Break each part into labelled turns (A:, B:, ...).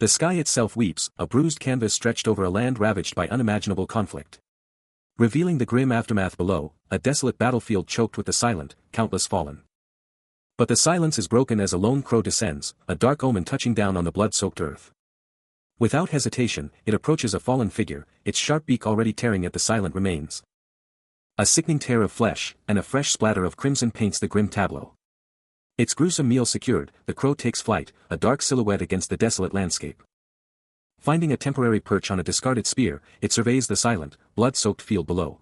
A: The sky itself weeps, a bruised canvas stretched over a land ravaged by unimaginable conflict. Revealing the grim aftermath below, a desolate battlefield choked with the silent, countless fallen. But the silence is broken as a lone crow descends, a dark omen touching down on the blood-soaked earth. Without hesitation, it approaches a fallen figure, its sharp beak already tearing at the silent remains. A sickening tear of flesh, and a fresh splatter of crimson paints the grim tableau. Its gruesome meal secured, the crow takes flight, a dark silhouette against the desolate landscape. Finding a temporary perch on a discarded spear, it surveys the silent, blood-soaked field below.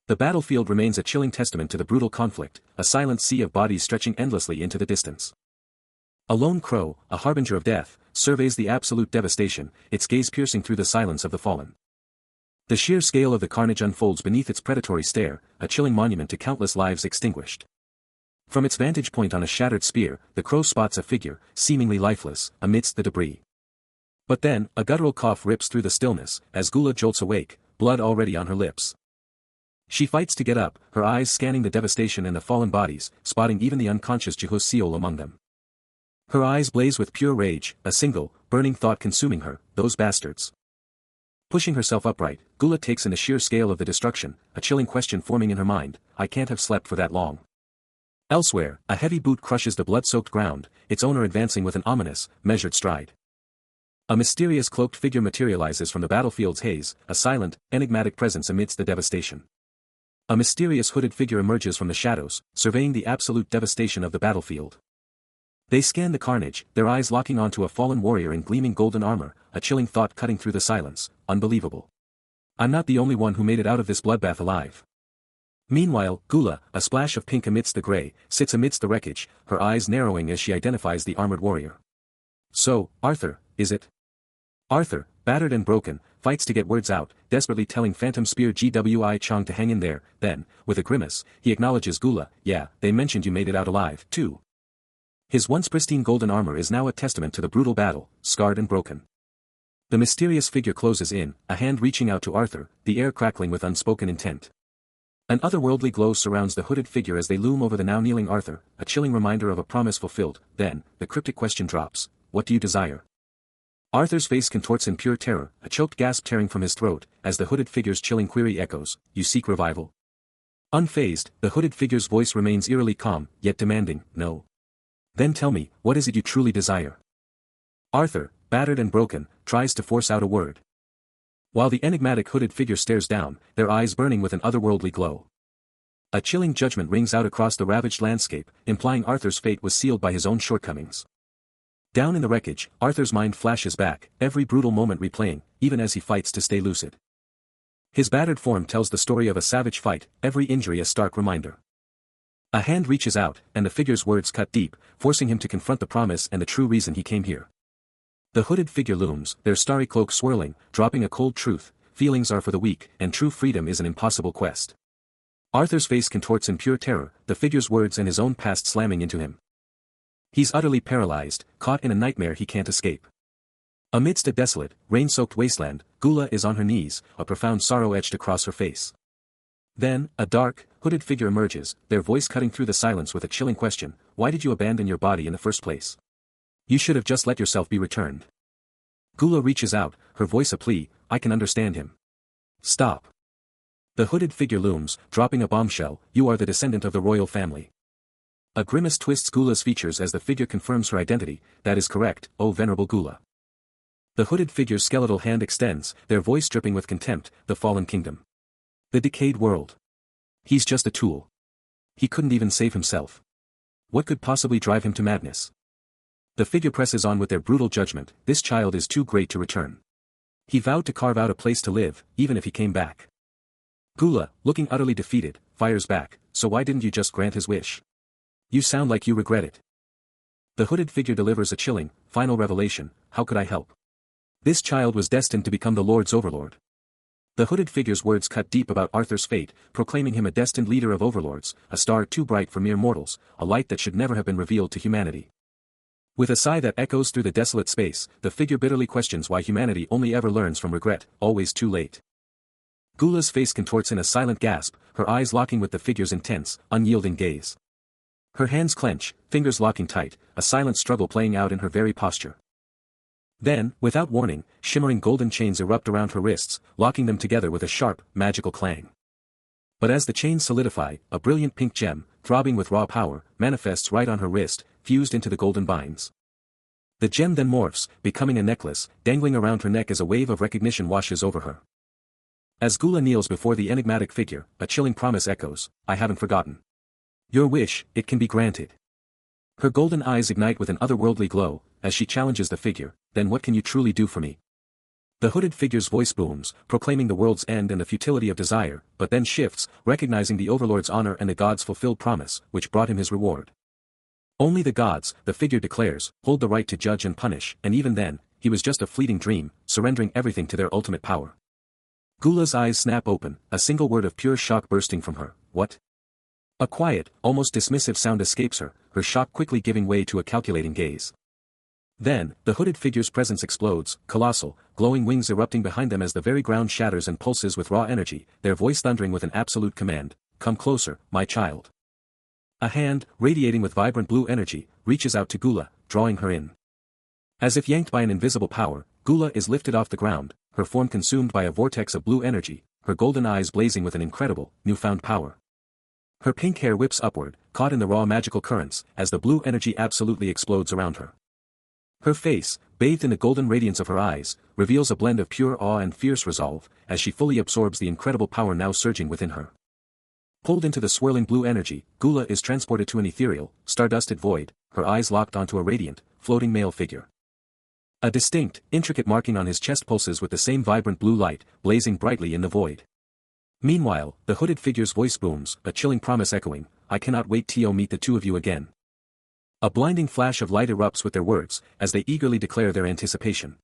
A: The battlefield remains a chilling testament to the brutal conflict, a silent sea of bodies stretching endlessly into the distance. A lone crow, a harbinger of death, surveys the absolute devastation, its gaze piercing through the silence of the fallen. The sheer scale of the carnage unfolds beneath its predatory stare, a chilling monument to countless lives extinguished. From its vantage point on a shattered spear, the crow spots a figure, seemingly lifeless, amidst the debris. But then, a guttural cough rips through the stillness, as Gula jolts awake, blood already on her lips. She fights to get up, her eyes scanning the devastation and the fallen bodies, spotting even the unconscious Jehoseol among them. Her eyes blaze with pure rage, a single, burning thought consuming her, those bastards. Pushing herself upright, Gula takes in the sheer scale of the destruction, a chilling question forming in her mind, I can't have slept for that long. Elsewhere, a heavy boot crushes the blood-soaked ground, its owner advancing with an ominous, measured stride. A mysterious cloaked figure materializes from the battlefield's haze, a silent, enigmatic presence amidst the devastation. A mysterious hooded figure emerges from the shadows, surveying the absolute devastation of the battlefield. They scan the carnage, their eyes locking onto a fallen warrior in gleaming golden armor, a chilling thought cutting through the silence, unbelievable. I'm not the only one who made it out of this bloodbath alive. Meanwhile, Gula, a splash of pink amidst the gray, sits amidst the wreckage, her eyes narrowing as she identifies the armored warrior. So, Arthur, is it? Arthur, battered and broken, fights to get words out, desperately telling Phantom Spear Gwi Chong to hang in there, then, with a grimace, he acknowledges Gula, yeah, they mentioned you made it out alive, too. His once pristine golden armor is now a testament to the brutal battle, scarred and broken. The mysterious figure closes in, a hand reaching out to Arthur, the air crackling with unspoken intent. An otherworldly glow surrounds the hooded figure as they loom over the now kneeling Arthur, a chilling reminder of a promise fulfilled. Then, the cryptic question drops, what do you desire? Arthur's face contorts in pure terror, a choked gasp tearing from his throat, as the hooded figure's chilling query echoes, you seek revival? Unfazed, the hooded figure's voice remains eerily calm, yet demanding, no. Then tell me, what is it you truly desire? Arthur, battered and broken, tries to force out a word. While the enigmatic hooded figure stares down, their eyes burning with an otherworldly glow. A chilling judgment rings out across the ravaged landscape, implying Arthur's fate was sealed by his own shortcomings. Down in the wreckage, Arthur's mind flashes back, every brutal moment replaying, even as he fights to stay lucid. His battered form tells the story of a savage fight, every injury a stark reminder. A hand reaches out, and the figure's words cut deep, forcing him to confront the promise and the true reason he came here. The hooded figure looms, their starry cloak swirling, dropping a cold truth, feelings are for the weak, and true freedom is an impossible quest. Arthur's face contorts in pure terror, the figure's words and his own past slamming into him. He's utterly paralyzed, caught in a nightmare he can't escape. Amidst a desolate, rain-soaked wasteland, Gula is on her knees, a profound sorrow etched across her face. Then, a dark, hooded figure emerges, their voice cutting through the silence with a chilling question, why did you abandon your body in the first place? You should have just let yourself be returned. Gula reaches out, her voice a plea, I can understand him. Stop. The hooded figure looms, dropping a bombshell, you are the descendant of the royal family. A grimace twists Gula's features as the figure confirms her identity, that is correct, O venerable Gula. The hooded figure's skeletal hand extends, their voice dripping with contempt, the fallen kingdom. The decayed world. He's just a tool. He couldn't even save himself. What could possibly drive him to madness? The figure presses on with their brutal judgment, this child is too great to return. He vowed to carve out a place to live, even if he came back. Gula, looking utterly defeated, fires back, so why didn't you just grant his wish? You sound like you regret it. The hooded figure delivers a chilling, final revelation, how could I help? This child was destined to become the Lord's overlord. The hooded figure's words cut deep about Arthur's fate, proclaiming him a destined leader of overlords, a star too bright for mere mortals, a light that should never have been revealed to humanity. With a sigh that echoes through the desolate space, the figure bitterly questions why humanity only ever learns from regret, always too late. Gula's face contorts in a silent gasp, her eyes locking with the figure's intense, unyielding gaze. Her hands clench, fingers locking tight, a silent struggle playing out in her very posture. Then, without warning, shimmering golden chains erupt around her wrists, locking them together with a sharp, magical clang. But as the chains solidify, a brilliant pink gem, throbbing with raw power, manifests right on her wrist, fused into the golden binds. The gem then morphs, becoming a necklace, dangling around her neck as a wave of recognition washes over her. As Gula kneels before the enigmatic figure, a chilling promise echoes, "I haven't forgotten. Your wish, it can be granted." Her golden eyes ignite with an otherworldly glow, as she challenges the figure, "Then what can you truly do for me?" The hooded figure's voice booms, proclaiming the world's end and the futility of desire, but then shifts, recognizing the Overlord's honor and the god's fulfilled promise, which brought him his reward. Only the gods, the figure declares, hold the right to judge and punish, and even then, he was just a fleeting dream, surrendering everything to their ultimate power. Gula's eyes snap open, a single word of pure shock bursting from her, "What?" A quiet, almost dismissive sound escapes her, her shock quickly giving way to a calculating gaze. Then, the hooded figure's presence explodes, colossal, glowing wings erupting behind them as the very ground shatters and pulses with raw energy, their voice thundering with an absolute command, "Come closer, my child." A hand, radiating with vibrant blue energy, reaches out to Gula, drawing her in. As if yanked by an invisible power, Gula is lifted off the ground, her form consumed by a vortex of blue energy, her golden eyes blazing with an incredible, newfound power. Her pink hair whips upward, caught in the raw magical currents, as the blue energy absolutely explodes around her. Her face, bathed in the golden radiance of her eyes, reveals a blend of pure awe and fierce resolve, as she fully absorbs the incredible power now surging within her. Pulled into the swirling blue energy, Gula is transported to an ethereal, stardusted void, her eyes locked onto a radiant, floating male figure. A distinct, intricate marking on his chest pulses with the same vibrant blue light, blazing brightly in the void. Meanwhile, the hooded figure's voice booms, a chilling promise echoing, "I cannot wait to meet the two of you again." A blinding flash of light erupts with their words, as they eagerly declare their anticipation.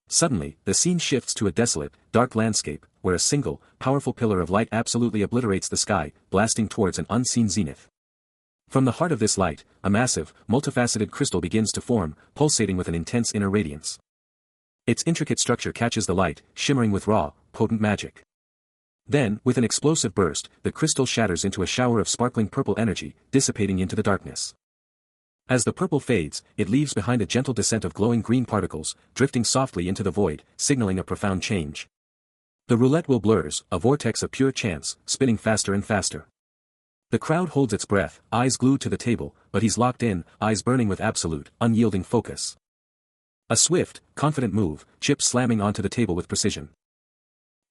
A: Suddenly, the scene shifts to a desolate, dark landscape, where a single, powerful pillar of light absolutely obliterates the sky, blasting towards an unseen zenith. From the heart of this light, a massive, multifaceted crystal begins to form, pulsating with an intense inner radiance. Its intricate structure catches the light, shimmering with raw, potent magic. Then, with an explosive burst, the crystal shatters into a shower of sparkling purple energy, dissipating into the darkness. As the purple fades, it leaves behind a gentle descent of glowing green particles, drifting softly into the void, signaling a profound change. The roulette wheel blurs, a vortex of pure chance, spinning faster and faster. The crowd holds its breath, eyes glued to the table, but he's locked in, eyes burning with absolute, unyielding focus. A swift, confident move, chips slamming onto the table with precision.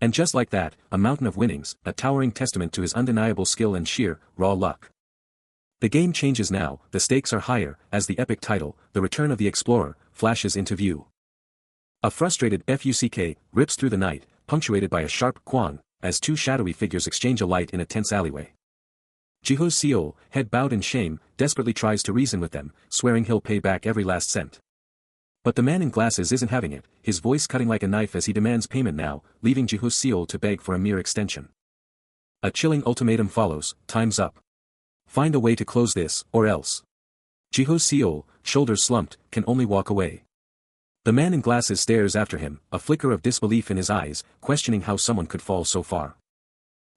A: And just like that, a mountain of winnings, a towering testament to his undeniable skill and sheer, raw luck. The game changes now, the stakes are higher, as the epic title, The Return of the Explorer, flashes into view. A frustrated FUCK rips through the night, punctuated by a sharp quang, as two shadowy figures exchange a light in a tense alleyway. Jiho Seol, head bowed in shame, desperately tries to reason with them, swearing he'll pay back every last cent. But the man in glasses isn't having it, his voice cutting like a knife as he demands payment now, leaving Jiho Seol to beg for a mere extension. A chilling ultimatum follows, "Time's up. Find a way to close this, or else." Jiho Seol, shoulders slumped, can only walk away. The man in glasses stares after him, a flicker of disbelief in his eyes, questioning how someone could fall so far.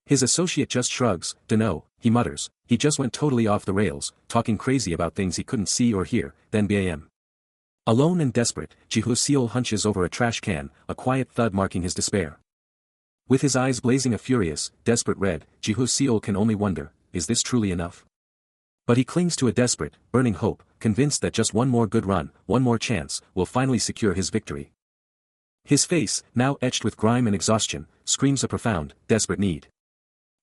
A: His associate just shrugs, "Dunno," he mutters, "he just went totally off the rails, talking crazy about things he couldn't see or hear, then bam." Alone and desperate, Jiho Seol hunches over a trash can, a quiet thud marking his despair. With his eyes blazing a furious, desperate red, Jiho Seol can only wonder, is this truly enough? But he clings to a desperate, burning hope, convinced that just one more good run, one more chance, will finally secure his victory. His face, now etched with grime and exhaustion, screams a profound, desperate need.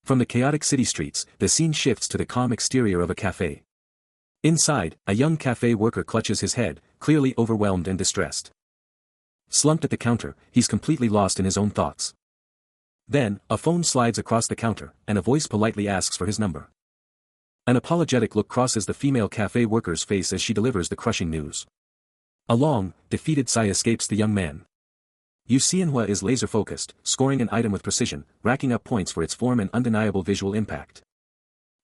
A: From the chaotic city streets, the scene shifts to the calm exterior of a cafe. Inside, a young cafe worker clutches his head, clearly overwhelmed and distressed. Slumped at the counter, he's completely lost in his own thoughts. Then, a phone slides across the counter, and a voice politely asks for his number. An apologetic look crosses the female cafe worker's face as she delivers the crushing news. A long, defeated sigh escapes the young man. Yu Xianhua is laser-focused, scoring an item with precision, racking up points for its form and undeniable visual impact.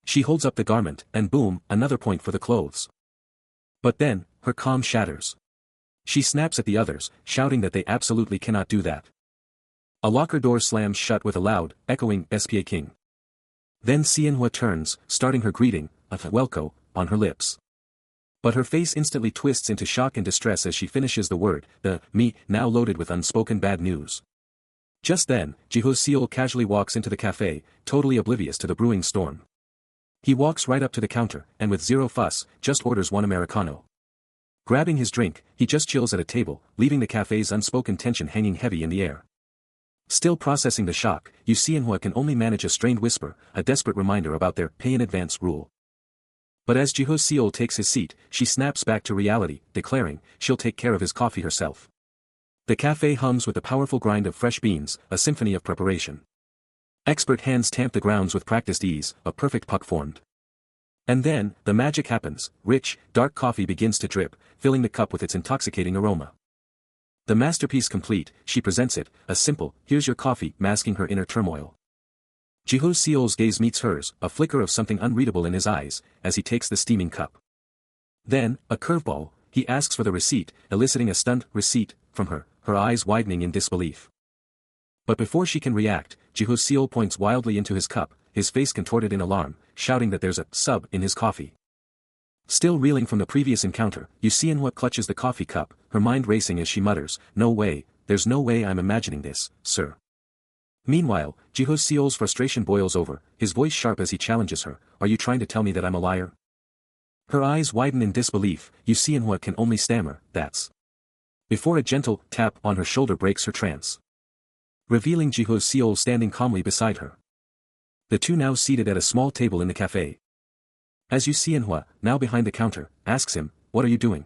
A: She holds up the garment, and boom, another point for the clothes. But then, her calm shatters. She snaps at the others, shouting that they absolutely cannot do that. A locker door slams shut with a loud, echoing "SPA King." Then Xianhua turns, starting her greeting, a welcome, on her lips. But her face instantly twists into shock and distress as she finishes the word, me, now loaded with unspoken bad news. Just then, Jiho-seol casually walks into the cafe, totally oblivious to the brewing storm. He walks right up to the counter, and with zero fuss, just orders one Americano. Grabbing his drink, he just chills at a table, leaving the cafe's unspoken tension hanging heavy in the air. Still processing the shock, Yu Xianhua can only manage a strained whisper, a desperate reminder about their pay-in-advance rule. But as Jiho-seol takes his seat, she snaps back to reality, declaring, she'll take care of his coffee herself. The cafe hums with the powerful grind of fresh beans, a symphony of preparation. Expert hands tamp the grounds with practiced ease, a perfect puck formed. And then, the magic happens, rich, dark coffee begins to drip, filling the cup with its intoxicating aroma. The masterpiece complete, she presents it, a simple, here's your coffee, masking her inner turmoil. Jiho-seol's gaze meets hers, a flicker of something unreadable in his eyes, as he takes the steaming cup. Then, a curveball, he asks for the receipt, eliciting a stunned receipt from her, her eyes widening in disbelief. But before she can react, Jiho-seol points wildly into his cup, his face contorted in alarm, shouting that there's a sub in his coffee. Still reeling from the previous encounter, Yu Xianhua clutches the coffee cup, her mind racing as she mutters, no way, there's no way I'm imagining this, sir. Meanwhile, Jiho-seol's frustration boils over, his voice sharp as he challenges her, are you trying to tell me that I'm a liar? Her eyes widen in disbelief, Yu Xianhua can only stammer, that's. Before a gentle tap on her shoulder breaks her trance, revealing Jiho-seol standing calmly beside her. The two now seated at a small table in the cafe. As Yu Xianhua, now behind the counter, asks him, what are you doing?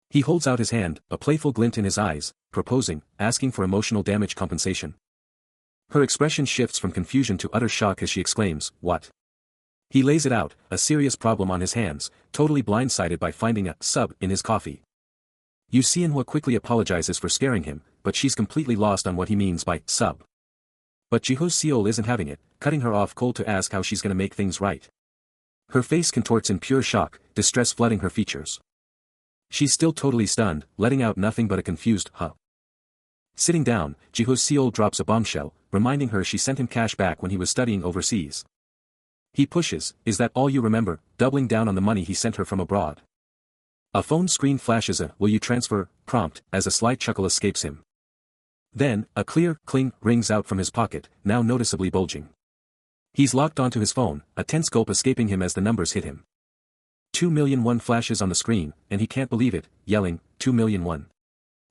A: He holds out his hand, a playful glint in his eyes, proposing, asking for emotional damage compensation. Her expression shifts from confusion to utter shock as she exclaims, what? He lays it out, a serious problem on his hands, totally blindsided by finding a sub in his coffee. Yu Xianhua quickly apologizes for scaring him, but she's completely lost on what he means by sub. But Jiho-seol isn't having it, cutting her off cold to ask how she's gonna make things right. Her face contorts in pure shock, distress flooding her features. She's still totally stunned, letting out nothing but a confused, huh. Sitting down, Jiho-seol drops a bombshell, reminding her she sent him cash back when he was studying overseas. He pushes, is that all you remember, doubling down on the money he sent her from abroad. A phone screen flashes a will you transfer prompt as a slight chuckle escapes him. Then, a clear cling rings out from his pocket, now noticeably bulging. He's locked onto his phone, a tense gulp escaping him as the numbers hit him. 2,000,001 flashes on the screen, and he can't believe it, yelling, 2,000,001.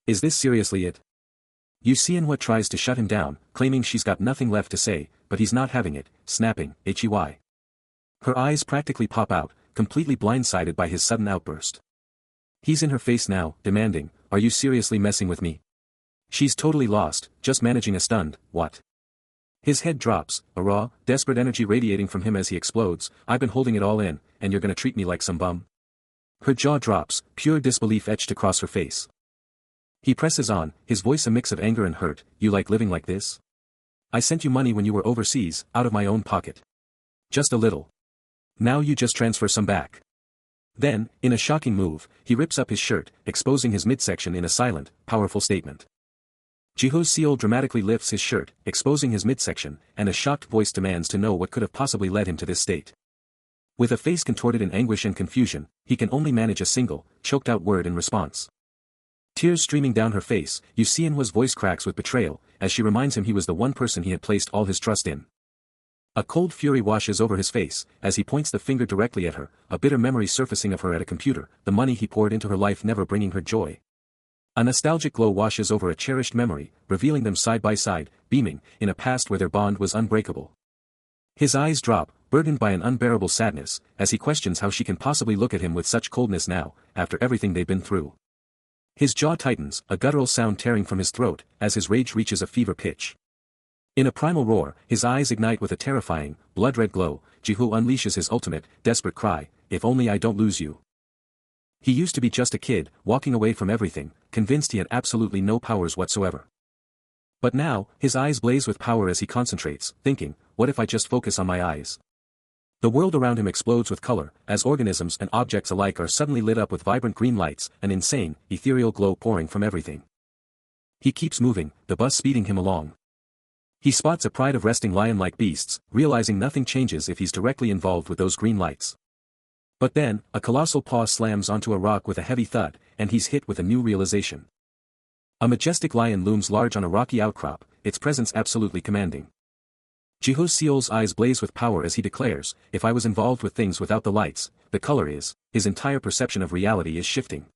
A: Is this seriously it? Yu Xianhua tries to shut him down, claiming she's got nothing left to say, but he's not having it, snapping, "Hey." Her eyes practically pop out, completely blindsided by his sudden outburst. He's in her face now, demanding, are you seriously messing with me? She's totally lost, just managing a stunned, what? His head drops, a raw, desperate energy radiating from him as he explodes, I've been holding it all in, and you're gonna treat me like some bum? Her jaw drops, pure disbelief etched across her face. He presses on, his voice a mix of anger and hurt, you like living like this? I sent you money when you were overseas, out of my own pocket. Just a little. Now you just transfer some back. Then, in a shocking move, he rips up his shirt, exposing his midsection in a silent, powerful statement. Jiho-seol dramatically lifts his shirt, exposing his midsection, and a shocked voice demands to know what could have possibly led him to this state. With a face contorted in anguish and confusion, he can only manage a single, choked-out word in response. Tears streaming down her face, Yu Xianhua's voice cracks with betrayal, as she reminds him he was the one person he had placed all his trust in. A cold fury washes over his face, as he points the finger directly at her, a bitter memory surfacing of her at a computer, the money he poured into her life never bringing her joy. A nostalgic glow washes over a cherished memory, revealing them side by side, beaming, in a past where their bond was unbreakable. His eyes drop, burdened by an unbearable sadness, as he questions how she can possibly look at him with such coldness now, after everything they've been through. His jaw tightens, a guttural sound tearing from his throat, as his rage reaches a fever pitch. In a primal roar, his eyes ignite with a terrifying, blood-red glow. Jiho unleashes his ultimate, desperate cry, if only I don't lose you. He used to be just a kid, walking away from everything, convinced he had absolutely no powers whatsoever. But now, his eyes blaze with power as he concentrates, thinking, what if I just focus on my eyes? The world around him explodes with color, as organisms and objects alike are suddenly lit up with vibrant green lights, an insane, ethereal glow pouring from everything. He keeps moving, the bus speeding him along. He spots a pride of resting lion-like beasts, realizing nothing changes if he's directly involved with those green lights. But then, a colossal paw slams onto a rock with a heavy thud, and he's hit with a new realization. A majestic lion looms large on a rocky outcrop, its presence absolutely commanding. Jiho-seol's eyes blaze with power as he declares, if I was involved with things without the lights, the color is, his entire perception of reality is shifting.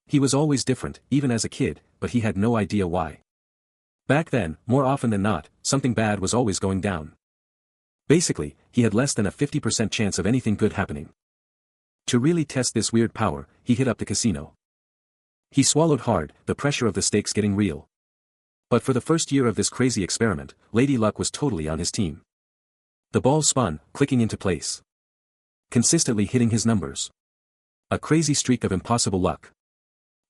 A: He was always different, even as a kid, but he had no idea why. Back then, more often than not, something bad was always going down. Basically, he had less than a 50% chance of anything good happening. To really test this weird power, he hit up the casino. He swallowed hard, the pressure of the stakes getting real. But for the first year of this crazy experiment, Lady Luck was totally on his team. The ball spun, clicking into place. Consistently hitting his numbers. A crazy streak of impossible luck.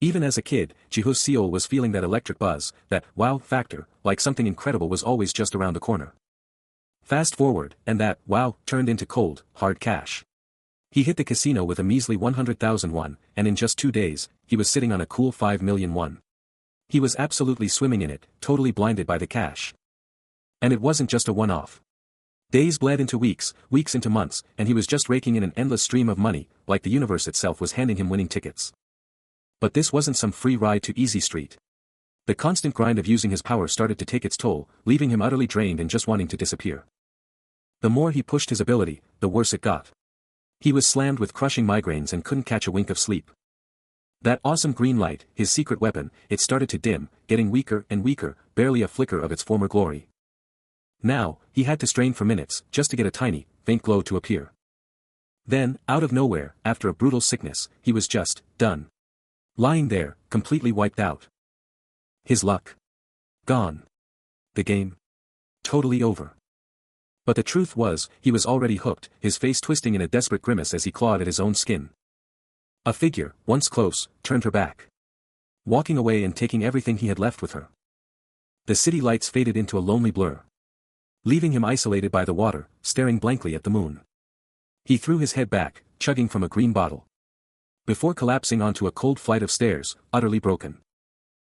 A: Even as a kid, Jiho-seol was feeling that electric buzz, that wow factor, like something incredible was always just around the corner. Fast forward, and that wow turned into cold, hard cash. He hit the casino with a measly 100,000 won, and in just 2 days, he was sitting on a cool 5 million won. He was absolutely swimming in it, totally blinded by the cash. And it wasn't just a one-off. Days bled into weeks, weeks into months, and he was just raking in an endless stream of money, like the universe itself was handing him winning tickets. But this wasn't some free ride to Easy Street. The constant grind of using his power started to take its toll, leaving him utterly drained and just wanting to disappear. The more he pushed his ability, the worse it got. He was slammed with crushing migraines and couldn't catch a wink of sleep. That awesome green light, his secret weapon, it started to dim, getting weaker and weaker, barely a flicker of its former glory. Now, he had to strain for minutes, just to get a tiny, faint glow to appear. Then, out of nowhere, after a brutal sickness, he was just done. Lying there, completely wiped out. His luck. Gone. The game. Totally over. But the truth was, he was already hooked, his face twisting in a desperate grimace as he clawed at his own skin. A figure, once close, turned her back. Walking away and taking everything he had left with her. The city lights faded into a lonely blur. Leaving him isolated by the water, staring blankly at the moon. He threw his head back, chugging from a green bottle. Before collapsing onto a cold flight of stairs, utterly broken.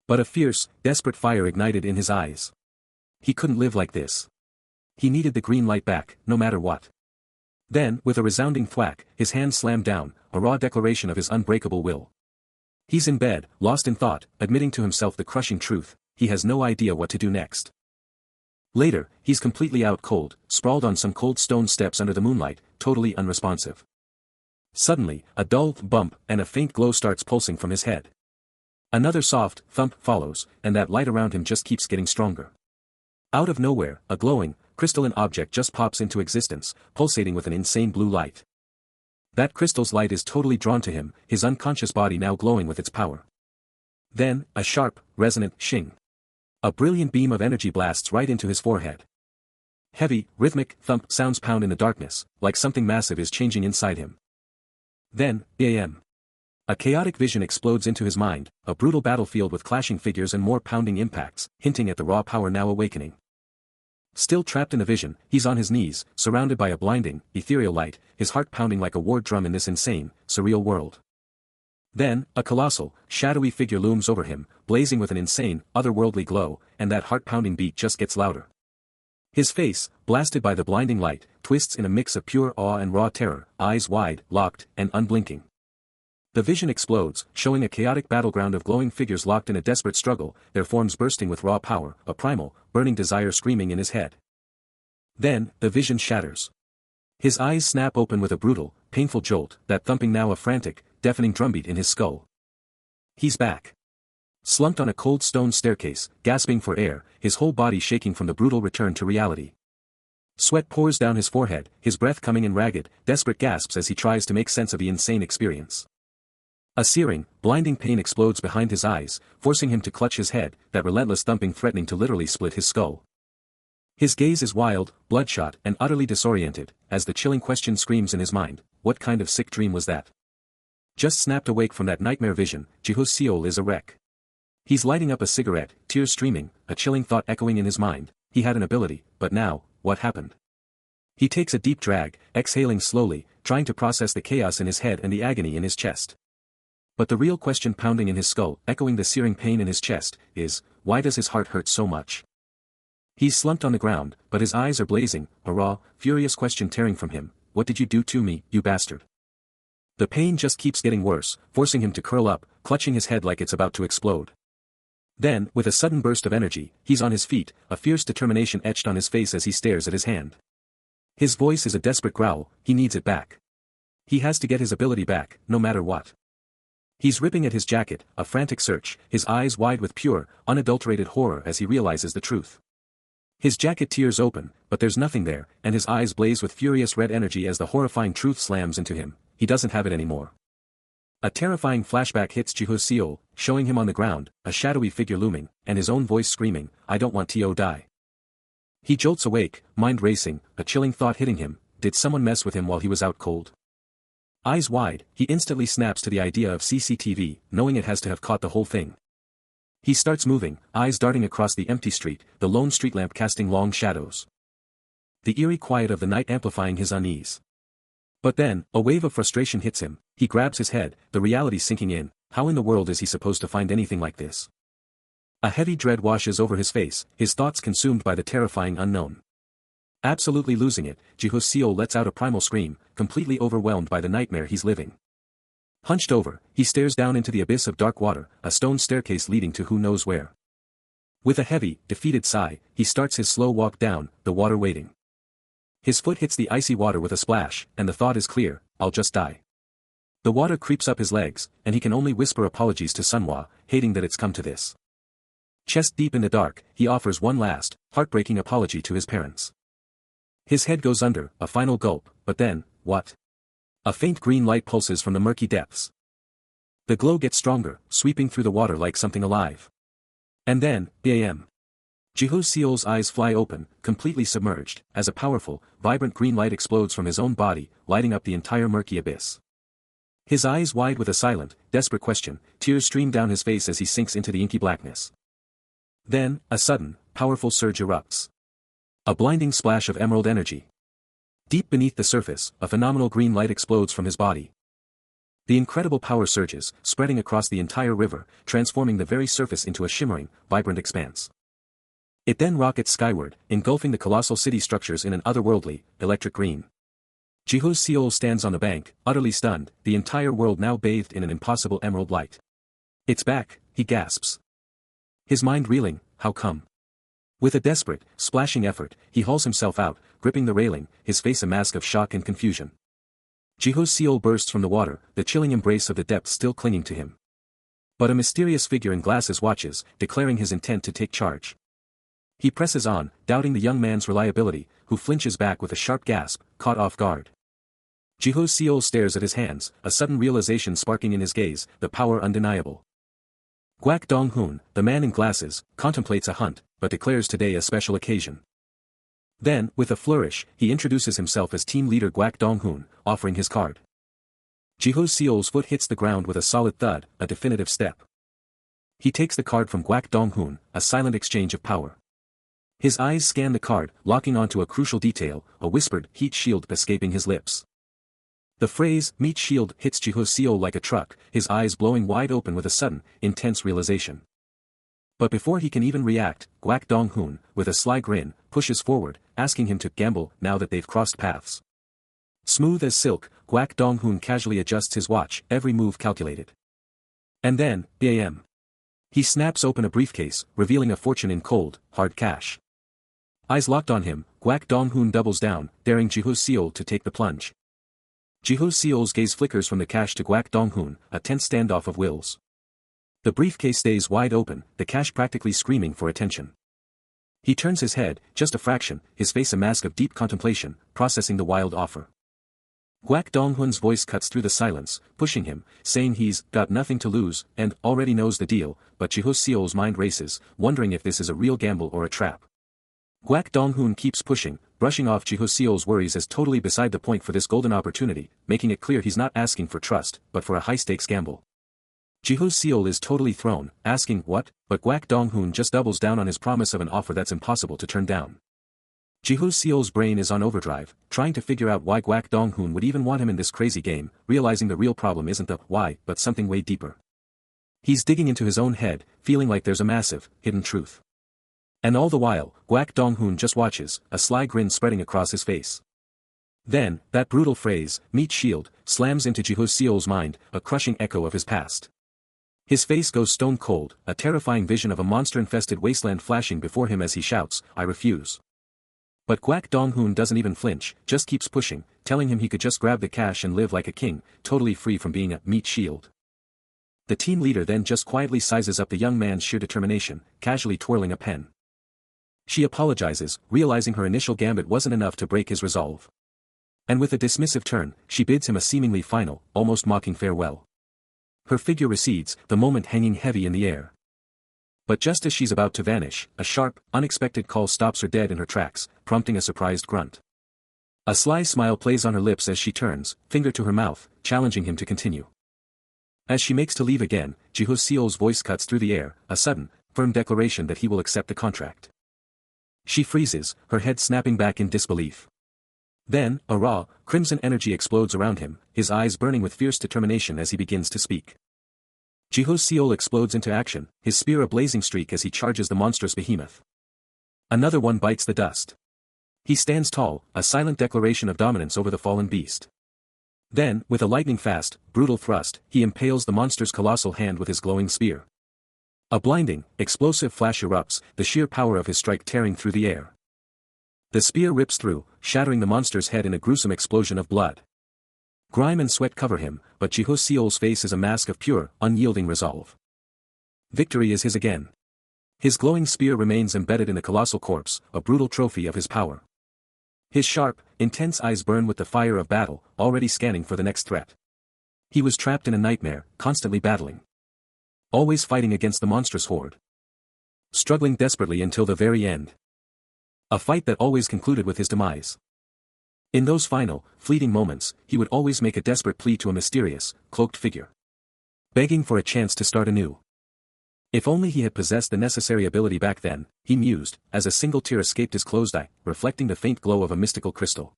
A: But a fierce, desperate fire ignited in his eyes. He couldn't live like this. He needed the green light back, no matter what. Then, with a resounding thwack, his hand slammed down, a raw declaration of his unbreakable will. He's in bed, lost in thought, admitting to himself the crushing truth, he has no idea what to do next. Later, he's completely out cold, sprawled on some cold stone steps under the moonlight, totally unresponsive. Suddenly, a dull bump and a faint glow starts pulsing from his head. Another soft thump follows, and that light around him just keeps getting stronger. Out of nowhere, a glowing, crystalline object just pops into existence, pulsating with an insane blue light. That crystal's light is totally drawn to him, his unconscious body now glowing with its power. Then, a sharp, resonant shing. A brilliant beam of energy blasts right into his forehead. Heavy, rhythmic thump sounds pound in the darkness, like something massive is changing inside him. Then, bam. A chaotic vision explodes into his mind, a brutal battlefield with clashing figures and more pounding impacts, hinting at the raw power now awakening. Still trapped in the vision, he's on his knees, surrounded by a blinding, ethereal light, his heart pounding like a war drum in this insane, surreal world. Then, a colossal, shadowy figure looms over him, blazing with an insane, otherworldly glow, and that heart-pounding beat just gets louder. His face, blasted by the blinding light, twists in a mix of pure awe and raw terror, eyes wide, locked, and unblinking. The vision explodes, showing a chaotic battleground of glowing figures locked in a desperate struggle, their forms bursting with raw power, a primal, burning desire screaming in his head. Then, the vision shatters. His eyes snap open with a brutal, painful jolt, that thumping now a frantic, deafening drumbeat in his skull. He's back. Slumped on a cold stone staircase, gasping for air, his whole body shaking from the brutal return to reality. Sweat pours down his forehead, his breath coming in ragged, desperate gasps as he tries to make sense of the insane experience. A searing, blinding pain explodes behind his eyes, forcing him to clutch his head, that relentless thumping threatening to literally split his skull. His gaze is wild, bloodshot, and utterly disoriented, as the chilling question screams in his mind, what kind of sick dream was that? Just snapped awake from that nightmare vision, Jiho-seol is a wreck. He's lighting up a cigarette, tears streaming, a chilling thought echoing in his mind, he had an ability, but now, what happened? He takes a deep drag, exhaling slowly, trying to process the chaos in his head and the agony in his chest. But the real question pounding in his skull, echoing the searing pain in his chest, is, why does his heart hurt so much? He's slumped on the ground, but his eyes are blazing, a raw, furious question tearing from him, what did you do to me, you bastard? The pain just keeps getting worse, forcing him to curl up, clutching his head like it's about to explode. Then, with a sudden burst of energy, he's on his feet, a fierce determination etched on his face as he stares at his hand. His voice is a desperate growl, he needs it back. He has to get his ability back, no matter what. He's ripping at his jacket, a frantic search, his eyes wide with pure, unadulterated horror as he realizes the truth. His jacket tears open, but there's nothing there, and his eyes blaze with furious red energy as the horrifying truth slams into him. He doesn't have it anymore. A terrifying flashback hits Jiho, showing him on the ground, a shadowy figure looming, and his own voice screaming, "I don't want to die." He jolts awake, mind racing, a chilling thought hitting him, did someone mess with him while he was out cold? Eyes wide, he instantly snaps to the idea of CCTV, knowing it has to have caught the whole thing. He starts moving, eyes darting across the empty street, the lone street lamp casting long shadows. The eerie quiet of the night amplifying his unease. But then, a wave of frustration hits him, he grabs his head, the reality sinking in. How in the world is he supposed to find anything like this? A heavy dread washes over his face, his thoughts consumed by the terrifying unknown. Absolutely losing it, Jiho lets out a primal scream, completely overwhelmed by the nightmare he's living. Hunched over, he stares down into the abyss of dark water, a stone staircase leading to who knows where. With a heavy, defeated sigh, he starts his slow walk down, the water waiting. His foot hits the icy water with a splash, and the thought is clear, I'll just die. The water creeps up his legs, and he can only whisper apologies to Manhwa, hating that it's come to this. Chest deep in the dark, he offers one last, heartbreaking apology to his parents. His head goes under, a final gulp, but then, what? A faint green light pulses from the murky depths. The glow gets stronger, sweeping through the water like something alive. And then, bam! Jiho's eyes fly open, completely submerged, as a powerful, vibrant green light explodes from his own body, lighting up the entire murky abyss. His eyes wide with a silent, desperate question, tears stream down his face as he sinks into the inky blackness. Then, a sudden, powerful surge erupts. A blinding splash of emerald energy. Deep beneath the surface, a phenomenal green light explodes from his body. The incredible power surges, spreading across the entire river, transforming the very surface into a shimmering, vibrant expanse. It then rockets skyward, engulfing the colossal city structures in an otherworldly, electric green. Jiho stands on the bank, utterly stunned, the entire world now bathed in an impossible emerald light. It's back, he gasps. His mind reeling, how come? With a desperate, splashing effort, he hauls himself out, gripping the railing, his face a mask of shock and confusion. Jiho bursts from the water, the chilling embrace of the depths still clinging to him. But a mysterious figure in glasses watches, declaring his intent to take charge. He presses on, doubting the young man's reliability, who flinches back with a sharp gasp, caught off guard. Jiho stares at his hands, a sudden realization sparking in his gaze, the power undeniable. Guak Dong-hoon, the man in glasses, contemplates a hunt, but declares today a special occasion. Then, with a flourish, he introduces himself as team leader Guak Dong-hoon, offering his card. Jiho's foot hits the ground with a solid thud, a definitive step. He takes the card from Guak Dong-hoon, a silent exchange of power. His eyes scan the card, locking onto a crucial detail, a whispered heat shield escaping his lips. The phrase, meat shield, hits Jiho like a truck, his eyes blowing wide open with a sudden, intense realization. But before he can even react, Guak Dong-hoon, with a sly grin, pushes forward, asking him to gamble now that they've crossed paths. Smooth as silk, Guak Dong-hoon casually adjusts his watch, every move calculated. And then, bam! He snaps open a briefcase, revealing a fortune in cold, hard cash. Eyes locked on him, Guak Dong-hoon doubles down, daring Jiho to take the plunge. Jiho's gaze flickers from the cash to Guak Dong-hoon, a tense standoff of wills. The briefcase stays wide open, the cash practically screaming for attention. He turns his head, just a fraction, his face a mask of deep contemplation, processing the wild offer. Guak Dong-hoon's voice cuts through the silence, pushing him, saying he's got nothing to lose, and already knows the deal, but Jiho's mind races, wondering if this is a real gamble or a trap. Guak Dong-hoon keeps pushing, brushing off Jiho's worries as totally beside the point for this golden opportunity, making it clear he's not asking for trust, but for a high-stakes gamble. Jiho is totally thrown, asking what, but Guak Dong-hoon just doubles down on his promise of an offer that's impossible to turn down. Jiho's brain is on overdrive, trying to figure out why Guak Dong-hoon would even want him in this crazy game, realizing the real problem isn't the why, but something way deeper. He's digging into his own head, feeling like there's a massive, hidden truth. And all the while, Guak Dong-hoon just watches, a sly grin spreading across his face. Then, that brutal phrase, meat shield, slams into Jiho Seol's mind, a crushing echo of his past. His face goes stone cold, a terrifying vision of a monster-infested wasteland flashing before him as he shouts, "I refuse." But Kwak Dong-hoon doesn't even flinch, just keeps pushing, telling him he could just grab the cash and live like a king, totally free from being a meat shield. The team leader then just quietly sizes up the young man's sheer determination, casually twirling a pen. She apologizes, realizing her initial gambit wasn't enough to break his resolve. And with a dismissive turn, she bids him a seemingly final, almost mocking farewell. Her figure recedes, the moment hanging heavy in the air. But just as she's about to vanish, a sharp, unexpected call stops her dead in her tracks, prompting a surprised grunt. A sly smile plays on her lips as she turns, finger to her mouth, challenging him to continue. As she makes to leave again, Jiho Seol's voice cuts through the air, a sudden, firm declaration that he will accept the contract. She freezes, her head snapping back in disbelief. Then, a raw, crimson energy explodes around him, his eyes burning with fierce determination as he begins to speak. Jiho Seol explodes into action, his spear a blazing streak as he charges the monstrous behemoth. Another one bites the dust. He stands tall, a silent declaration of dominance over the fallen beast. Then, with a lightning-fast, brutal thrust, he impales the monster's colossal hand with his glowing spear. A blinding, explosive flash erupts, the sheer power of his strike tearing through the air. The spear rips through, shattering the monster's head in a gruesome explosion of blood. Grime and sweat cover him, but Jiho Seol's face is a mask of pure, unyielding resolve. Victory is his again. His glowing spear remains embedded in the colossal corpse, a brutal trophy of his power. His sharp, intense eyes burn with the fire of battle, already scanning for the next threat. He was trapped in a nightmare, constantly battling. Always fighting against the monstrous horde. Struggling desperately until the very end. A fight that always concluded with his demise. In those final, fleeting moments, he would always make a desperate plea to a mysterious, cloaked figure. Begging for a chance to start anew. If only he had possessed the necessary ability back then, he mused, as a single tear escaped his closed eye, reflecting the faint glow of a mystical crystal.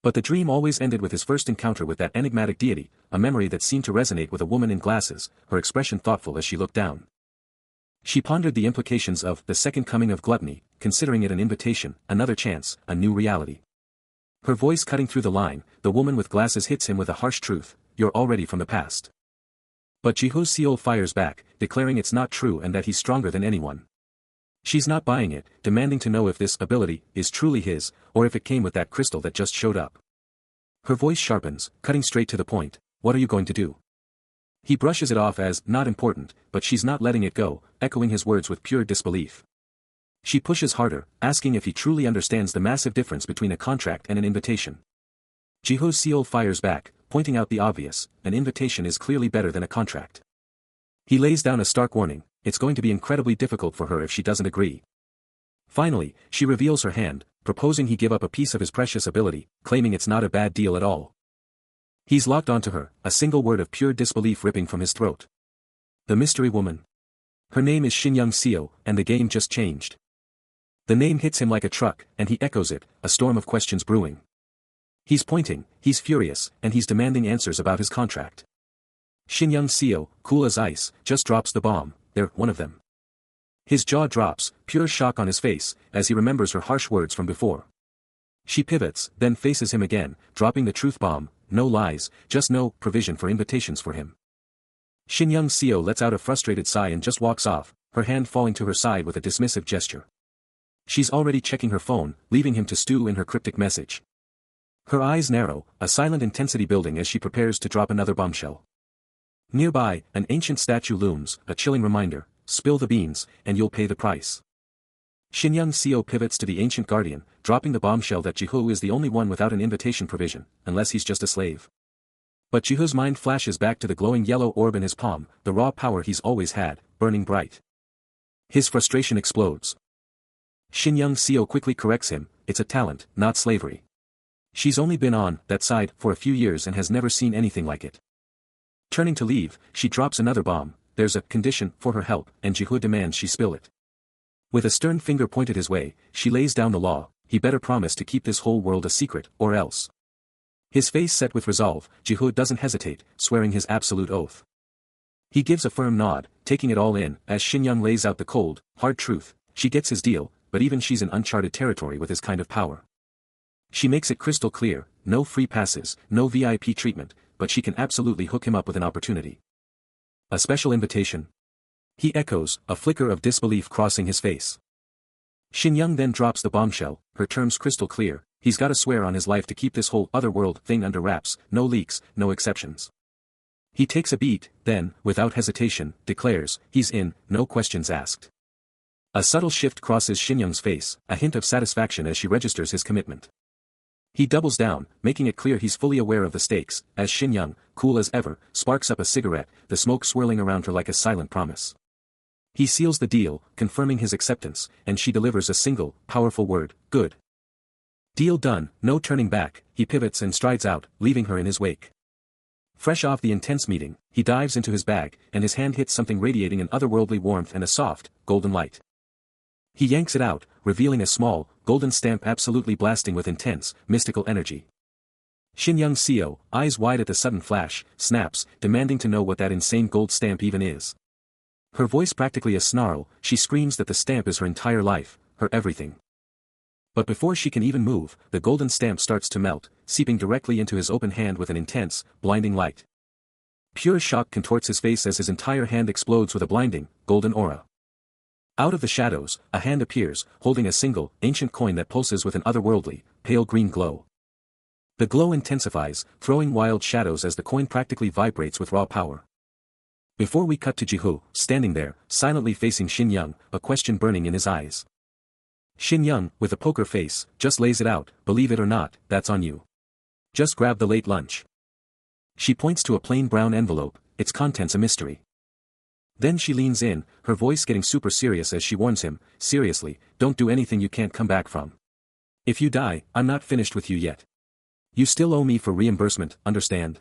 A: But the dream always ended with his first encounter with that enigmatic deity, a memory that seemed to resonate with a woman in glasses, her expression thoughtful as she looked down. She pondered the implications of the second coming of gluttony, considering it an invitation, another chance, a new reality. Her voice cutting through the line, the woman with glasses hits him with a harsh truth, "You're already from the past." But Jiho Seol fires back, declaring it's not true and that he's stronger than anyone. She's not buying it, demanding to know if this ability is truly his, or if it came with that crystal that just showed up. Her voice sharpens, cutting straight to the point, "What are you going to do?" He brushes it off as not important, but she's not letting it go, echoing his words with pure disbelief. She pushes harder, asking if he truly understands the massive difference between a contract and an invitation. Jiho Seol fires back, pointing out the obvious, an invitation is clearly better than a contract. He lays down a stark warning, it's going to be incredibly difficult for her if she doesn't agree. Finally, she reveals her hand, proposing he give up a piece of his precious ability, claiming it's not a bad deal at all. He's locked onto her, a single word of pure disbelief ripping from his throat. The mystery woman. Her name is Shin Seo, and the game just changed. The name hits him like a truck, and he echoes it, a storm of questions brewing. He's pointing, he's furious, and he's demanding answers about his contract. Shin Seo, cool as ice, just drops the bomb, "They're one of them." His jaw drops, pure shock on his face, as he remembers her harsh words from before. She pivots, then faces him again, dropping the truth bomb, no lies, just no provision for invitations for him. Shin Seo lets out a frustrated sigh and just walks off, her hand falling to her side with a dismissive gesture. She's already checking her phone, leaving him to stew in her cryptic message. Her eyes narrow, a silent intensity building as she prepares to drop another bombshell. Nearby, an ancient statue looms, a chilling reminder, spill the beans, and you'll pay the price. Shin Seo pivots to the ancient guardian, dropping the bombshell that Jiho is the only one without an invitation provision, unless he's just a slave. But Jiho's mind flashes back to the glowing yellow orb in his palm, the raw power he's always had, burning bright. His frustration explodes. Shin Seo quickly corrects him, it's a talent, not slavery. She's only been on that side for a few years and has never seen anything like it. Turning to leave, she drops another bomb, there's a condition for her help, and Jiho demands she spill it. With a stern finger pointed his way, she lays down the law, he better promise to keep this whole world a secret, or else. His face set with resolve, Jiho doesn't hesitate, swearing his absolute oath. He gives a firm nod, taking it all in, as Shin lays out the cold, hard truth, she gets his deal, but even she's in uncharted territory with his kind of power. She makes it crystal clear, no free passes, no VIP treatment, but she can absolutely hook him up with an opportunity. A special invitation? He echoes, a flicker of disbelief crossing his face. Shin Young then drops the bombshell, her terms crystal clear. He's gotta swear on his life to keep this whole otherworld thing under wraps, no leaks, no exceptions. He takes a beat, then, without hesitation, declares, he's in, no questions asked. A subtle shift crosses Shin Young's face, a hint of satisfaction as she registers his commitment. He doubles down, making it clear he's fully aware of the stakes, as Shin Young, cool as ever, sparks up a cigarette, the smoke swirling around her like a silent promise. He seals the deal, confirming his acceptance, and she delivers a single, powerful word, good. Deal done, no turning back. He pivots and strides out, leaving her in his wake. Fresh off the intense meeting, he dives into his bag, and his hand hits something radiating an otherworldly warmth and a soft, golden light. He yanks it out, revealing a small, golden stamp absolutely blasting with intense, mystical energy. Shin Young Seo, eyes wide at the sudden flash, snaps, demanding to know what that insane gold stamp even is. Her voice practically a snarl, she screams that the stamp is her entire life, her everything. But before she can even move, the golden stamp starts to melt, seeping directly into his open hand with an intense, blinding light. Pure shock contorts his face as his entire hand explodes with a blinding, golden aura. Out of the shadows, a hand appears, holding a single, ancient coin that pulses with an otherworldly, pale green glow. The glow intensifies, throwing wild shadows as the coin practically vibrates with raw power. Before we cut to Jiho, standing there, silently facing Shin Young, a question burning in his eyes. Shin Young, with a poker face, just lays it out, believe it or not, that's on you. Just grab the late lunch. She points to a plain brown envelope, its contents a mystery. Then she leans in, her voice getting super serious as she warns him, seriously, don't do anything you can't come back from. If you die, I'm not finished with you yet. You still owe me for reimbursement, understand?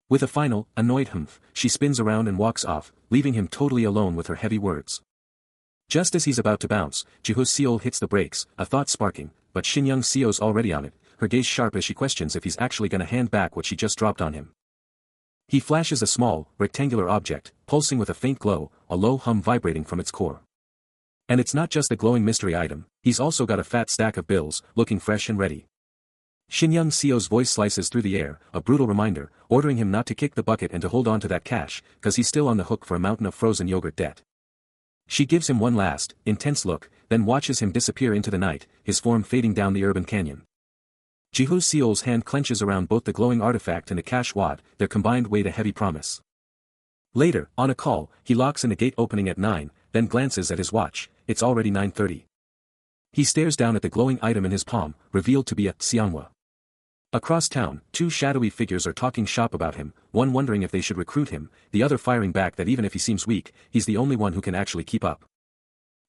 A: With a final, annoyed humph, she spins around and walks off, leaving him totally alone with her heavy words. Just as he's about to bounce, Jiho Seol hits the brakes, a thought sparking, but Shin Young Seo's already on it, her gaze sharp as she questions if he's actually gonna hand back what she just dropped on him. He flashes a small, rectangular object, pulsing with a faint glow, a low hum vibrating from its core. And it's not just a glowing mystery item, he's also got a fat stack of bills, looking fresh and ready. Shin Young Seo's voice slices through the air, a brutal reminder, ordering him not to kick the bucket and to hold on to that cash, cause he's still on the hook for a mountain of frozen yogurt debt. She gives him one last, intense look, then watches him disappear into the night, his form fading down the urban canyon. Jiho Seol's hand clenches around both the glowing artifact and a cash wad, their combined weight a heavy promise. Later, on a call, he locks in a gate opening at 9, then glances at his watch, it's already 9:30. He stares down at the glowing item in his palm, revealed to be a Xianghua. Across town, two shadowy figures are talking shop about him, one wondering if they should recruit him, the other firing back that even if he seems weak, he's the only one who can actually keep up.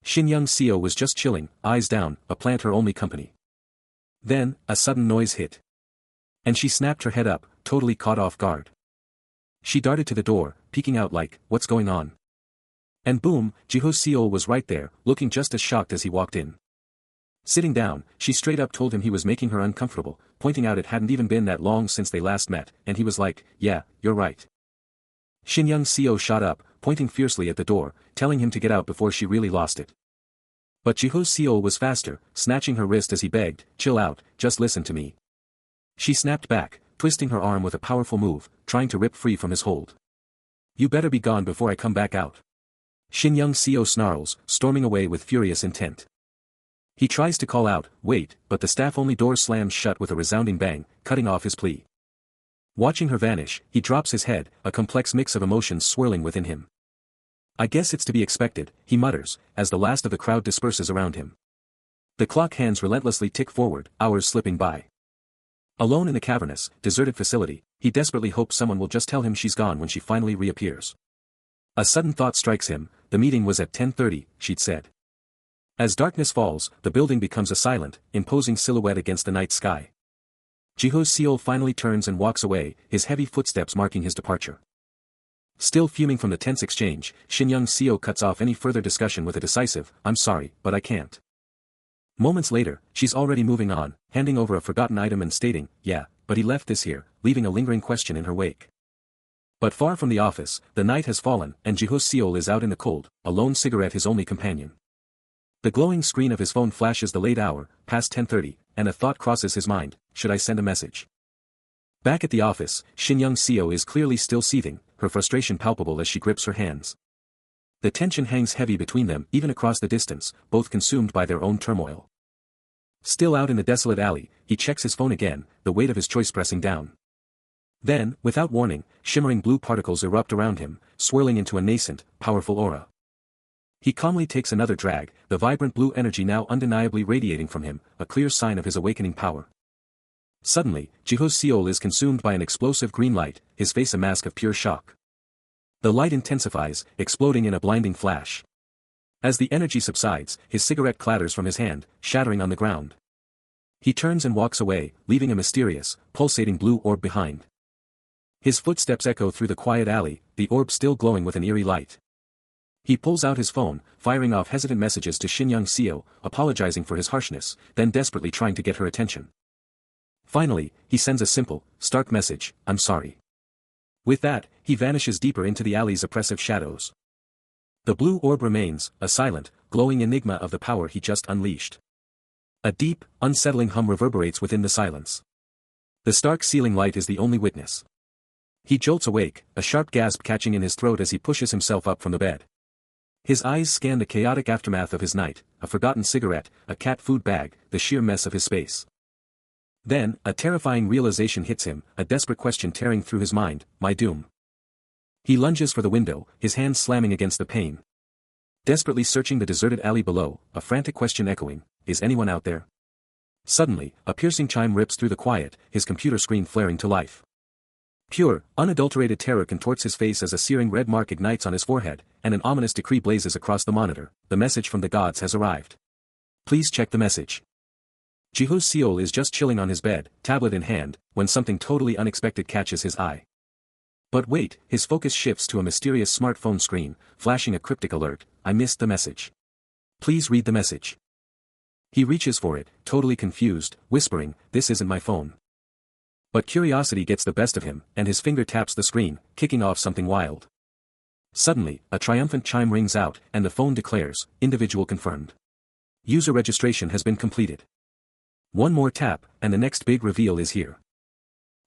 A: Shin Young Seo was just chilling, eyes down, a plant her only company. Then, a sudden noise hit. And she snapped her head up, totally caught off guard. She darted to the door, peeking out like, what's going on? And boom, Jiho Seo was right there, looking just as shocked as he walked in. Sitting down, she straight up told him he was making her uncomfortable, pointing out it hadn't even been that long since they last met, and he was like, yeah, you're right. Shin Young Seo shot up, pointing fiercely at the door, telling him to get out before she really lost it. But Jiho Seo was faster, snatching her wrist as he begged, chill out, just listen to me. She snapped back, twisting her arm with a powerful move, trying to rip free from his hold. You better be gone before I come back out. Shin Young Seo snarls, storming away with furious intent. He tries to call out, wait, but the staff-only door slams shut with a resounding bang, cutting off his plea. Watching her vanish, he drops his head, a complex mix of emotions swirling within him. I guess it's to be expected, he mutters, as the last of the crowd disperses around him. The clock hands relentlessly tick forward, hours slipping by. Alone in the cavernous, deserted facility, he desperately hopes someone will just tell him she's gone when she finally reappears. A sudden thought strikes him, the meeting was at 10:30, she'd said. As darkness falls, the building becomes a silent, imposing silhouette against the night sky. Jiho Seo finally turns and walks away, his heavy footsteps marking his departure. Still fuming from the tense exchange, Shin Young Seo cuts off any further discussion with a decisive, I'm sorry, but I can't. Moments later, she's already moving on, handing over a forgotten item and stating, yeah, but he left this here, leaving a lingering question in her wake. But far from the office, the night has fallen, and Jiho Seo is out in the cold, a lone cigarette his only companion. The glowing screen of his phone flashes the late hour, past 10:30, and a thought crosses his mind: should I send a message? Back at the office, Shin Young-seo is clearly still seething, her frustration palpable as she grips her hands. The tension hangs heavy between them even across the distance, both consumed by their own turmoil. Still out in the desolate alley, he checks his phone again, the weight of his choice pressing down. Then, without warning, shimmering blue particles erupt around him, swirling into a nascent, powerful aura. He calmly takes another drag, the vibrant blue energy now undeniably radiating from him, a clear sign of his awakening power. Suddenly, Jiho's Seol is consumed by an explosive green light, his face a mask of pure shock. The light intensifies, exploding in a blinding flash. As the energy subsides, his cigarette clatters from his hand, shattering on the ground. He turns and walks away, leaving a mysterious, pulsating blue orb behind. His footsteps echo through the quiet alley, the orb still glowing with an eerie light. He pulls out his phone, firing off hesitant messages to Shin Young-seo, apologizing for his harshness, then desperately trying to get her attention. Finally, he sends a simple, stark message: "I'm sorry." With that, he vanishes deeper into the alley's oppressive shadows. The blue orb remains, a silent, glowing enigma of the power he just unleashed. A deep, unsettling hum reverberates within the silence. The stark ceiling light is the only witness. He jolts awake, a sharp gasp catching in his throat as he pushes himself up from the bed. His eyes scan the chaotic aftermath of his night, a forgotten cigarette, a cat food bag, the sheer mess of his space. Then, a terrifying realization hits him, a desperate question tearing through his mind: my doom. He lunges for the window, his hands slamming against the pane. Desperately searching the deserted alley below, a frantic question echoing: is anyone out there? Suddenly, a piercing chime rips through the quiet, his computer screen flaring to life. Pure, unadulterated terror contorts his face as a searing red mark ignites on his forehead, and an ominous decree blazes across the monitor: the message from the gods has arrived. Please check the message. Jiho Seol is just chilling on his bed, tablet in hand, when something totally unexpected catches his eye. But wait, his focus shifts to a mysterious smartphone screen, flashing a cryptic alert: I missed the message. Please read the message. He reaches for it, totally confused, whispering, this isn't my phone. But curiosity gets the best of him, and his finger taps the screen, kicking off something wild. Suddenly, a triumphant chime rings out, and the phone declares: individual confirmed. User registration has been completed. One more tap, and the next big reveal is here.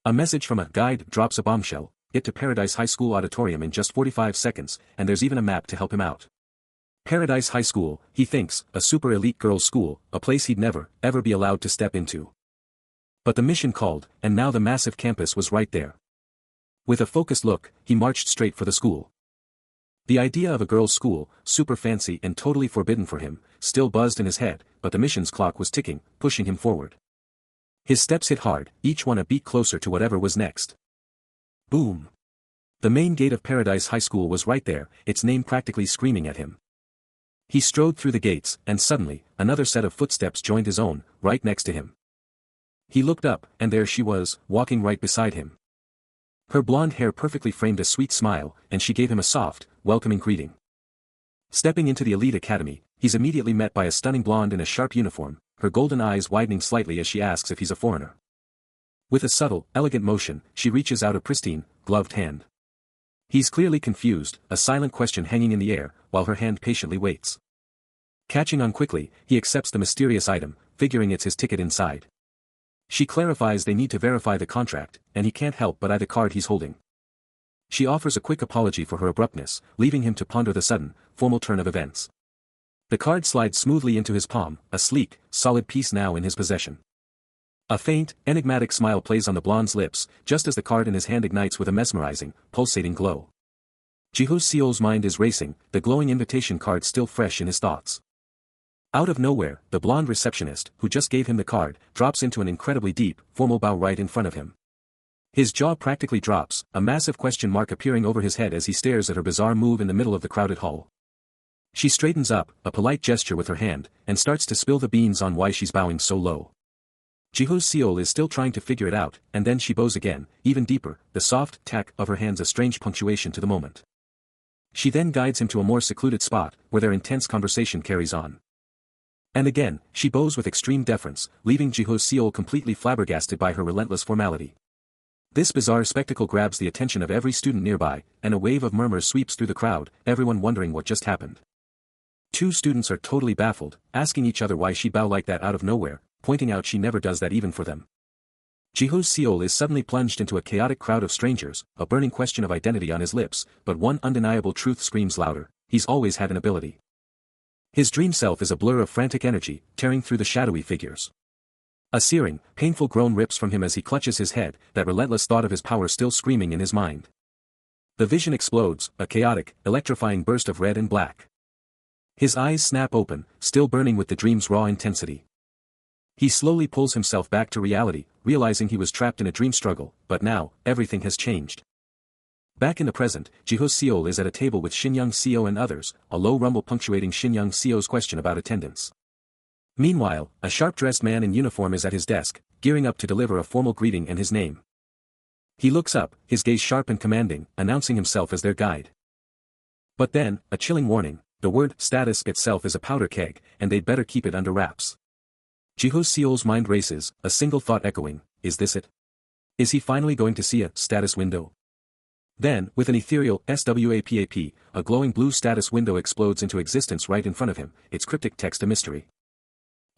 A: A message from a guide drops a bombshell: get to Paradise High School auditorium in just 45 seconds, and there's even a map to help him out. Paradise High School, he thinks, a super elite girls' school, a place he'd never, ever be allowed to step into. But the mission called, and now the massive campus was right there. With a focused look, he marched straight for the school. The idea of a girls' school, super fancy and totally forbidden for him, still buzzed in his head, but the mission's clock was ticking, pushing him forward. His steps hit hard, each one a beat closer to whatever was next. Boom! The main gate of Paradise High School was right there, its name practically screaming at him. He strode through the gates, and suddenly, another set of footsteps joined his own, right next to him. He looked up, and there she was, walking right beside him. Her blonde hair perfectly framed a sweet smile, and she gave him a soft, welcoming greeting. Stepping into the elite academy, he's immediately met by a stunning blonde in a sharp uniform, her golden eyes widening slightly as she asks if he's a foreigner. With a subtle, elegant motion, she reaches out a pristine, gloved hand. He's clearly confused, a silent question hanging in the air, while her hand patiently waits. Catching on quickly, he accepts the mysterious item, figuring it's his ticket inside. She clarifies they need to verify the contract, and he can't help but eye the card he's holding. She offers a quick apology for her abruptness, leaving him to ponder the sudden, formal turn of events. The card slides smoothly into his palm, a sleek, solid piece now in his possession. A faint, enigmatic smile plays on the blonde's lips, just as the card in his hand ignites with a mesmerizing, pulsating glow. Jiho Seol's mind is racing, the glowing invitation card still fresh in his thoughts. Out of nowhere, the blonde receptionist, who just gave him the card, drops into an incredibly deep, formal bow right in front of him. His jaw practically drops, a massive question mark appearing over his head as he stares at her bizarre move in the middle of the crowded hall. She straightens up, a polite gesture with her hand, and starts to spill the beans on why she's bowing so low. Jiho Seol is still trying to figure it out, and then she bows again, even deeper, the soft tack of her hands a strange punctuation to the moment. She then guides him to a more secluded spot, where their intense conversation carries on. And again, she bows with extreme deference, leaving Jiho Seol completely flabbergasted by her relentless formality. This bizarre spectacle grabs the attention of every student nearby, and a wave of murmurs sweeps through the crowd, everyone wondering what just happened. Two students are totally baffled, asking each other why she bow like that out of nowhere, pointing out she never does that even for them. Jiho's Seol is suddenly plunged into a chaotic crowd of strangers, a burning question of identity on his lips, but one undeniable truth screams louder: he's always had an ability. His dream self is a blur of frantic energy, tearing through the shadowy figures. A searing, painful groan rips from him as he clutches his head, that relentless thought of his power still screaming in his mind. The vision explodes, a chaotic, electrifying burst of red and black. His eyes snap open, still burning with the dream's raw intensity. He slowly pulls himself back to reality, realizing he was trapped in a dream struggle, but now, everything has changed. Back in the present, Jiho Seol is at a table with Shin-young Seo and others, a low rumble punctuating Shin-young Seo's question about attendance. Meanwhile, a sharp-dressed man in uniform is at his desk, gearing up to deliver a formal greeting and his name. He looks up, his gaze sharp and commanding, announcing himself as their guide. But then, a chilling warning: the word status itself is a powder keg, and they'd better keep it under wraps. Jiho Seol's mind races, a single thought echoing: is this it? Is he finally going to see a status window? Then, with an ethereal SWAPAP, a glowing blue status window explodes into existence right in front of him, its cryptic text a mystery.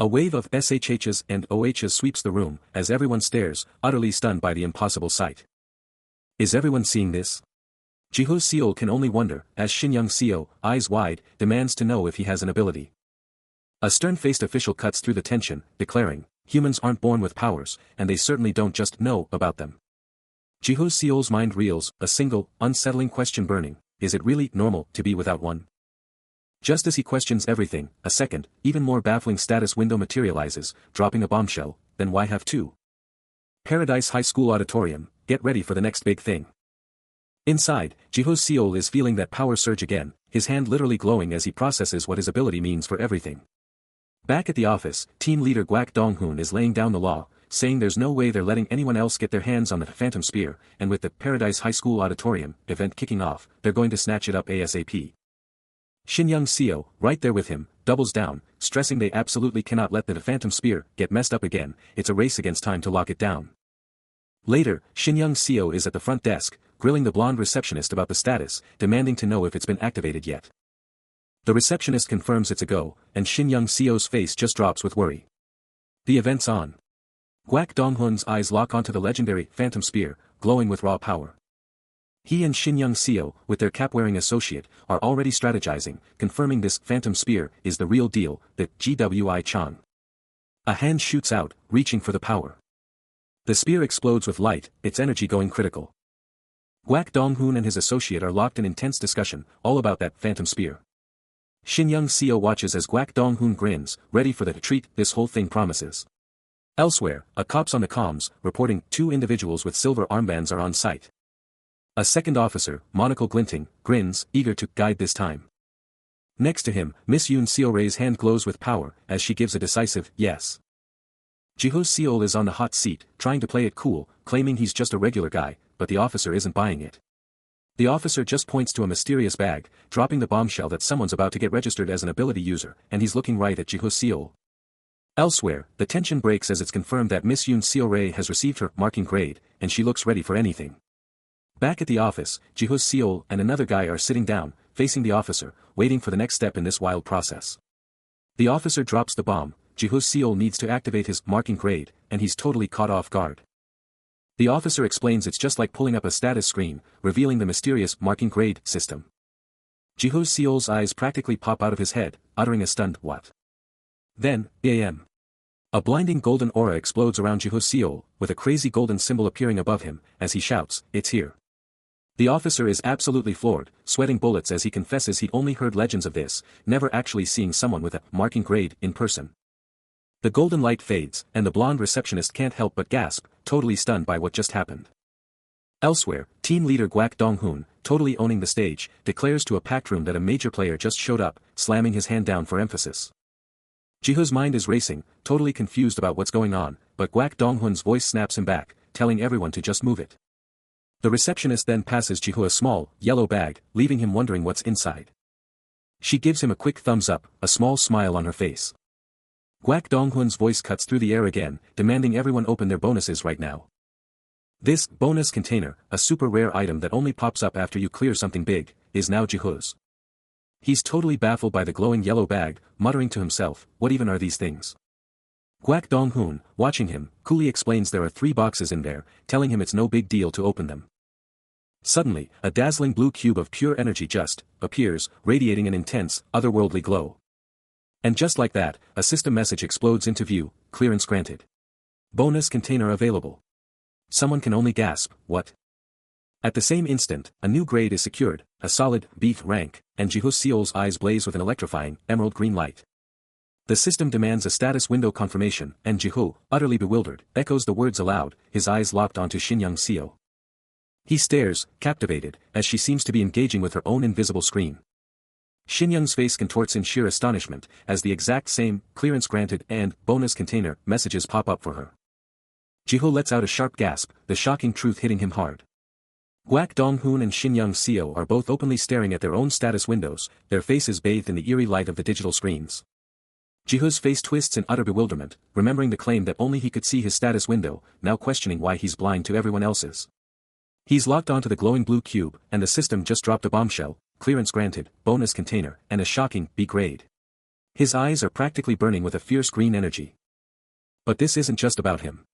A: A wave of SHHs and OHs sweeps the room, as everyone stares, utterly stunned by the impossible sight. Is everyone seeing this? Jiho Seol can only wonder, as Shin-young Seo, eyes wide, demands to know if he has an ability. A stern-faced official cuts through the tension, declaring, humans aren't born with powers, and they certainly don't just know about them. Jiho Seol's mind reels, a single, unsettling question burning: is it really normal to be without one? Just as he questions everything, a second, even more baffling status window materializes, dropping a bombshell: then why have two? Paradise High School Auditorium, get ready for the next big thing. Inside, Jiho Seol is feeling that power surge again, his hand literally glowing as he processes what his ability means for everything. Back at the office, team leader Gwak Dong-hoon is laying down the law, saying there's no way they're letting anyone else get their hands on the Phantom Spear, and with the Paradise High School Auditorium event kicking off, they're going to snatch it up ASAP. Shin-young Seo, right there with him, doubles down, stressing they absolutely cannot let the Phantom Spear get messed up again, it's a race against time to lock it down. Later, Shin-young Seo is at the front desk, grilling the blonde receptionist about the status, demanding to know if it's been activated yet. The receptionist confirms it's a go, and Shin-young Seo's face just drops with worry. The event's on. Gwak Dong-hoon's eyes lock onto the legendary Phantom Spear, glowing with raw power. He and Shin-young Seo, with their cap-wearing associate, are already strategizing, confirming this Phantom Spear is the real deal, the GWI-chan. A hand shoots out, reaching for the power. The spear explodes with light, its energy going critical. Gwak Dong-hoon and his associate are locked in intense discussion, all about that Phantom Spear. Shin-young Seo watches as Gwak Dong-hoon grins, ready for the treat this whole thing promises. Elsewhere, a cop's on the comms, reporting 2 individuals with silver armbands are on site. A second officer, monocle glinting, grins, eager to guide this time. Next to him, Miss Yoon Seo-rae's hand glows with power, as she gives a decisive yes. Jiho Seol is on the hot seat, trying to play it cool, claiming he's just a regular guy, but the officer isn't buying it. The officer just points to a mysterious bag, dropping the bombshell that someone's about to get registered as an ability user, and he's looking right at Jiho Seol. Elsewhere, the tension breaks as it's confirmed that Miss Yoon Seo-rae has received her marking grade, and she looks ready for anything. Back at the office, Jiho Seol and another guy are sitting down, facing the officer, waiting for the next step in this wild process. The officer drops the bomb: Jiho Seol needs to activate his marking grade, and he's totally caught off guard. The officer explains it's just like pulling up a status screen, revealing the mysterious marking grade system. Jiho Seol's eyes practically pop out of his head, uttering a stunned "what?" Then, bam. A blinding golden aura explodes around Jiho Seol, with a crazy golden symbol appearing above him, as he shouts, "It's here." The officer is absolutely floored, sweating bullets as he confesses he'd only heard legends of this, never actually seeing someone with a marking grade in person. The golden light fades, and the blonde receptionist can't help but gasp, totally stunned by what just happened. Elsewhere, team leader Gwak Dong-hoon, totally owning the stage, declares to a packed room that a major player just showed up, slamming his hand down for emphasis. Jiho's mind is racing, totally confused about what's going on, but Gwak Dong-hoon's voice snaps him back, telling everyone to just move it. The receptionist then passes Jiho a small, yellow bag, leaving him wondering what's inside. She gives him a quick thumbs up, a small smile on her face. Gwak Dong-hoon's voice cuts through the air again, demanding everyone open their bonuses right now. This bonus container, a super rare item that only pops up after you clear something big, is now Jiho's. He's totally baffled by the glowing yellow bag, muttering to himself, what even are these things? Guak Dong-hoon, watching him, coolly explains there are 3 boxes in there, telling him it's no big deal to open them. Suddenly, a dazzling blue cube of pure energy just appears, radiating an intense, otherworldly glow. And just like that, a system message explodes into view, clearance granted. Bonus container available. Someone can only gasp, what? At the same instant, a new grade is secured, a solid B rank, and Jiho Seol's eyes blaze with an electrifying, emerald green light. The system demands a status window confirmation, and Jiho, utterly bewildered, echoes the words aloud, his eyes locked onto Shin Young-seo. He stares, captivated, as she seems to be engaging with her own invisible screen. Shin Young's face contorts in sheer astonishment, as the exact same, clearance granted and, bonus container, messages pop up for her. Jiho lets out a sharp gasp, the shocking truth hitting him hard. Guak Dong-hoon and Shin Young-seo are both openly staring at their own status windows, their faces bathed in the eerie light of the digital screens. Jiho's face twists in utter bewilderment, remembering the claim that only he could see his status window, now questioning why he's blind to everyone else's. He's locked onto the glowing blue cube, and the system just dropped a bombshell, clearance granted, bonus container, and a shocking B grade. His eyes are practically burning with a fierce green energy. But this isn't just about him.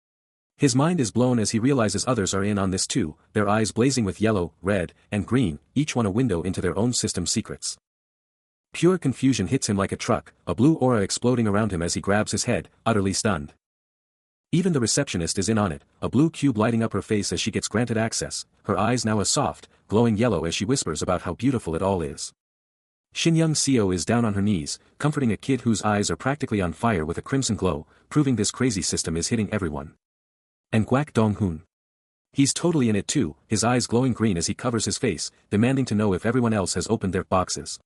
A: His mind is blown as he realizes others are in on this too, their eyes blazing with yellow, red, and green, each one a window into their own system secrets. Pure confusion hits him like a truck, a blue aura exploding around him as he grabs his head, utterly stunned. Even the receptionist is in on it, a blue cube lighting up her face as she gets granted access, her eyes now a soft, glowing yellow as she whispers about how beautiful it all is. Shin Young-seo is down on her knees, comforting a kid whose eyes are practically on fire with a crimson glow, proving this crazy system is hitting everyone. And Guak Dong-hoon. He's totally in it too, his eyes glowing green as he covers his face, demanding to know if everyone else has opened their boxes.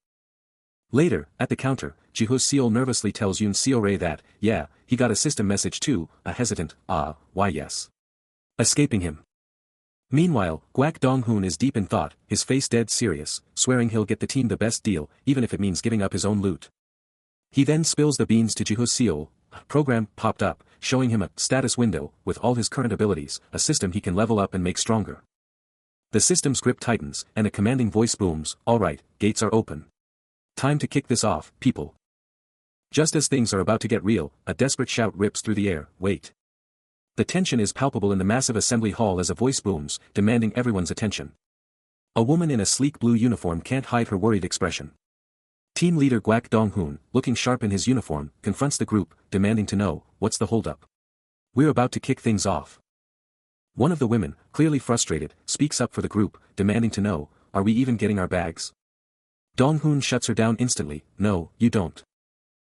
A: Later, at the counter, Jiho Seol nervously tells Yoon Seo-rae that, yeah, he got a system message too, a hesitant, why yes. Escaping him. Meanwhile, Guak Dong-hoon is deep in thought, his face dead serious, swearing he'll get the team the best deal, even if it means giving up his own loot. He then spills the beans to Jiho Seol. A program popped up, showing him a status window, with all his current abilities, a system he can level up and make stronger. The system's grip tightens, and a commanding voice booms, alright, gates are open. Time to kick this off, people. Just as things are about to get real, a desperate shout rips through the air, wait. The tension is palpable in the massive assembly hall as a voice booms, demanding everyone's attention. A woman in a sleek blue uniform can't hide her worried expression. Team leader Guak Dong-hoon, looking sharp in his uniform, confronts the group, demanding to know, what's the holdup? We're about to kick things off. One of the women, clearly frustrated, speaks up for the group, demanding to know, are we even getting our bags? Dong-hoon shuts her down instantly, no, you don't.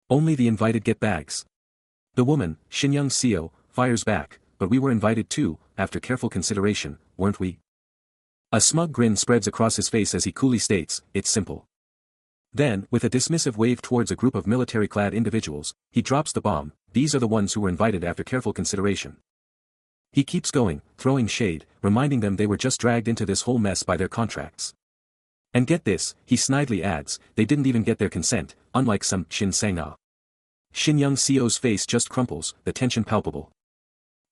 A: Only the invited get bags. The woman, Shin Young-seo, fires back, but we were invited too, after careful consideration, weren't we? A smug grin spreads across his face as he coolly states, it's simple. Then, with a dismissive wave towards a group of military-clad individuals, he drops the bomb, these are the ones who were invited after careful consideration. He keeps going, throwing shade, reminding them they were just dragged into this whole mess by their contracts. And get this, he snidely adds, they didn't even get their consent, unlike some Shin Sang-ah. Shin Young-seo's face just crumples, the tension palpable.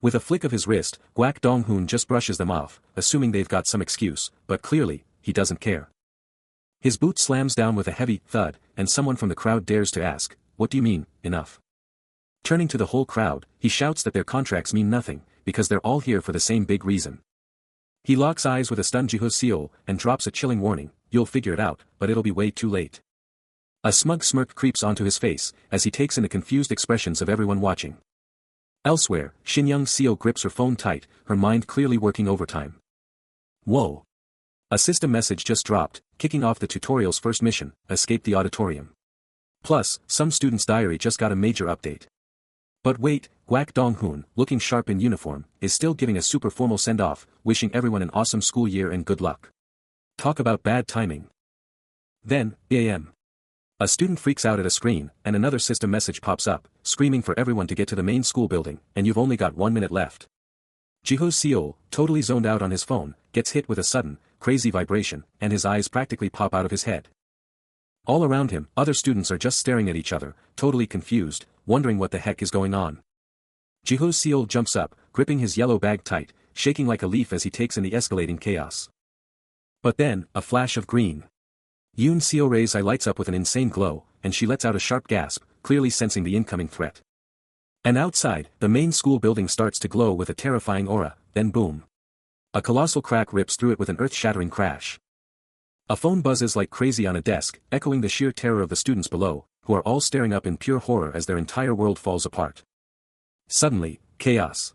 A: With a flick of his wrist, Guak Dong-hoon just brushes them off, assuming they've got some excuse, but clearly, he doesn't care. His boot slams down with a heavy thud, and someone from the crowd dares to ask, what do you mean, enough? Turning to the whole crowd, he shouts that their contracts mean nothing, because they're all here for the same big reason. He locks eyes with a stunned Jiho Seol, and drops a chilling warning, you'll figure it out, but it'll be way too late. A smug smirk creeps onto his face, as he takes in the confused expressions of everyone watching. Elsewhere, Shin Young-seo grips her phone tight, her mind clearly working overtime. Whoa! A system message just dropped, kicking off the tutorial's first mission, escape the auditorium. Plus, some student's diary just got a major update. But wait, Guak Dong-hoon, looking sharp in uniform, is still giving a super formal send-off, wishing everyone an awesome school year and good luck. Talk about bad timing. Then, a.m. A student freaks out at a screen, and another system message pops up, screaming for everyone to get to the main school building, and you've only got 1 minute left. Jiho Seol, totally zoned out on his phone, gets hit with a sudden, crazy vibration, and his eyes practically pop out of his head. All around him, other students are just staring at each other, totally confused, wondering what the heck is going on. Jiho Seol jumps up, gripping his yellow bag tight, shaking like a leaf as he takes in the escalating chaos. But then, a flash of green. Yoon Seo-rae's eye lights up with an insane glow, and she lets out a sharp gasp, clearly sensing the incoming threat. And outside, the main school building starts to glow with a terrifying aura, then boom. A colossal crack rips through it with an earth-shattering crash. A phone buzzes like crazy on a desk, echoing the sheer terror of the students below, who are all staring up in pure horror as their entire world falls apart. Suddenly, chaos.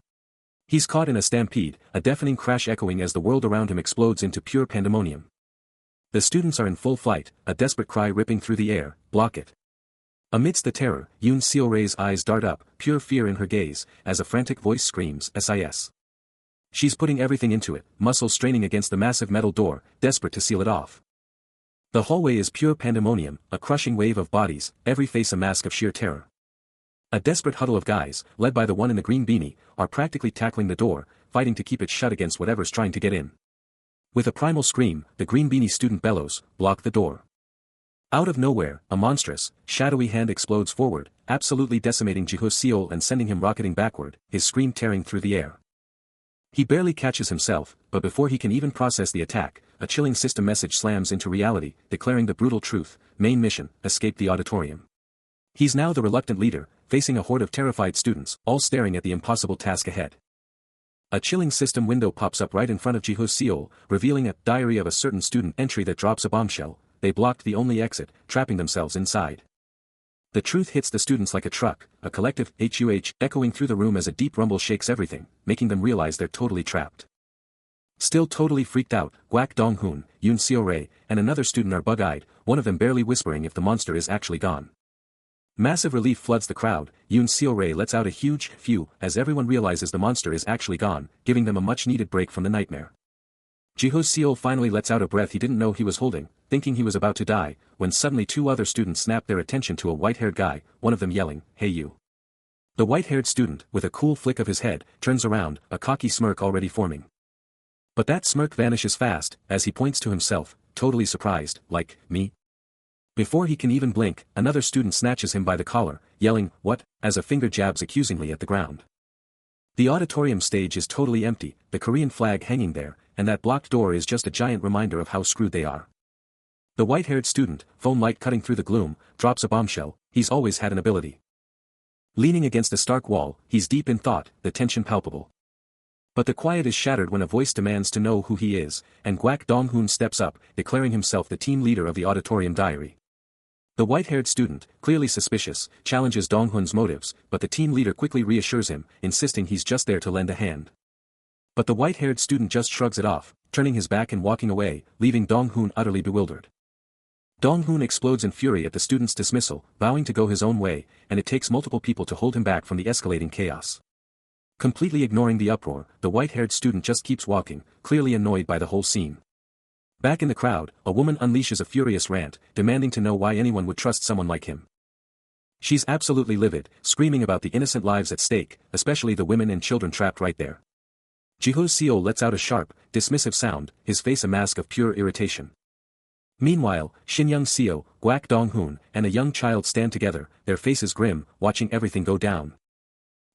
A: He's caught in a stampede, a deafening crash echoing as the world around him explodes into pure pandemonium. The students are in full flight, a desperate cry ripping through the air, "Block it." Amidst the terror, Yoon Seo-rae's eyes dart up, pure fear in her gaze, as a frantic voice screams, "SIS." She's putting everything into it, muscles straining against the massive metal door, desperate to seal it off. The hallway is pure pandemonium, a crushing wave of bodies, every face a mask of sheer terror. A desperate huddle of guys, led by the one in the green beanie, are practically tackling the door, fighting to keep it shut against whatever's trying to get in. With a primal scream, the green beanie student bellows, "Block the door." Out of nowhere, a monstrous, shadowy hand explodes forward, absolutely decimating Jiho Seol and sending him rocketing backward, his scream tearing through the air. He barely catches himself, but before he can even process the attack, a chilling system message slams into reality, declaring the brutal truth: main mission, escape the auditorium. He's now the reluctant leader, facing a horde of terrified students, all staring at the impossible task ahead. A chilling system window pops up right in front of Jiho Seol, revealing a diary of a certain student entry that drops a bombshell. They blocked the only exit, trapping themselves inside. The truth hits the students like a truck, a collective HUH echoing through the room as a deep rumble shakes everything, making them realize they're totally trapped. Still totally freaked out, Gwak Dong-hoon, Yoon Seo-rae, and another student are bug-eyed, one of them barely whispering if the monster is actually gone. Massive relief floods the crowd. Yoon Seo-rae lets out a huge phew as everyone realizes the monster is actually gone, giving them a much-needed break from the nightmare. Jiho Seol finally lets out a breath he didn't know he was holding, thinking he was about to die, when suddenly two other students snap their attention to a white-haired guy, one of them yelling, "Hey you." The white-haired student, with a cool flick of his head, turns around, a cocky smirk already forming. But that smirk vanishes fast, as he points to himself, totally surprised, like, "Me?" Before he can even blink, another student snatches him by the collar, yelling, "What?" as a finger jabs accusingly at the ground. The auditorium stage is totally empty, the Korean flag hanging there, and that blocked door is just a giant reminder of how screwed they are. The white-haired student, phone light cutting through the gloom, drops a bombshell. He's always had an ability. Leaning against a stark wall, he's deep in thought, the tension palpable. But the quiet is shattered when a voice demands to know who he is, and Gwak Dong-hoon steps up, declaring himself the team leader of the auditorium diary. The white-haired student, clearly suspicious, challenges Dong-hoon's motives, but the team leader quickly reassures him, insisting he's just there to lend a hand. But the white-haired student just shrugs it off, turning his back and walking away, leaving Dong-hoon utterly bewildered. Dong-hoon explodes in fury at the student's dismissal, vowing to go his own way, and it takes multiple people to hold him back from the escalating chaos. Completely ignoring the uproar, the white-haired student just keeps walking, clearly annoyed by the whole scene. Back in the crowd, a woman unleashes a furious rant, demanding to know why anyone would trust someone like him. She's absolutely livid, screaming about the innocent lives at stake, especially the women and children trapped right there. Jiho Seol lets out a sharp, dismissive sound, his face a mask of pure irritation. Meanwhile, Shin-young Seo, Gwak Dong-hoon, and a young child stand together, their faces grim, watching everything go down.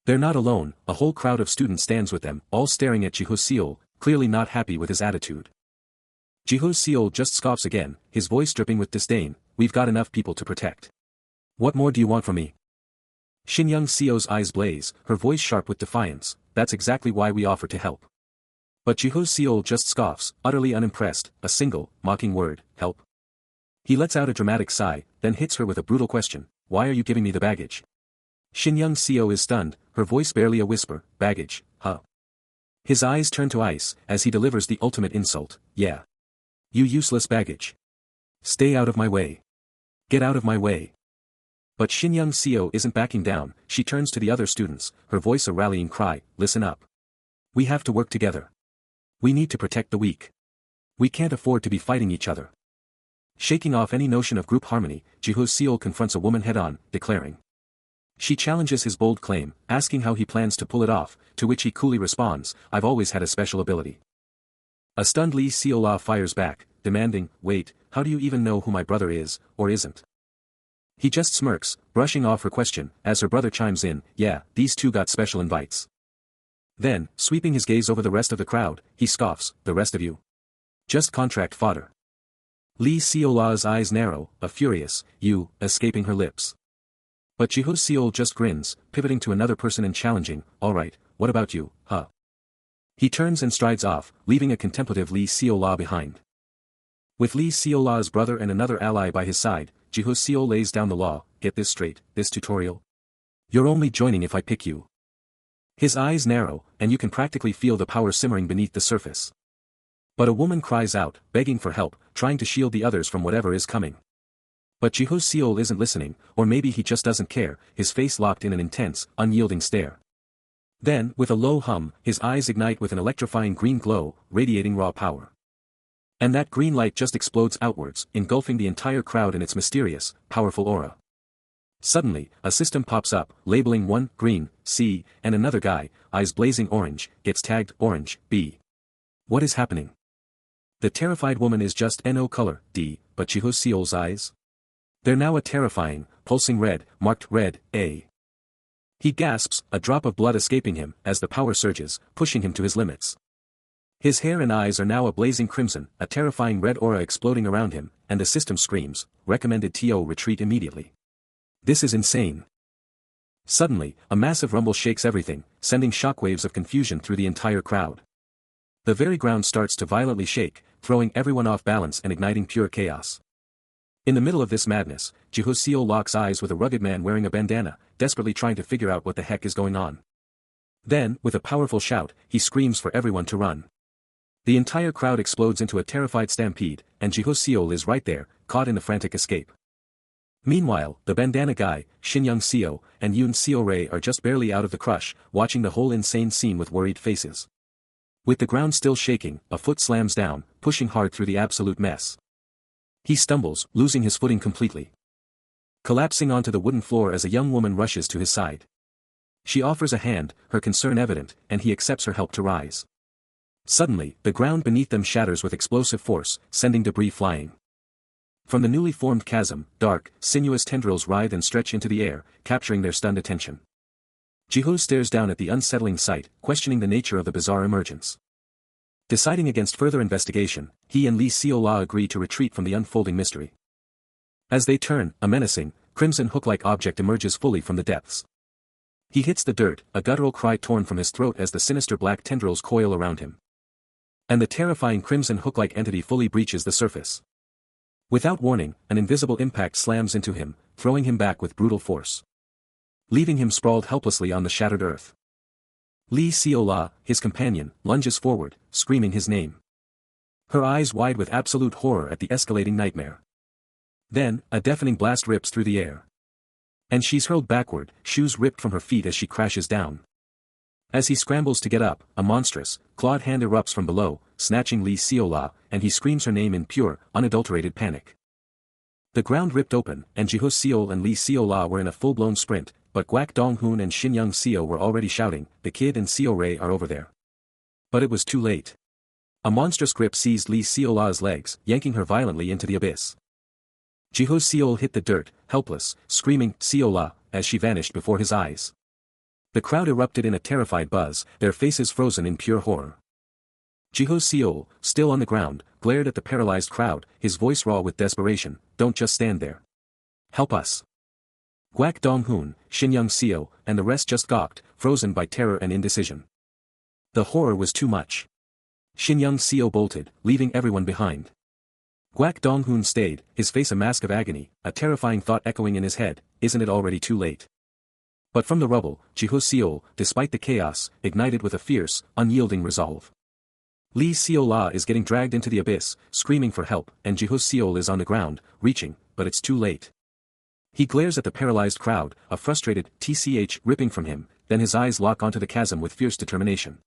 A: They're not alone, a whole crowd of students stands with them, all staring at Jiho Seol, clearly not happy with his attitude. Jiho Seol just scoffs again, his voice dripping with disdain, "We've got enough people to protect. What more do you want from me?" Shin-young Seo's eyes blaze, her voice sharp with defiance, "That's exactly why we offer to help." But Jiho Seol just scoffs, utterly unimpressed, a single, mocking word, "Help." He lets out a dramatic sigh, then hits her with a brutal question, "Why are you giving me the baggage?" Shin-young Seo is stunned, her voice barely a whisper, "Baggage, huh?" His eyes turn to ice, as he delivers the ultimate insult, "Yeah. You useless baggage. Stay out of my way. Get out of my way." But Shin-young Seo isn't backing down, she turns to the other students, her voice a rallying cry, "Listen up. We have to work together. We need to protect the weak. We can't afford to be fighting each other." Shaking off any notion of group harmony, Jiho Seol confronts a woman head-on, declaring. She challenges his bold claim, asking how he plans to pull it off, to which he coolly responds, "I've always had a special ability." A stunned Lee Seola fires back, demanding, "Wait, how do you even know who my brother is, or isn't?" He just smirks, brushing off her question, as her brother chimes in, "Yeah, these two got special invites." Then, sweeping his gaze over the rest of the crowd, he scoffs, "The rest of you? Just contract fodder." Lee Seola's eyes narrow, a furious, "You," escaping her lips. But Jiho Seol just grins, pivoting to another person and challenging, "Alright, what about you, huh?" He turns and strides off, leaving a contemplative Lee Seola behind. With Lee Seola's brother and another ally by his side, Jiho Seo lays down the law, "Get this straight, this tutorial? You're only joining if I pick you." His eyes narrow, and you can practically feel the power simmering beneath the surface. But a woman cries out, begging for help, trying to shield the others from whatever is coming. But Jiho Seol isn't listening, or maybe he just doesn't care, his face locked in an intense, unyielding stare. Then, with a low hum, his eyes ignite with an electrifying green glow, radiating raw power. And that green light just explodes outwards, engulfing the entire crowd in its mysterious, powerful aura. Suddenly, a system pops up, labeling one, green, C, and another guy, eyes blazing orange, gets tagged, orange, B. What is happening? The terrified woman is just NO color, D, but Jiho Seol's eyes? They're now a terrifying, pulsing red, marked red, A. He gasps, a drop of blood escaping him, as the power surges, pushing him to his limits. His hair and eyes are now a blazing crimson, a terrifying red aura exploding around him, and the system screams, "Recommended TO retreat immediately." This is insane. Suddenly, a massive rumble shakes everything, sending shockwaves of confusion through the entire crowd. The very ground starts to violently shake, throwing everyone off balance and igniting pure chaos. In the middle of this madness, Jiho Seo locks eyes with a rugged man wearing a bandana, desperately trying to figure out what the heck is going on. Then, with a powerful shout, he screams for everyone to run. The entire crowd explodes into a terrified stampede, and Jiho Seo is right there, caught in the frantic escape. Meanwhile, the bandana guy, Shin Young Seo, and Yoon Seo Rae are just barely out of the crush, watching the whole insane scene with worried faces. With the ground still shaking, a foot slams down, pushing hard through the absolute mess. He stumbles, losing his footing completely. Collapsing onto the wooden floor as a young woman rushes to his side. She offers a hand, her concern evident, and he accepts her help to rise. Suddenly, the ground beneath them shatters with explosive force, sending debris flying. From the newly formed chasm, dark, sinuous tendrils writhe and stretch into the air, capturing their stunned attention. Jiho stares down at the unsettling sight, questioning the nature of the bizarre emergence. Deciding against further investigation, he and Lee Seola agree to retreat from the unfolding mystery. As they turn, a menacing, crimson hook-like object emerges fully from the depths. He hits the dirt, a guttural cry torn from his throat as the sinister black tendrils coil around him. And the terrifying crimson hook-like entity fully breaches the surface. Without warning, an invisible impact slams into him, throwing him back with brutal force. Leaving him sprawled helplessly on the shattered earth. Lee Seola, his companion, lunges forward, screaming his name. Her eyes wide with absolute horror at the escalating nightmare. Then, a deafening blast rips through the air. And she's hurled backward, shoes ripped from her feet as she crashes down. As he scrambles to get up, a monstrous, clawed hand erupts from below, snatching Lee Seola, and he screams her name in pure, unadulterated panic. The ground ripped open, and Jiho Seol and Lee Seola were in a full-blown sprint, but Gwak Dong-hoon and Shin Young Seo were already shouting, "The kid and Seo Rae are over there." But it was too late. A monstrous grip seized Lee Seola's legs, yanking her violently into the abyss. Jiho Seol hit the dirt, helpless, screaming, "Seola," as she vanished before his eyes. The crowd erupted in a terrified buzz, their faces frozen in pure horror. Jiho Seol, still on the ground, glared at the paralyzed crowd, his voice raw with desperation, "Don't just stand there. Help us." Gwak Dong-hoon, Shin Young Seo, and the rest just gawked, frozen by terror and indecision. The horror was too much. Shin Young Seo bolted, leaving everyone behind. Gwak Dong-hoon stayed, his face a mask of agony, a terrifying thought echoing in his head, "Isn't it already too late?" But from the rubble, Jiho Seol, despite the chaos, ignited with a fierce, unyielding resolve. Lee Seola is getting dragged into the abyss, screaming for help, and Jiho Seol is on the ground, reaching, but it's too late. He glares at the paralyzed crowd, a frustrated tch ripping from him, then his eyes lock onto the chasm with fierce determination.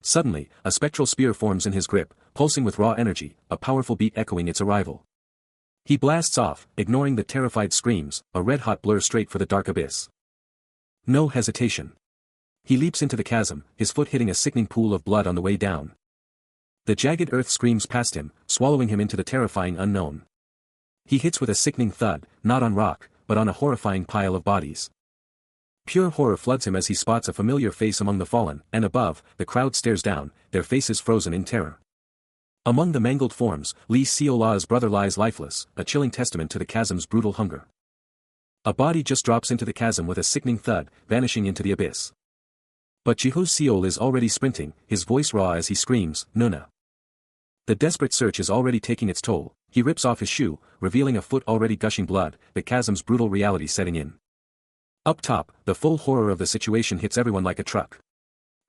A: Suddenly, a spectral spear forms in his grip, pulsing with raw energy, a powerful beat echoing its arrival. He blasts off, ignoring the terrified screams, a red-hot blur straight for the dark abyss. No hesitation. He leaps into the chasm, his foot hitting a sickening pool of blood on the way down. The jagged earth screams past him, swallowing him into the terrifying unknown. He hits with a sickening thud, not on rock, but on a horrifying pile of bodies. Pure horror floods him as he spots a familiar face among the fallen, and above, the crowd stares down, their faces frozen in terror. Among the mangled forms, Lee Seola's brother lies lifeless, a chilling testament to the chasm's brutal hunger. A body just drops into the chasm with a sickening thud, vanishing into the abyss. But Jiho Seol is already sprinting, his voice raw as he screams, "Nuna." The desperate search is already taking its toll. He rips off his shoe, revealing a foot already gushing blood, the chasm's brutal reality setting in. Up top, the full horror of the situation hits everyone like a truck.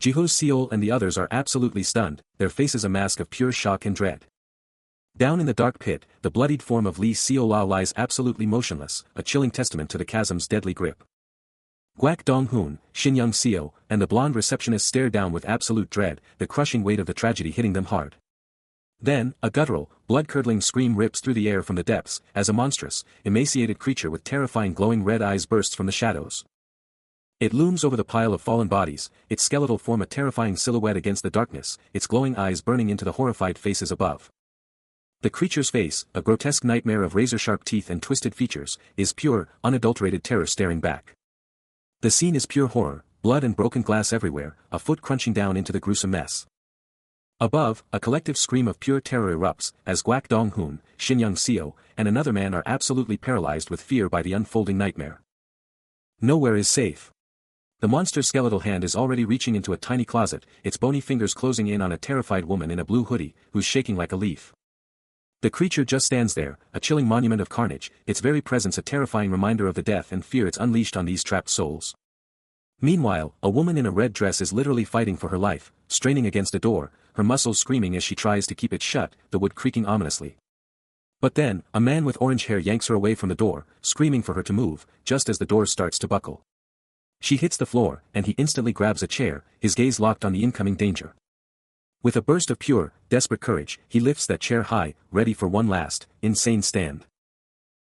A: Jiho Seol and the others are absolutely stunned, their faces a mask of pure shock and dread. Down in the dark pit, the bloodied form of Lee Seola lies absolutely motionless, a chilling testament to the chasm's deadly grip. Guak Dong-hoon, Shin Young-seo, and the blonde receptionist stare down with absolute dread, the crushing weight of the tragedy hitting them hard. Then, a guttural, blood-curdling scream rips through the air from the depths, as a monstrous, emaciated creature with terrifying glowing red eyes bursts from the shadows. It looms over the pile of fallen bodies, its skeletal form a terrifying silhouette against the darkness, its glowing eyes burning into the horrified faces above. The creature's face, a grotesque nightmare of razor-sharp teeth and twisted features, is pure, unadulterated terror staring back. The scene is pure horror, blood and broken glass everywhere, a foot crunching down into the gruesome mess. Above, a collective scream of pure terror erupts, as Guak Dong-hoon, Shin Young-seo, and another man are absolutely paralyzed with fear by the unfolding nightmare. Nowhere is safe. The monster's skeletal hand is already reaching into a tiny closet, its bony fingers closing in on a terrified woman in a blue hoodie, who's shaking like a leaf. The creature just stands there, a chilling monument of carnage, its very presence a terrifying reminder of the death and fear it's unleashed on these trapped souls. Meanwhile, a woman in a red dress is literally fighting for her life, straining against a door, her muscles screaming as she tries to keep it shut, the wood creaking ominously. But then, a man with orange hair yanks her away from the door, screaming for her to move, just as the door starts to buckle. She hits the floor, and he instantly grabs a chair, his gaze locked on the incoming danger. With a burst of pure, desperate courage, he lifts that chair high, ready for one last, insane stand.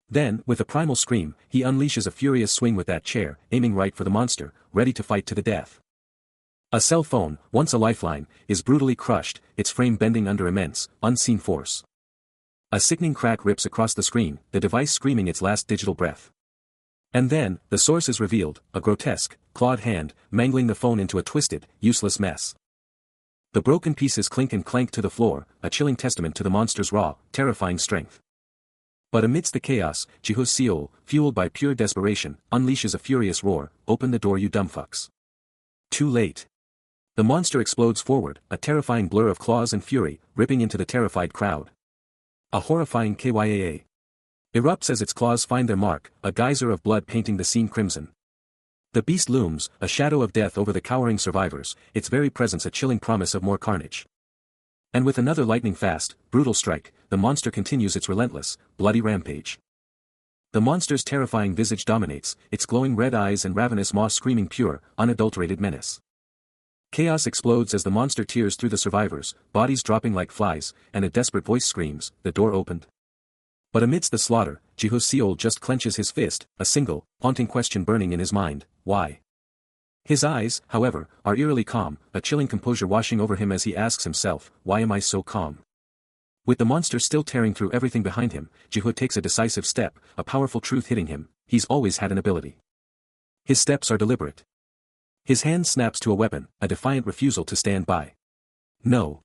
A: Then, with a primal scream, he unleashes a furious swing with that chair, aiming right for the monster, ready to fight to the death. A cell phone, once a lifeline, is brutally crushed, its frame bending under immense, unseen force. A sickening crack rips across the screen, the device screaming its last digital breath. And then, the source is revealed, a grotesque, clawed hand, mangling the phone into a twisted, useless mess. The broken pieces clink and clank to the floor, a chilling testament to the monster's raw, terrifying strength. But amidst the chaos, Jiho Seol, fueled by pure desperation, unleashes a furious roar, "Open the door you dumbfucks." Too late. The monster explodes forward, a terrifying blur of claws and fury, ripping into the terrified crowd. A horrifying KYAA erupts as its claws find their mark, a geyser of blood painting the scene crimson. The beast looms, a shadow of death over the cowering survivors, its very presence a chilling promise of more carnage. And with another lightning-fast, brutal strike, the monster continues its relentless, bloody rampage. The monster's terrifying visage dominates, its glowing red eyes and ravenous maw screaming pure, unadulterated menace. Chaos explodes as the monster tears through the survivors, bodies dropping like flies, and a desperate voice screams, "The door opened." But amidst the slaughter, Jiho Seol just clenches his fist, a single, haunting question burning in his mind, why? His eyes, however, are eerily calm, a chilling composure washing over him as he asks himself, why am I so calm? With the monster still tearing through everything behind him, Jiho takes a decisive step, a powerful truth hitting him, he's always had an ability. His steps are deliberate. His hand snaps to a weapon, a defiant refusal to stand by. No.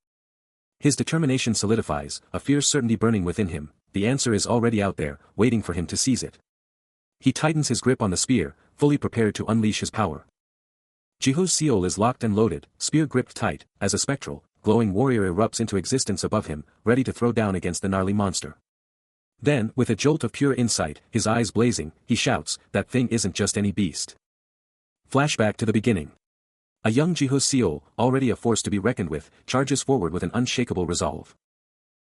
A: His determination solidifies, a fierce certainty burning within him, the answer is already out there, waiting for him to seize it. He tightens his grip on the spear, fully prepared to unleash his power. Jiho Seol is locked and loaded, spear gripped tight, as a spectral, glowing warrior erupts into existence above him, ready to throw down against the gnarly monster. Then, with a jolt of pure insight, his eyes blazing, he shouts, that thing isn't just any beast. Flashback to the beginning. A young Jiho Seol, already a force to be reckoned with, charges forward with an unshakable resolve.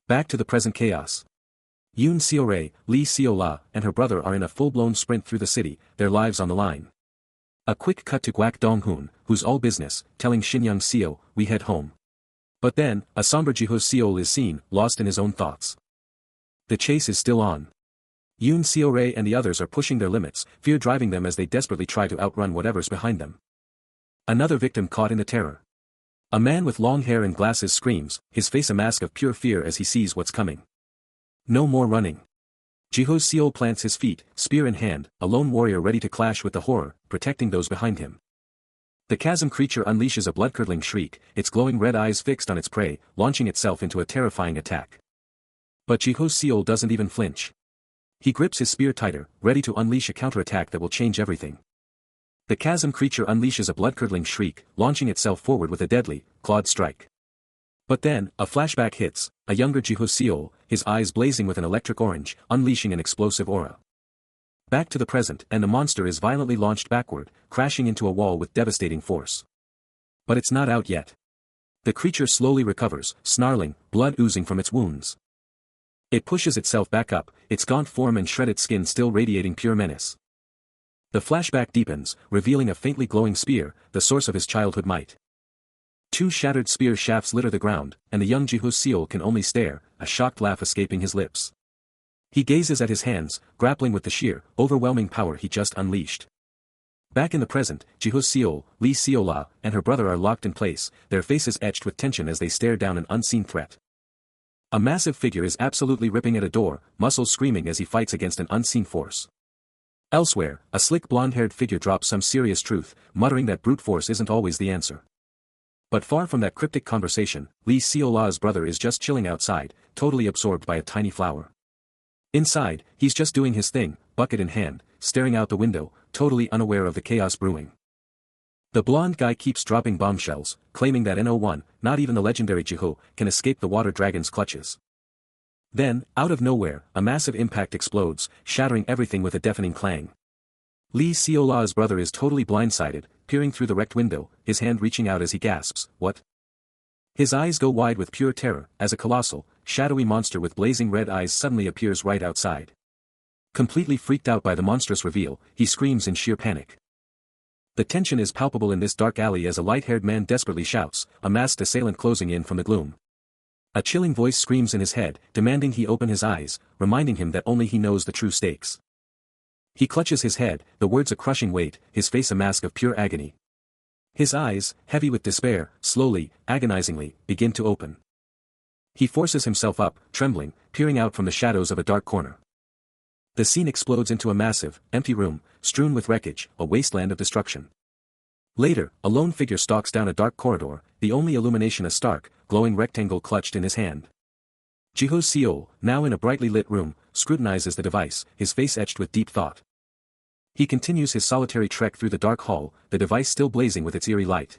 A: Back to the present chaos. Yoon Seo-rae, Lee Seo-la, and her brother are in a full-blown sprint through the city, their lives on the line. A quick cut to Guak Dong-hoon, who's all business, telling Shin Young-seo, we head home. But then, a somber Jiho Seol is seen, lost in his own thoughts. The chase is still on. Yoon Seo-rae and the others are pushing their limits, fear driving them as they desperately try to outrun whatever's behind them. Another victim caught in the terror. A man with long hair and glasses screams, his face a mask of pure fear as he sees what's coming. No more running. Jiho Seol plants his feet, spear in hand, a lone warrior ready to clash with the horror, protecting those behind him. The chasm creature unleashes a blood-curdling shriek, its glowing red eyes fixed on its prey, launching itself into a terrifying attack. But Jiho doesn't even flinch. He grips his spear tighter, ready to unleash a counterattack that will change everything. The chasm creature unleashes a blood-curdling shriek, launching itself forward with a deadly, clawed strike. But then, a flashback hits, a younger Jiho, his eyes blazing with an electric orange, unleashing an explosive aura. Back to the present, and the monster is violently launched backward, crashing into a wall with devastating force. But it's not out yet. The creature slowly recovers, snarling, blood oozing from its wounds. It pushes itself back up, its gaunt form and shredded skin still radiating pure menace. The flashback deepens, revealing a faintly glowing spear, the source of his childhood might. Two shattered spear shafts litter the ground, and the young Jiho can only stare, a shocked laugh escaping his lips. He gazes at his hands, grappling with the sheer, overwhelming power he just unleashed. Back in the present, Jiho, Lee Seola, and her brother are locked in place, their faces etched with tension as they stare down an unseen threat. A massive figure is absolutely ripping at a door, muscles screaming as he fights against an unseen force. Elsewhere, a slick blonde-haired figure drops some serious truth, muttering that brute force isn't always the answer. But far from that cryptic conversation, Lee Seola's brother is just chilling outside, totally absorbed by a tiny flower. Inside, he's just doing his thing, bucket in hand, staring out the window, totally unaware of the chaos brewing. The blonde guy keeps dropping bombshells, claiming that no one, not even the legendary Jiho, can escape the water dragon's clutches. Then, out of nowhere, a massive impact explodes, shattering everything with a deafening clang. Lee Seola's brother is totally blindsided, peering through the wrecked window, his hand reaching out as he gasps, "What?" His eyes go wide with pure terror, as a colossal, shadowy monster with blazing red eyes suddenly appears right outside. Completely freaked out by the monstrous reveal, he screams in sheer panic. The tension is palpable in this dark alley as a light-haired man desperately shouts, a masked assailant closing in from the gloom. A chilling voice screams in his head, demanding he open his eyes, reminding him that only he knows the true stakes. He clutches his head, the words a crushing weight, his face a mask of pure agony. His eyes, heavy with despair, slowly, agonizingly, begin to open. He forces himself up, trembling, peering out from the shadows of a dark corner. The scene explodes into a massive, empty room, strewn with wreckage, a wasteland of destruction. Later, a lone figure stalks down a dark corridor, the only illumination a stark, glowing rectangle clutched in his hand. Jiho, now in a brightly lit room, scrutinizes the device, his face etched with deep thought. He continues his solitary trek through the dark hall, the device still blazing with its eerie light.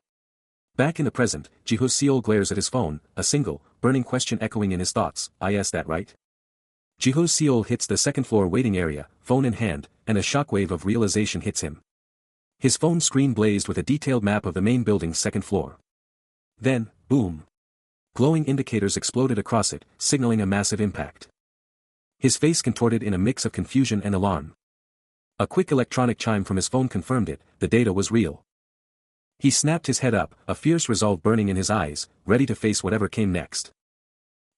A: Back in the present, Jiho glares at his phone, a single, burning question echoing in his thoughts, "Is that right?" Jiho hits the second-floor waiting area, phone in hand, and a shockwave of realization hits him. His phone screen blazed with a detailed map of the main building's second floor. Then, boom! Glowing indicators exploded across it, signaling a massive impact. His face contorted in a mix of confusion and alarm. A quick electronic chime from his phone confirmed it, the data was real. He snapped his head up, a fierce resolve burning in his eyes, ready to face whatever came next.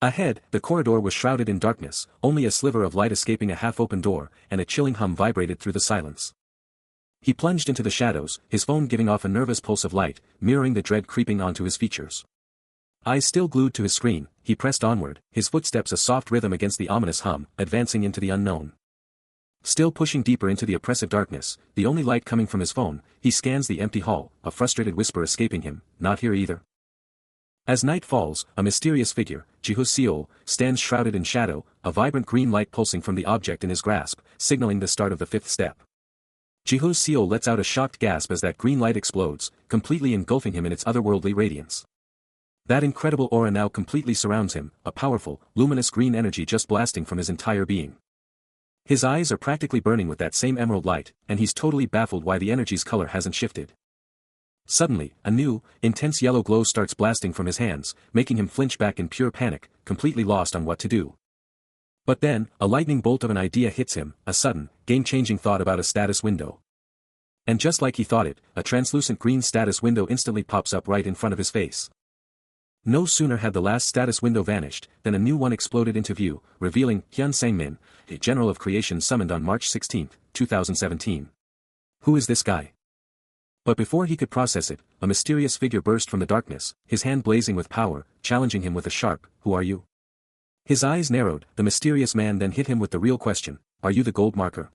A: Ahead, the corridor was shrouded in darkness, only a sliver of light escaping a half-open door, and a chilling hum vibrated through the silence. He plunged into the shadows, his phone giving off a nervous pulse of light, mirroring the dread creeping onto his features. Eyes still glued to his screen, he pressed onward, his footsteps a soft rhythm against the ominous hum, advancing into the unknown. Still pushing deeper into the oppressive darkness, the only light coming from his phone, he scans the empty hall, a frustrated whisper escaping him, "Not here either." As night falls, a mysterious figure, Jiho, stands shrouded in shadow, a vibrant green light pulsing from the object in his grasp, signaling the start of the fifth step. Jiho lets out a shocked gasp as that green light explodes, completely engulfing him in its otherworldly radiance. That incredible aura now completely surrounds him, a powerful, luminous green energy just blasting from his entire being. His eyes are practically burning with that same emerald light, and he's totally baffled why the energy's color hasn't shifted. Suddenly, a new, intense yellow glow starts blasting from his hands, making him flinch back in pure panic, completely lost on what to do. But then, a lightning bolt of an idea hits him, a sudden, game-changing thought about a status window. And just like he thought it, a translucent green status window instantly pops up right in front of his face. No sooner had the last status window vanished, than a new one exploded into view, revealing Hyun Sang-min, a general of creation summoned on March 16, 2017. Who is this guy? But before he could process it, a mysterious figure burst from the darkness, his hand blazing with power, challenging him with a sharp, "Who are you?" His eyes narrowed, the mysterious man then hit him with the real question, "Are you the gold marker?"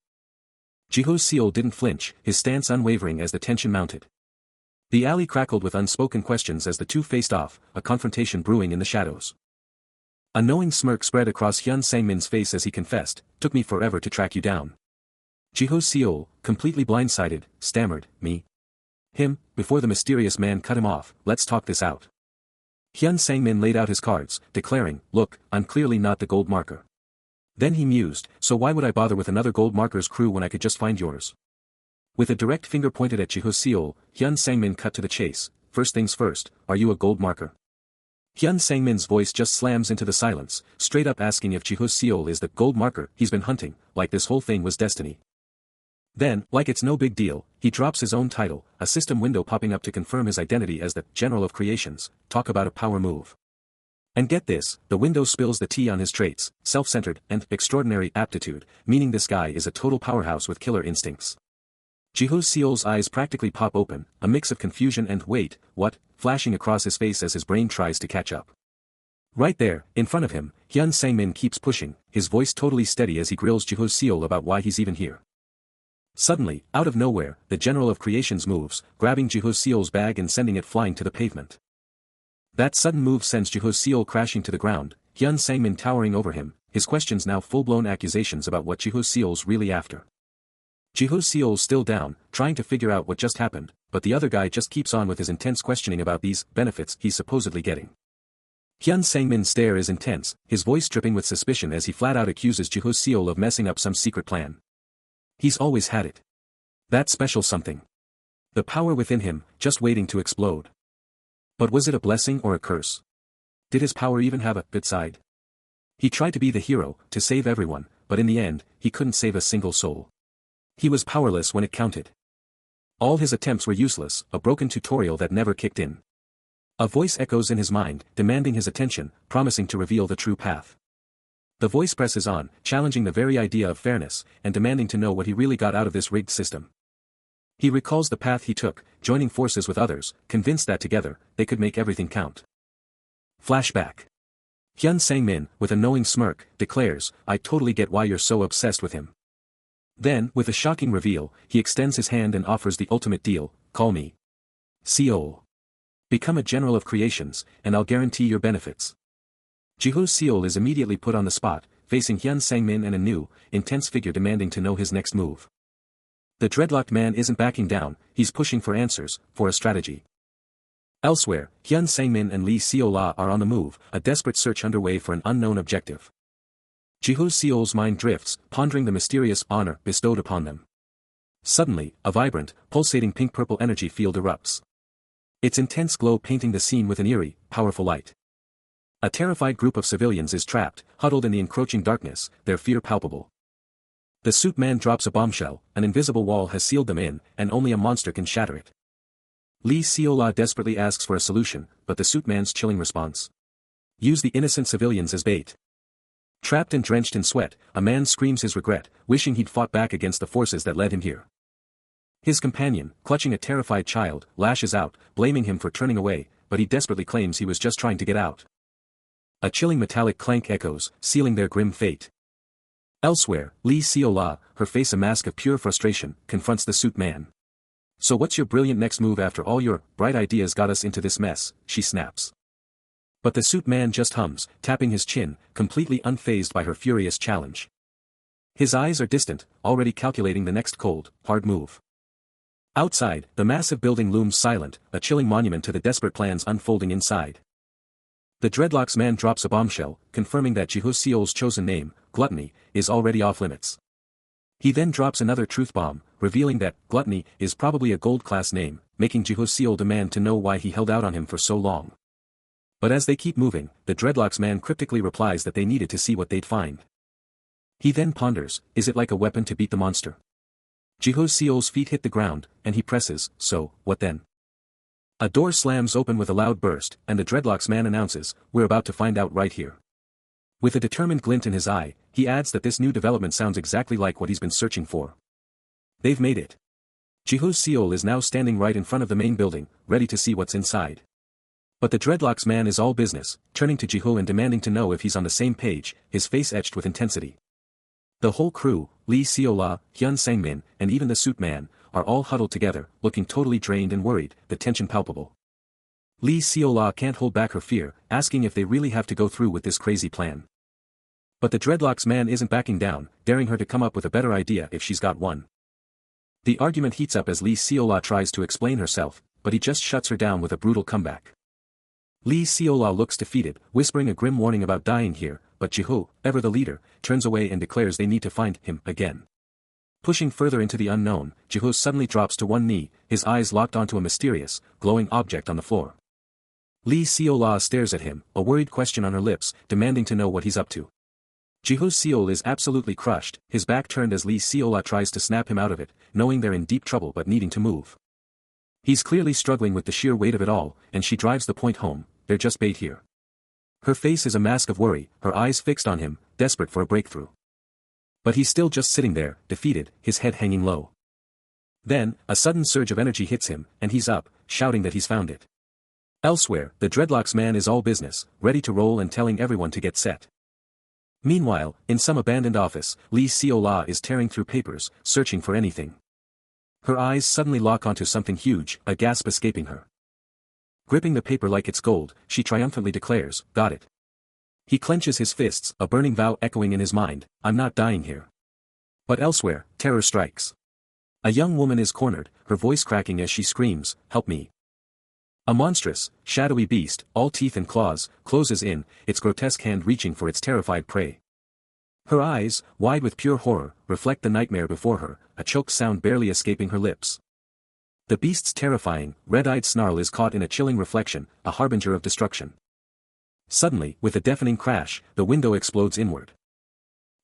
A: Jiho didn't flinch, his stance unwavering as the tension mounted. The alley crackled with unspoken questions as the two faced off, a confrontation brewing in the shadows. A knowing smirk spread across Hyun Sang-min's face as he confessed, "Took me forever to track you down." Jiho Seol, completely blindsided, stammered, "Me? Him?" before the mysterious man cut him off. "Let's talk this out." Hyun Sang-min laid out his cards, declaring, "Look, I'm clearly not the gold marker." Then he mused, "So why would I bother with another gold marker's crew when I could just find yours?" With a direct finger pointed at Jiho Seol, Hyun Sang-min cut to the chase. "First things first, are you a gold marker?" Hyun Sang-min's voice just slams into the silence, straight up asking if Jiho Seol is the gold marker he's been hunting, like this whole thing was destiny. Then, like it's no big deal, he drops his own title, a system window popping up to confirm his identity as the General of Creations. Talk about a power move. And get this, the window spills the tea on his traits, self-centered and extraordinary aptitude, meaning this guy is a total powerhouse with killer instincts. Jiho Seol's eyes practically pop open, a mix of confusion and "wait, what?" flashing across his face as his brain tries to catch up. Right there, in front of him, Hyun Sang-min keeps pushing, his voice totally steady as he grills Jiho Seol about why he's even here. Suddenly, out of nowhere, the General of Creations moves, grabbing Jiho Seol's bag and sending it flying to the pavement. That sudden move sends Jiho Seol crashing to the ground, Hyun Sang-min towering over him, his questions now full-blown accusations about what Jiho Seol's really after. Jiho Seol's still down, trying to figure out what just happened, but the other guy just keeps on with his intense questioning about these benefits he's supposedly getting. Hyun Sang-min's stare is intense, his voice dripping with suspicion as he flat-out accuses Jiho Seol of messing up some secret plan. He's always had it. That special something. The power within him, just waiting to explode. But was it a blessing or a curse? Did his power even have a good side? He tried to be the hero, to save everyone, but in the end, he couldn't save a single soul. He was powerless when it counted. All his attempts were useless, a broken tutorial that never kicked in. A voice echoes in his mind, demanding his attention, promising to reveal the true path. The voice presses on, challenging the very idea of fairness, and demanding to know what he really got out of this rigged system. He recalls the path he took, joining forces with others, convinced that together, they could make everything count. Flashback. Hyun Sang-min, with a knowing smirk, declares, "I totally get why you're so obsessed with him." Then, with a shocking reveal, he extends his hand and offers the ultimate deal, "Call me Seol. Become a General of Creations, and I'll guarantee your benefits." Jiho Seol is immediately put on the spot, facing Hyun Sang-min and a new, intense figure demanding to know his next move. The dreadlocked man isn't backing down, he's pushing for answers, for a strategy. Elsewhere, Hyun Sang-min and Lee Seo-la are on the move, a desperate search underway for an unknown objective. Jiho Seol's mind drifts, pondering the mysterious honor bestowed upon them. Suddenly, a vibrant, pulsating pink-purple energy field erupts. Its intense glow painting the scene with an eerie, powerful light. A terrified group of civilians is trapped, huddled in the encroaching darkness, their fear palpable. The suit man drops a bombshell, an invisible wall has sealed them in, and only a monster can shatter it. Lee Seo-la desperately asks for a solution, but the suit man's chilling response: "Use the innocent civilians as bait." Trapped and drenched in sweat, a man screams his regret, wishing he'd fought back against the forces that led him here. His companion, clutching a terrified child, lashes out, blaming him for turning away, but he desperately claims he was just trying to get out. A chilling metallic clank echoes, sealing their grim fate. Elsewhere, Lee Seo-la, her face a mask of pure frustration, confronts the suit man. "So what's your brilliant next move after all your bright ideas got us into this mess?" she snaps. But the suit man just hums, tapping his chin, completely unfazed by her furious challenge. His eyes are distant, already calculating the next cold, hard move. Outside, the massive building looms silent, a chilling monument to the desperate plans unfolding inside. The dreadlocks man drops a bombshell, confirming that Jiho Seol's chosen name, Gluttony, is already off limits. He then drops another truth bomb, revealing that Gluttony is probably a gold-class name, making Jiho Seol demand to know why he held out on him for so long. But as they keep moving, the dreadlocks man cryptically replies that they needed to see what they'd find. He then ponders, is it like a weapon to beat the monster? Jiho Seol's feet hit the ground, and he presses, "So, what then?" A door slams open with a loud burst, and the dreadlocks man announces, "We're about to find out right here." With a determined glint in his eye, he adds that this new development sounds exactly like what he's been searching for. They've made it. Jiho Seol is now standing right in front of the main building, ready to see what's inside. But the dreadlocks man is all business, turning to Jiho and demanding to know if he's on the same page, his face etched with intensity. The whole crew, Lee Seo-la, Hyun Sang-min, and even the suit man, are all huddled together, looking totally drained and worried, the tension palpable. Lee Seola can't hold back her fear, asking if they really have to go through with this crazy plan. But the dreadlocks man isn't backing down, daring her to come up with a better idea if she's got one. The argument heats up as Lee Seola tries to explain herself, but he just shuts her down with a brutal comeback. Lee Seola looks defeated, whispering a grim warning about dying here, but Jiho, ever the leader, turns away and declares they need to find him again. Pushing further into the unknown, Jiho suddenly drops to one knee, his eyes locked onto a mysterious, glowing object on the floor. Lee Seola stares at him, a worried question on her lips, demanding to know what he's up to. Jiho's Seol is absolutely crushed, his back turned as Lee Seola tries to snap him out of it, knowing they're in deep trouble but needing to move. He's clearly struggling with the sheer weight of it all, and she drives the point home, they're just bait here. Her face is a mask of worry, her eyes fixed on him, desperate for a breakthrough. But he's still just sitting there, defeated, his head hanging low. Then, a sudden surge of energy hits him, and he's up, shouting that he's found it. Elsewhere, the dreadlocks man is all business, ready to roll and telling everyone to get set. Meanwhile, in some abandoned office, Lee Seola is tearing through papers, searching for anything. Her eyes suddenly lock onto something huge, a gasp escaping her. Gripping the paper like it's gold, she triumphantly declares, "Got it." He clenches his fists, a burning vow echoing in his mind, "I'm not dying here." But elsewhere, terror strikes. A young woman is cornered, her voice cracking as she screams, "Help me." A monstrous, shadowy beast, all teeth and claws, closes in, its grotesque hand reaching for its terrified prey. Her eyes, wide with pure horror, reflect the nightmare before her, a choked sound barely escaping her lips. The beast's terrifying, red-eyed snarl is caught in a chilling reflection, a harbinger of destruction. Suddenly, with a deafening crash, the window explodes inward.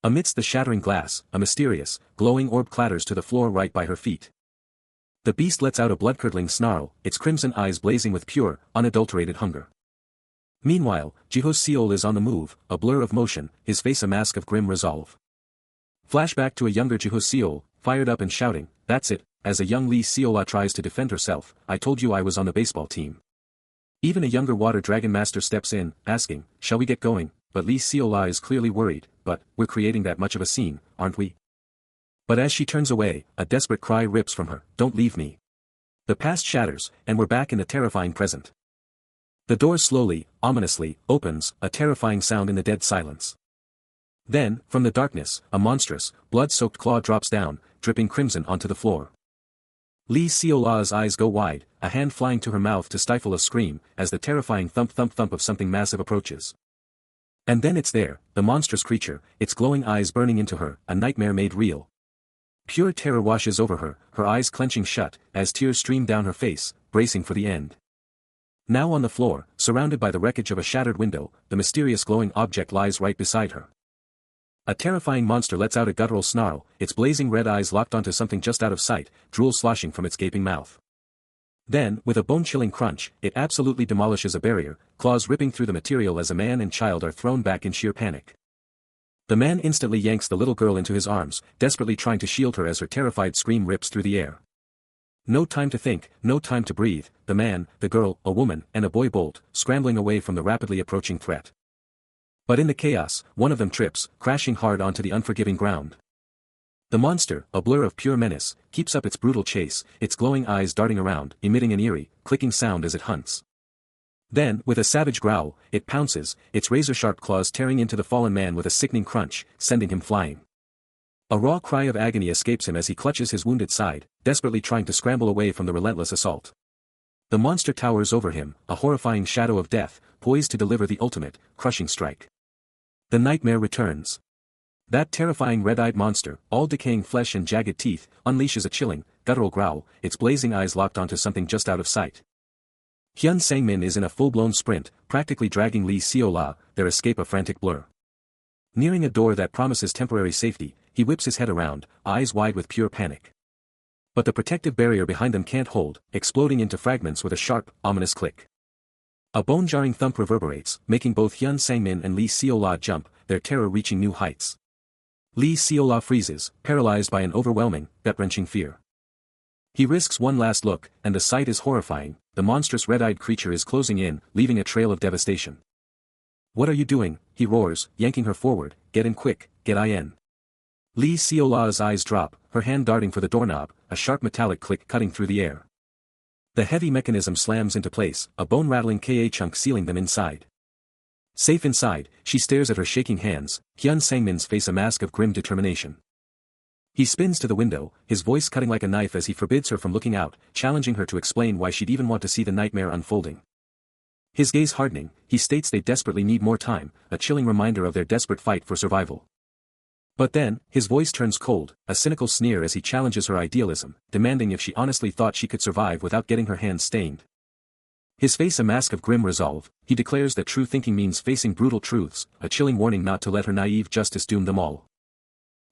A: Amidst the shattering glass, a mysterious, glowing orb clatters to the floor right by her feet. The beast lets out a blood-curdling snarl, its crimson eyes blazing with pure, unadulterated hunger. Meanwhile, Jiho's Seol is on the move, a blur of motion, his face a mask of grim resolve. Flashback to a younger Jiho Seol, fired up and shouting, "That's it," as a young Lee Seola tries to defend herself, "I told you I was on the baseball team." Even a younger water dragon master steps in, asking, "Shall we get going?" But Lee Seola is clearly worried, "But, we're creating that much of a scene, aren't we?" But as she turns away, a desperate cry rips from her, "Don't leave me." The past shatters, and we're back in the terrifying present. The door slowly, ominously, opens, a terrifying sound in the dead silence. Then, from the darkness, a monstrous, blood-soaked claw drops down, dripping crimson onto the floor. Lee Seola's eyes go wide, a hand flying to her mouth to stifle a scream, as the terrifying thump-thump-thump of something massive approaches. And then it's there, the monstrous creature, its glowing eyes burning into her, a nightmare made real. Pure terror washes over her, her eyes clenching shut, as tears stream down her face, bracing for the end. Now on the floor, surrounded by the wreckage of a shattered window, the mysterious glowing object lies right beside her. A terrifying monster lets out a guttural snarl, its blazing red eyes locked onto something just out of sight, drool sloshing from its gaping mouth. Then, with a bone-chilling crunch, it absolutely demolishes a barrier, claws ripping through the material as a man and child are thrown back in sheer panic. The man instantly yanks the little girl into his arms, desperately trying to shield her as her terrified scream rips through the air. No time to think, no time to breathe, the man, the girl, a woman, and a boy bolt, scrambling away from the rapidly approaching threat. But in the chaos, one of them trips, crashing hard onto the unforgiving ground. The monster, a blur of pure menace, keeps up its brutal chase, its glowing eyes darting around, emitting an eerie, clicking sound as it hunts. Then, with a savage growl, it pounces, its razor-sharp claws tearing into the fallen man with a sickening crunch, sending him flying. A raw cry of agony escapes him as he clutches his wounded side, desperately trying to scramble away from the relentless assault. The monster towers over him, a horrifying shadow of death, poised to deliver the ultimate, crushing strike. The nightmare returns. That terrifying red-eyed monster, all decaying flesh and jagged teeth, unleashes a chilling, guttural growl, its blazing eyes locked onto something just out of sight. Hyun Sang-min is in a full-blown sprint, practically dragging Lee Seola, their escape a frantic blur. Nearing a door that promises temporary safety, he whips his head around, eyes wide with pure panic. But the protective barrier behind them can't hold, exploding into fragments with a sharp, ominous click. A bone-jarring thump reverberates, making both Hyun Sang-min and Lee Seola jump, their terror reaching new heights. Lee Seola freezes, paralyzed by an overwhelming, gut-wrenching fear. He risks one last look, and the sight is horrifying, the monstrous red-eyed creature is closing in, leaving a trail of devastation. "What are you doing?" he roars, yanking her forward, "Get in quick, get in." Lee Seola's eyes drop, her hand darting for the doorknob, a sharp metallic click cutting through the air. The heavy mechanism slams into place, a bone-rattling Ka chunk sealing them inside. Safe inside, she stares at her shaking hands, Hyun Sangmin's face a mask of grim determination. He spins to the window, his voice cutting like a knife as he forbids her from looking out, challenging her to explain why she'd even want to see the nightmare unfolding. His gaze hardening, he states they desperately need more time, a chilling reminder of their desperate fight for survival. But then, his voice turns cold, a cynical sneer as he challenges her idealism, demanding if she honestly thought she could survive without getting her hands stained. His face a mask of grim resolve, he declares that true thinking means facing brutal truths, a chilling warning not to let her naive justice doom them all.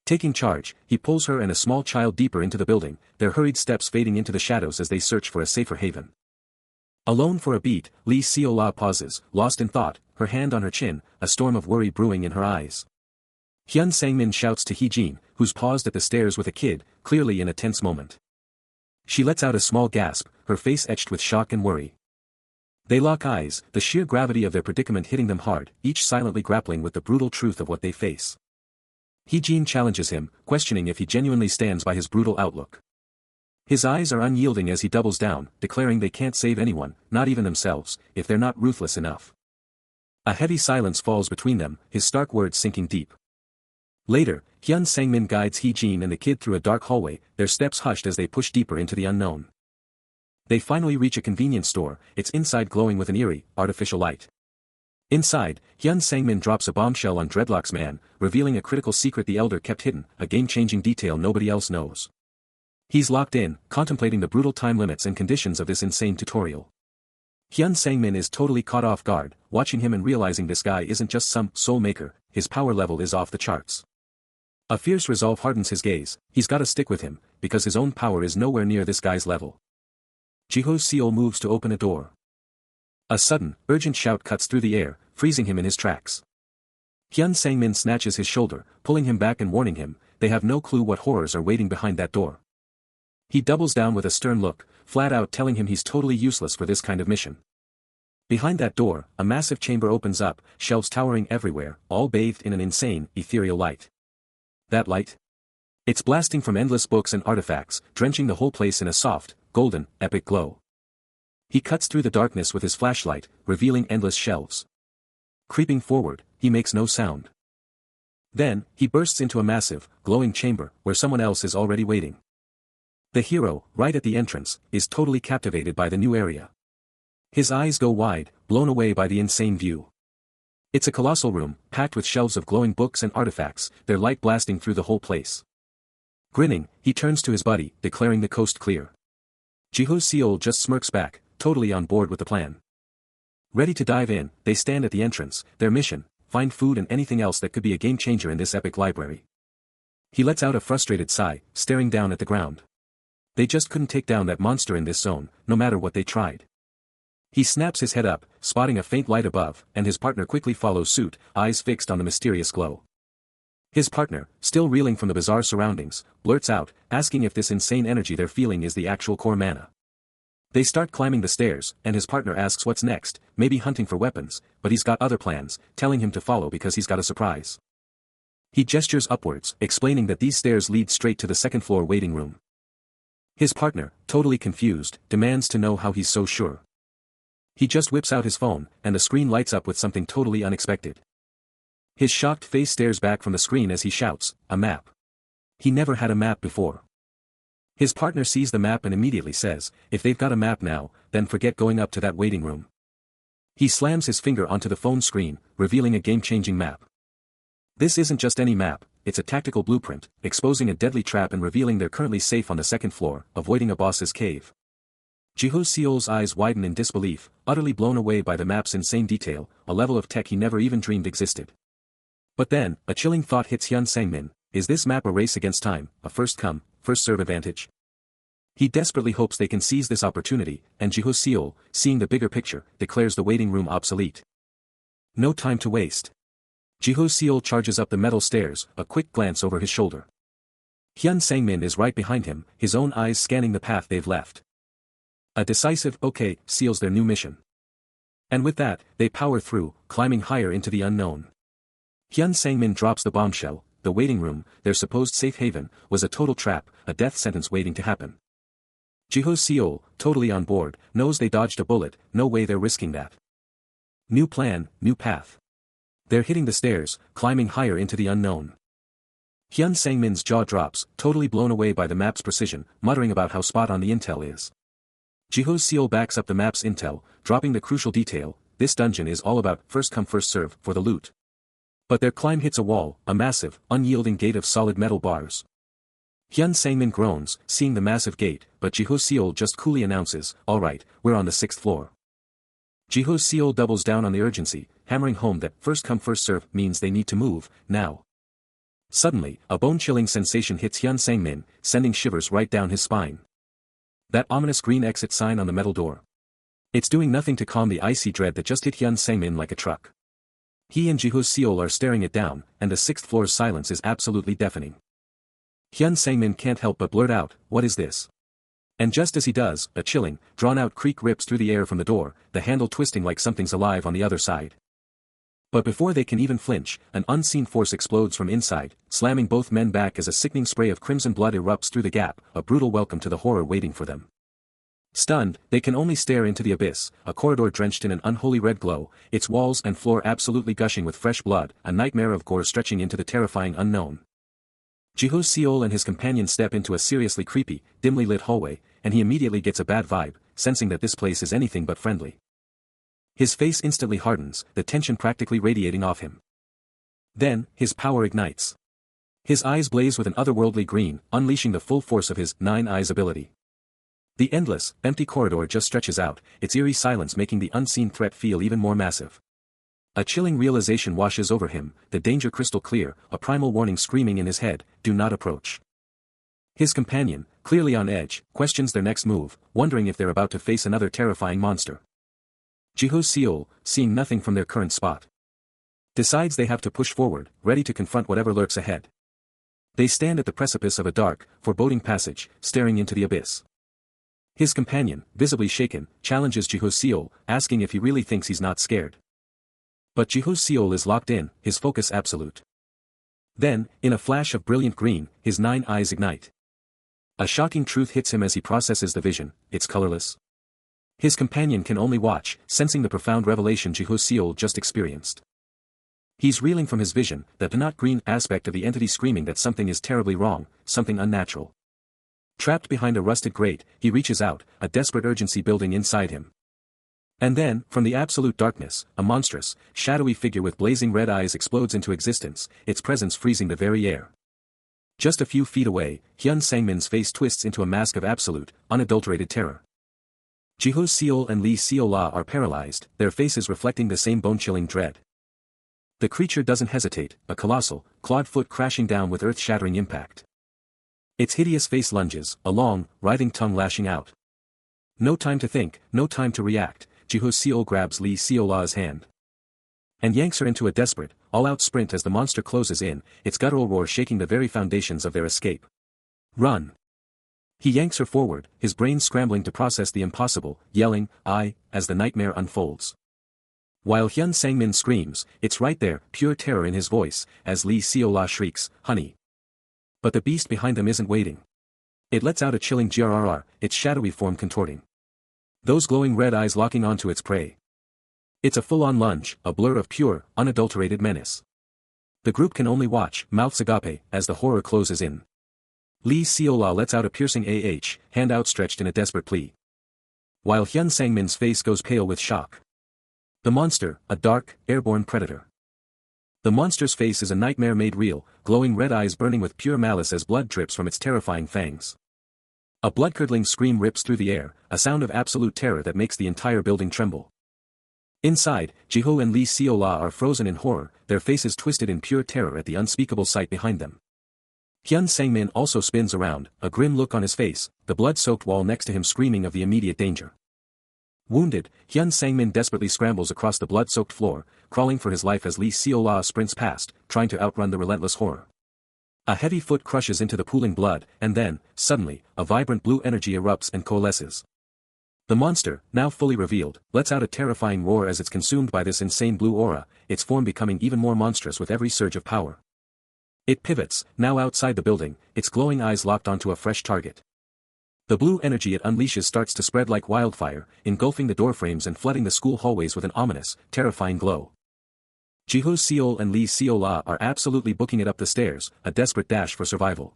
A: Taking charge, he pulls her and a small child deeper into the building, their hurried steps fading into the shadows as they search for a safer haven. Alone for a beat, Lee Seola pauses, lost in thought, her hand on her chin, a storm of worry brewing in her eyes. Hyun Sangmin shouts to Hee-jin, who's paused at the stairs with a kid, clearly in a tense moment. She lets out a small gasp, her face etched with shock and worry. They lock eyes, the sheer gravity of their predicament hitting them hard, each silently grappling with the brutal truth of what they face. Hee-jin challenges him, questioning if he genuinely stands by his brutal outlook. His eyes are unyielding as he doubles down, declaring they can't save anyone, not even themselves, if they're not ruthless enough. A heavy silence falls between them, his stark words sinking deep. Later, Hyun Sangmin guides Hee-jin and the kid through a dark hallway, their steps hushed as they push deeper into the unknown. They finally reach a convenience store, its inside glowing with an eerie, artificial light. Inside, Hyun Sangmin drops a bombshell on Dreadlock's man, revealing a critical secret the elder kept hidden, a game-changing detail nobody else knows. He's locked in, contemplating the brutal time limits and conditions of this insane tutorial. Hyun Sangmin is totally caught off guard, watching him and realizing this guy isn't just some soul maker, his power level is off the charts. A fierce resolve hardens his gaze, he's gotta stick with him, because his own power is nowhere near this guy's level. Jiho Seol moves to open a door. A sudden, urgent shout cuts through the air, freezing him in his tracks. Hyun Sangmin snatches his shoulder, pulling him back and warning him, they have no clue what horrors are waiting behind that door. He doubles down with a stern look, flat out telling him he's totally useless for this kind of mission. Behind that door, a massive chamber opens up, shelves towering everywhere, all bathed in an insane, ethereal light. That light? It's blasting from endless books and artifacts, drenching the whole place in a soft, golden, epic glow. He cuts through the darkness with his flashlight, revealing endless shelves. Creeping forward, he makes no sound. Then, he bursts into a massive, glowing chamber, where someone else is already waiting. The hero, right at the entrance, is totally captivated by the new area. His eyes go wide, blown away by the insane view. It's a colossal room, packed with shelves of glowing books and artifacts, their light blasting through the whole place. Grinning, he turns to his buddy, declaring the coast clear. Jiho Seol just smirks back, totally on board with the plan. Ready to dive in, they stand at the entrance, their mission, find food and anything else that could be a game-changer in this epic library. He lets out a frustrated sigh, staring down at the ground. They just couldn't take down that monster in this zone, no matter what they tried. He snaps his head up, spotting a faint light above, and his partner quickly follows suit, eyes fixed on the mysterious glow. His partner, still reeling from the bizarre surroundings, blurts out, asking if this insane energy they're feeling is the actual core mana. They start climbing the stairs, and his partner asks what's next, maybe hunting for weapons, but he's got other plans, telling him to follow because he's got a surprise. He gestures upwards, explaining that these stairs lead straight to the second-floor waiting room. His partner, totally confused, demands to know how he's so sure. He just whips out his phone, and the screen lights up with something totally unexpected. His shocked face stares back from the screen as he shouts, a map. He never had a map before. His partner sees the map and immediately says, if they've got a map now, then forget going up to that waiting room. He slams his finger onto the phone screen, revealing a game-changing map. This isn't just any map, it's a tactical blueprint, exposing a deadly trap and revealing they're currently safe on the second floor, avoiding a boss's cave. Jiho Seol's eyes widen in disbelief, utterly blown away by the map's insane detail, a level of tech he never even dreamed existed. But then, a chilling thought hits Hyun Sangmin, is this map a race against time, a first-come, first-serve advantage? He desperately hopes they can seize this opportunity, and Jiho Seol, seeing the bigger picture, declares the waiting room obsolete. No time to waste. Jiho Seol charges up the metal stairs, a quick glance over his shoulder. Hyun Sangmin is right behind him, his own eyes scanning the path they've left. A decisive okay seals their new mission. And with that, they power through, climbing higher into the unknown. Hyun Sangmin drops the bombshell, the waiting room, their supposed safe haven, was a total trap, a death sentence waiting to happen. Jiho Seol, totally on board, knows they dodged a bullet, no way they're risking that. New plan, new path. They're hitting the stairs, climbing higher into the unknown. Hyun Sangmin's jaw drops, totally blown away by the map's precision, muttering about how spot on the intel is. Jiho Seol backs up the map's intel, dropping the crucial detail: this dungeon is all about first come first serve for the loot. But their climb hits a wall, a massive, unyielding gate of solid metal bars. Hyun Sangmin groans, seeing the massive gate, but Jiho Seol just coolly announces, "Alright, we're on the 6th floor." Jiho Seol doubles down on the urgency, hammering home that first come first serve means they need to move, now. Suddenly, a bone-chilling sensation hits Hyun Sangmin, sending shivers right down his spine. That ominous green exit sign on the metal door. It's doing nothing to calm the icy dread that just hit Hyun Sangmin like a truck. He and Jiho Seol are staring it down, and the 6th floor's silence is absolutely deafening. Hyun Sangmin can't help but blurt out, "What is this?" And just as he does, a chilling, drawn-out creak rips through the air from the door, the handle twisting like something's alive on the other side. But before they can even flinch, an unseen force explodes from inside, slamming both men back as a sickening spray of crimson blood erupts through the gap, a brutal welcome to the horror waiting for them. Stunned, they can only stare into the abyss, a corridor drenched in an unholy red glow, its walls and floor absolutely gushing with fresh blood, a nightmare of gore stretching into the terrifying unknown. Jiho Seol and his companion step into a seriously creepy, dimly lit hallway, and he immediately gets a bad vibe, sensing that this place is anything but friendly. His face instantly hardens, the tension practically radiating off him. Then, his power ignites. His eyes blaze with an otherworldly green, unleashing the full force of his 9 eyes ability. The endless, empty corridor just stretches out, its eerie silence making the unseen threat feel even more massive. A chilling realization washes over him, the danger crystal clear, a primal warning screaming in his head, "Do not approach." His companion, clearly on edge, questions their next move, wondering if they're about to face another terrifying monster. Jiho Seol, seeing nothing from their current spot, decides they have to push forward, ready to confront whatever lurks ahead. They stand at the precipice of a dark, foreboding passage, staring into the abyss. His companion, visibly shaken, challenges Jiho Seol, asking if he really thinks he's not scared. But Jiho Seol is locked in, his focus absolute. Then, in a flash of brilliant green, his 9 eyes ignite. A shocking truth hits him as he processes the vision: it's colorless. His companion can only watch, sensing the profound revelation Jiho Seol just experienced. He's reeling from his vision, the not green aspect of the entity screaming that something is terribly wrong, something unnatural. Trapped behind a rusted grate, he reaches out, a desperate urgency building inside him. And then, from the absolute darkness, a monstrous, shadowy figure with blazing red eyes explodes into existence, its presence freezing the very air. Just a few feet away, Hyun Sangmin's face twists into a mask of absolute, unadulterated terror. Jiho Seol and Lee Seol-ah are paralyzed, their faces reflecting the same bone-chilling dread. The creature doesn't hesitate, a colossal, clawed foot crashing down with earth-shattering impact. Its hideous face lunges, a long, writhing tongue lashing out. No time to think, no time to react, Jiho Seol grabs Lee Seol-ah's hand and yanks her into a desperate, all-out sprint as the monster closes in, its guttural roar shaking the very foundations of their escape. "Run!" He yanks her forward, his brain scrambling to process the impossible, yelling, "I," as the nightmare unfolds. While Hyun Sangmin screams, it's right there, pure terror in his voice, as Lee Seol-ah shrieks, "Honey!" But the beast behind them isn't waiting. It lets out a chilling grrr, its shadowy form contorting. Those glowing red eyes locking onto its prey. It's a full-on lunge, a blur of pure, unadulterated menace. The group can only watch, mouths agape, as the horror closes in. Lee Seol-ah lets out a piercing hand outstretched in a desperate plea. While Hyun Sangmin's face goes pale with shock. The monster, a dark, airborne predator. The monster's face is a nightmare made real, glowing red eyes burning with pure malice as blood drips from its terrifying fangs. A blood-curdling scream rips through the air, a sound of absolute terror that makes the entire building tremble. Inside, Jiho and Lee Seol-ah are frozen in horror, their faces twisted in pure terror at the unspeakable sight behind them. Hyun Sangmin also spins around, a grim look on his face, the blood-soaked wall next to him screaming of the immediate danger. Wounded, Hyun Sangmin desperately scrambles across the blood-soaked floor, crawling for his life as Lee Seol-ah sprints past, trying to outrun the relentless horror. A heavy foot crushes into the pooling blood, and then, suddenly, a vibrant blue energy erupts and coalesces. The monster, now fully revealed, lets out a terrifying roar as it's consumed by this insane blue aura, its form becoming even more monstrous with every surge of power. It pivots, now outside the building, its glowing eyes locked onto a fresh target. The blue energy it unleashes starts to spread like wildfire, engulfing the doorframes and flooding the school hallways with an ominous, terrifying glow. Jiho Seol and Lee Seol-ah are absolutely booking it up the stairs, a desperate dash for survival.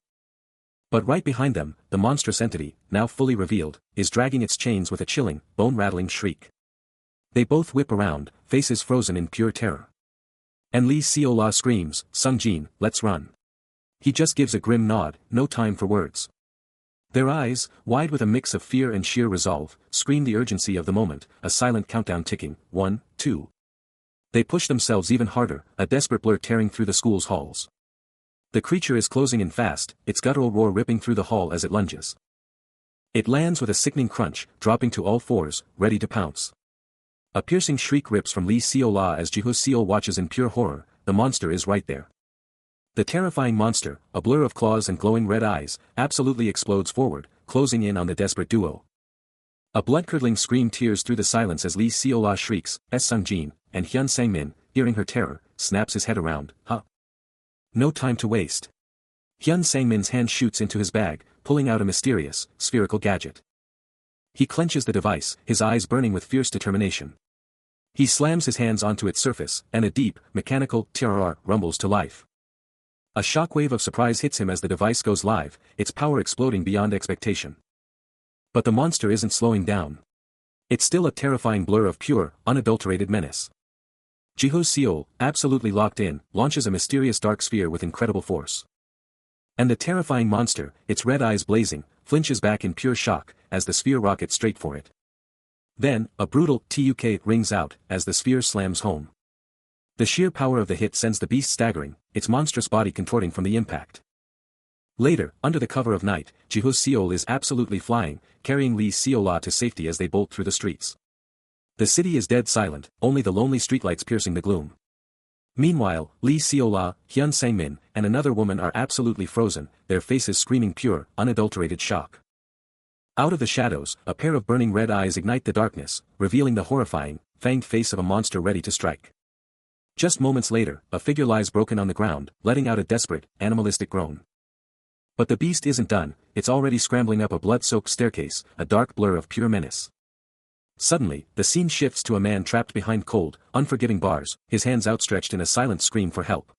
A: But right behind them, the monstrous entity, now fully revealed, is dragging its chains with a chilling, bone-rattling shriek. They both whip around, faces frozen in pure terror. And Lee Seol-ah screams, "Sung-jin, let's run." He just gives a grim nod, no time for words. Their eyes, wide with a mix of fear and sheer resolve, scream the urgency of the moment, a silent countdown ticking, 1, 2. They push themselves even harder, a desperate blur tearing through the school's halls. The creature is closing in fast, its guttural roar ripping through the hall as it lunges. It lands with a sickening crunch, dropping to all fours, ready to pounce. A piercing shriek rips from Lee Seol-ah as Jiho Seol watches in pure horror. The monster is right there. The terrifying monster, a blur of claws and glowing red eyes, absolutely explodes forward, closing in on the desperate duo. A blood-curdling scream tears through the silence as Lee Seol-ah shrieks, "Sung-jin," and Hyun Sang-min, hearing her terror, snaps his head around, "Huh? No time to waste." Hyun Sang-min's hand shoots into his bag, pulling out a mysterious, spherical gadget. He clenches the device, his eyes burning with fierce determination. He slams his hands onto its surface, and a deep, mechanical "tirrrr" rumbles to life. A shockwave of surprise hits him as the device goes live, its power exploding beyond expectation. But the monster isn't slowing down. It's still a terrifying blur of pure, unadulterated menace. Jiho Seol, absolutely locked in, launches a mysterious dark sphere with incredible force. And the terrifying monster, its red eyes blazing, flinches back in pure shock, as the sphere rockets straight for it. Then, a brutal "tuk" rings out, as the sphere slams home. The sheer power of the hit sends the beast staggering, its monstrous body contorting from the impact. Later, under the cover of night, Jiho Seol is absolutely flying, carrying Lee Seol-ah to safety as they bolt through the streets. The city is dead silent, only the lonely streetlights piercing the gloom. Meanwhile, Lee Seol-ah, Hyun Sang-min, and another woman are absolutely frozen, their faces screaming pure, unadulterated shock. Out of the shadows, a pair of burning red eyes ignite the darkness, revealing the horrifying, fanged face of a monster ready to strike. Just moments later, a figure lies broken on the ground, letting out a desperate, animalistic groan. But the beast isn't done, it's already scrambling up a blood-soaked staircase, a dark blur of pure menace. Suddenly, the scene shifts to a man trapped behind cold, unforgiving bars, his hands outstretched in a silent scream for help.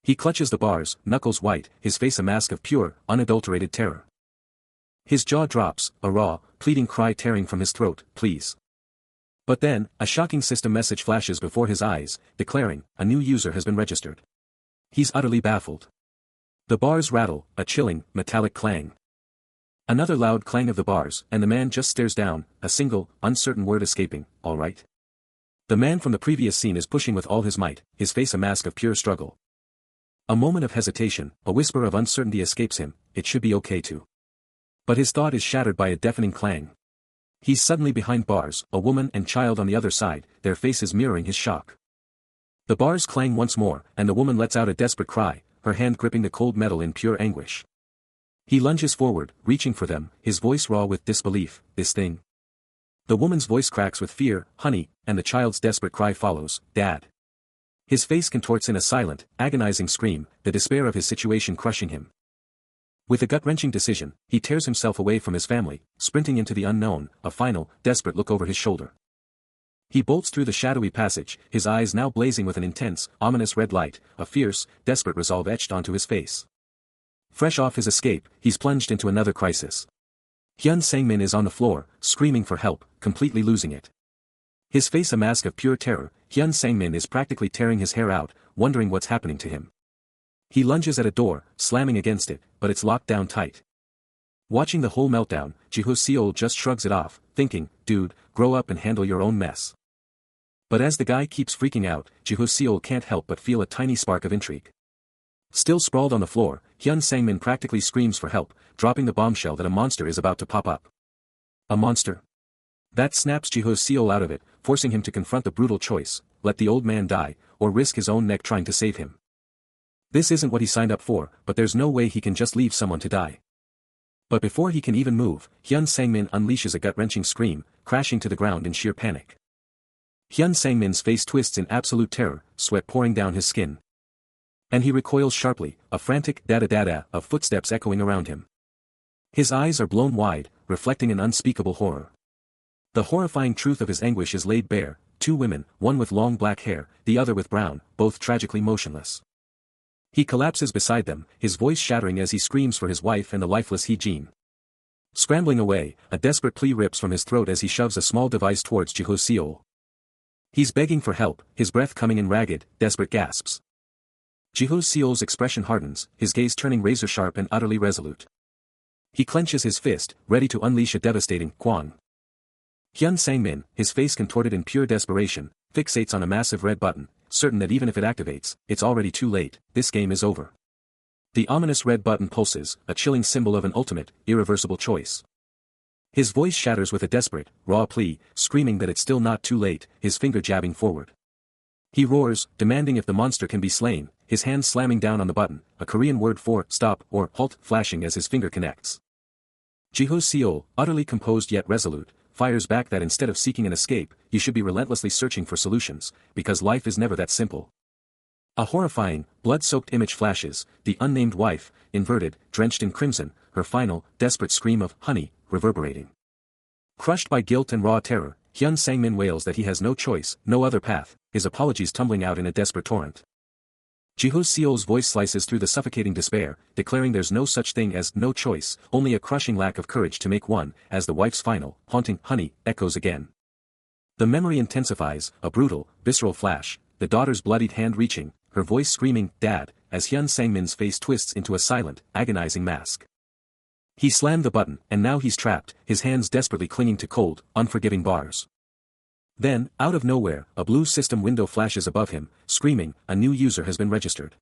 A: He clutches the bars, knuckles white, his face a mask of pure, unadulterated terror. His jaw drops, a raw, pleading cry tearing from his throat, "Please." But then, a shocking system message flashes before his eyes, declaring, a new user has been registered. He's utterly baffled. The bars rattle, a chilling, metallic clang. Another loud clang of the bars, and the man just stares down, a single, uncertain word escaping, "All right?" The man from the previous scene is pushing with all his might, his face a mask of pure struggle. A moment of hesitation, a whisper of uncertainty escapes him, "It should be okay to." But his thought is shattered by a deafening clang. He's suddenly behind bars, a woman and child on the other side, their faces mirroring his shock. The bars clang once more, and the woman lets out a desperate cry, her hand gripping the cold metal in pure anguish. He lunges forward, reaching for them, his voice raw with disbelief, "This thing?" The woman's voice cracks with fear, "Honey," and the child's desperate cry follows, "Dad." His face contorts in a silent, agonizing scream, the despair of his situation crushing him. With a gut-wrenching decision, he tears himself away from his family, sprinting into the unknown, a final, desperate look over his shoulder. He bolts through the shadowy passage, his eyes now blazing with an intense, ominous red light, a fierce, desperate resolve etched onto his face. Fresh off his escape, he's plunged into another crisis. Hyun Sang-min is on the floor, screaming for help, completely losing it. His face a mask of pure terror, Hyun Sang-min is practically tearing his hair out, wondering what's happening to him. He lunges at a door, slamming against it, but it's locked down tight. Watching the whole meltdown, Jiho Seol just shrugs it off, thinking, "Dude, grow up and handle your own mess." But as the guy keeps freaking out, Jiho Seol can't help but feel a tiny spark of intrigue. Still sprawled on the floor, Hyun Sang-min practically screams for help, dropping the bombshell that a monster is about to pop up. A monster? That snaps Jiho Seol out of it, forcing him to confront the brutal choice, let the old man die, or risk his own neck trying to save him. This isn't what he signed up for, but there's no way he can just leave someone to die. But before he can even move, Hyun Sang-min unleashes a gut-wrenching scream, crashing to the ground in sheer panic. Hyun Sang-min's face twists in absolute terror, sweat pouring down his skin. And he recoils sharply, a frantic da-da-da-da of footsteps echoing around him. His eyes are blown wide, reflecting an unspeakable horror. The horrifying truth of his anguish is laid bare, two women, one with long black hair, the other with brown, both tragically motionless. He collapses beside them, his voice shattering as he screams for his wife and the lifeless Hee-jin. Scrambling away, a desperate plea rips from his throat as he shoves a small device towards Jiho-seol. He's begging for help, his breath coming in ragged, desperate gasps. Jiho-seol's expression hardens, his gaze turning razor-sharp and utterly resolute. He clenches his fist, ready to unleash a devastating Kwang. Hyun Sang-min, his face contorted in pure desperation, fixates on a massive red button, certain that even if it activates, it's already too late, this game is over. The ominous red button pulses, a chilling symbol of an ultimate, irreversible choice. His voice shatters with a desperate, raw plea, screaming that it's still not too late, his finger jabbing forward. He roars, demanding if the monster can be slain, his hand slamming down on the button, a Korean word for stop or halt flashing as his finger connects. Jiho-seol, utterly composed yet resolute, fires back that instead of seeking an escape, you should be relentlessly searching for solutions, because life is never that simple. A horrifying, blood-soaked image flashes, the unnamed wife, inverted, drenched in crimson, her final, desperate scream of honey, reverberating. Crushed by guilt and raw terror, Hyun Sang-min wails that he has no choice, no other path, his apologies tumbling out in a desperate torrent. Jiho-seol's voice slices through the suffocating despair, declaring there's no such thing as no choice, only a crushing lack of courage to make one, as the wife's final, haunting honey, echoes again. The memory intensifies, a brutal, visceral flash, the daughter's bloodied hand reaching, her voice screaming, Dad, as Hyun Sang-min's face twists into a silent, agonizing mask. He slammed the button, and now he's trapped, his hands desperately clinging to cold, unforgiving bars. Then, out of nowhere, a blue system window flashes above him, screaming, a new user has been registered.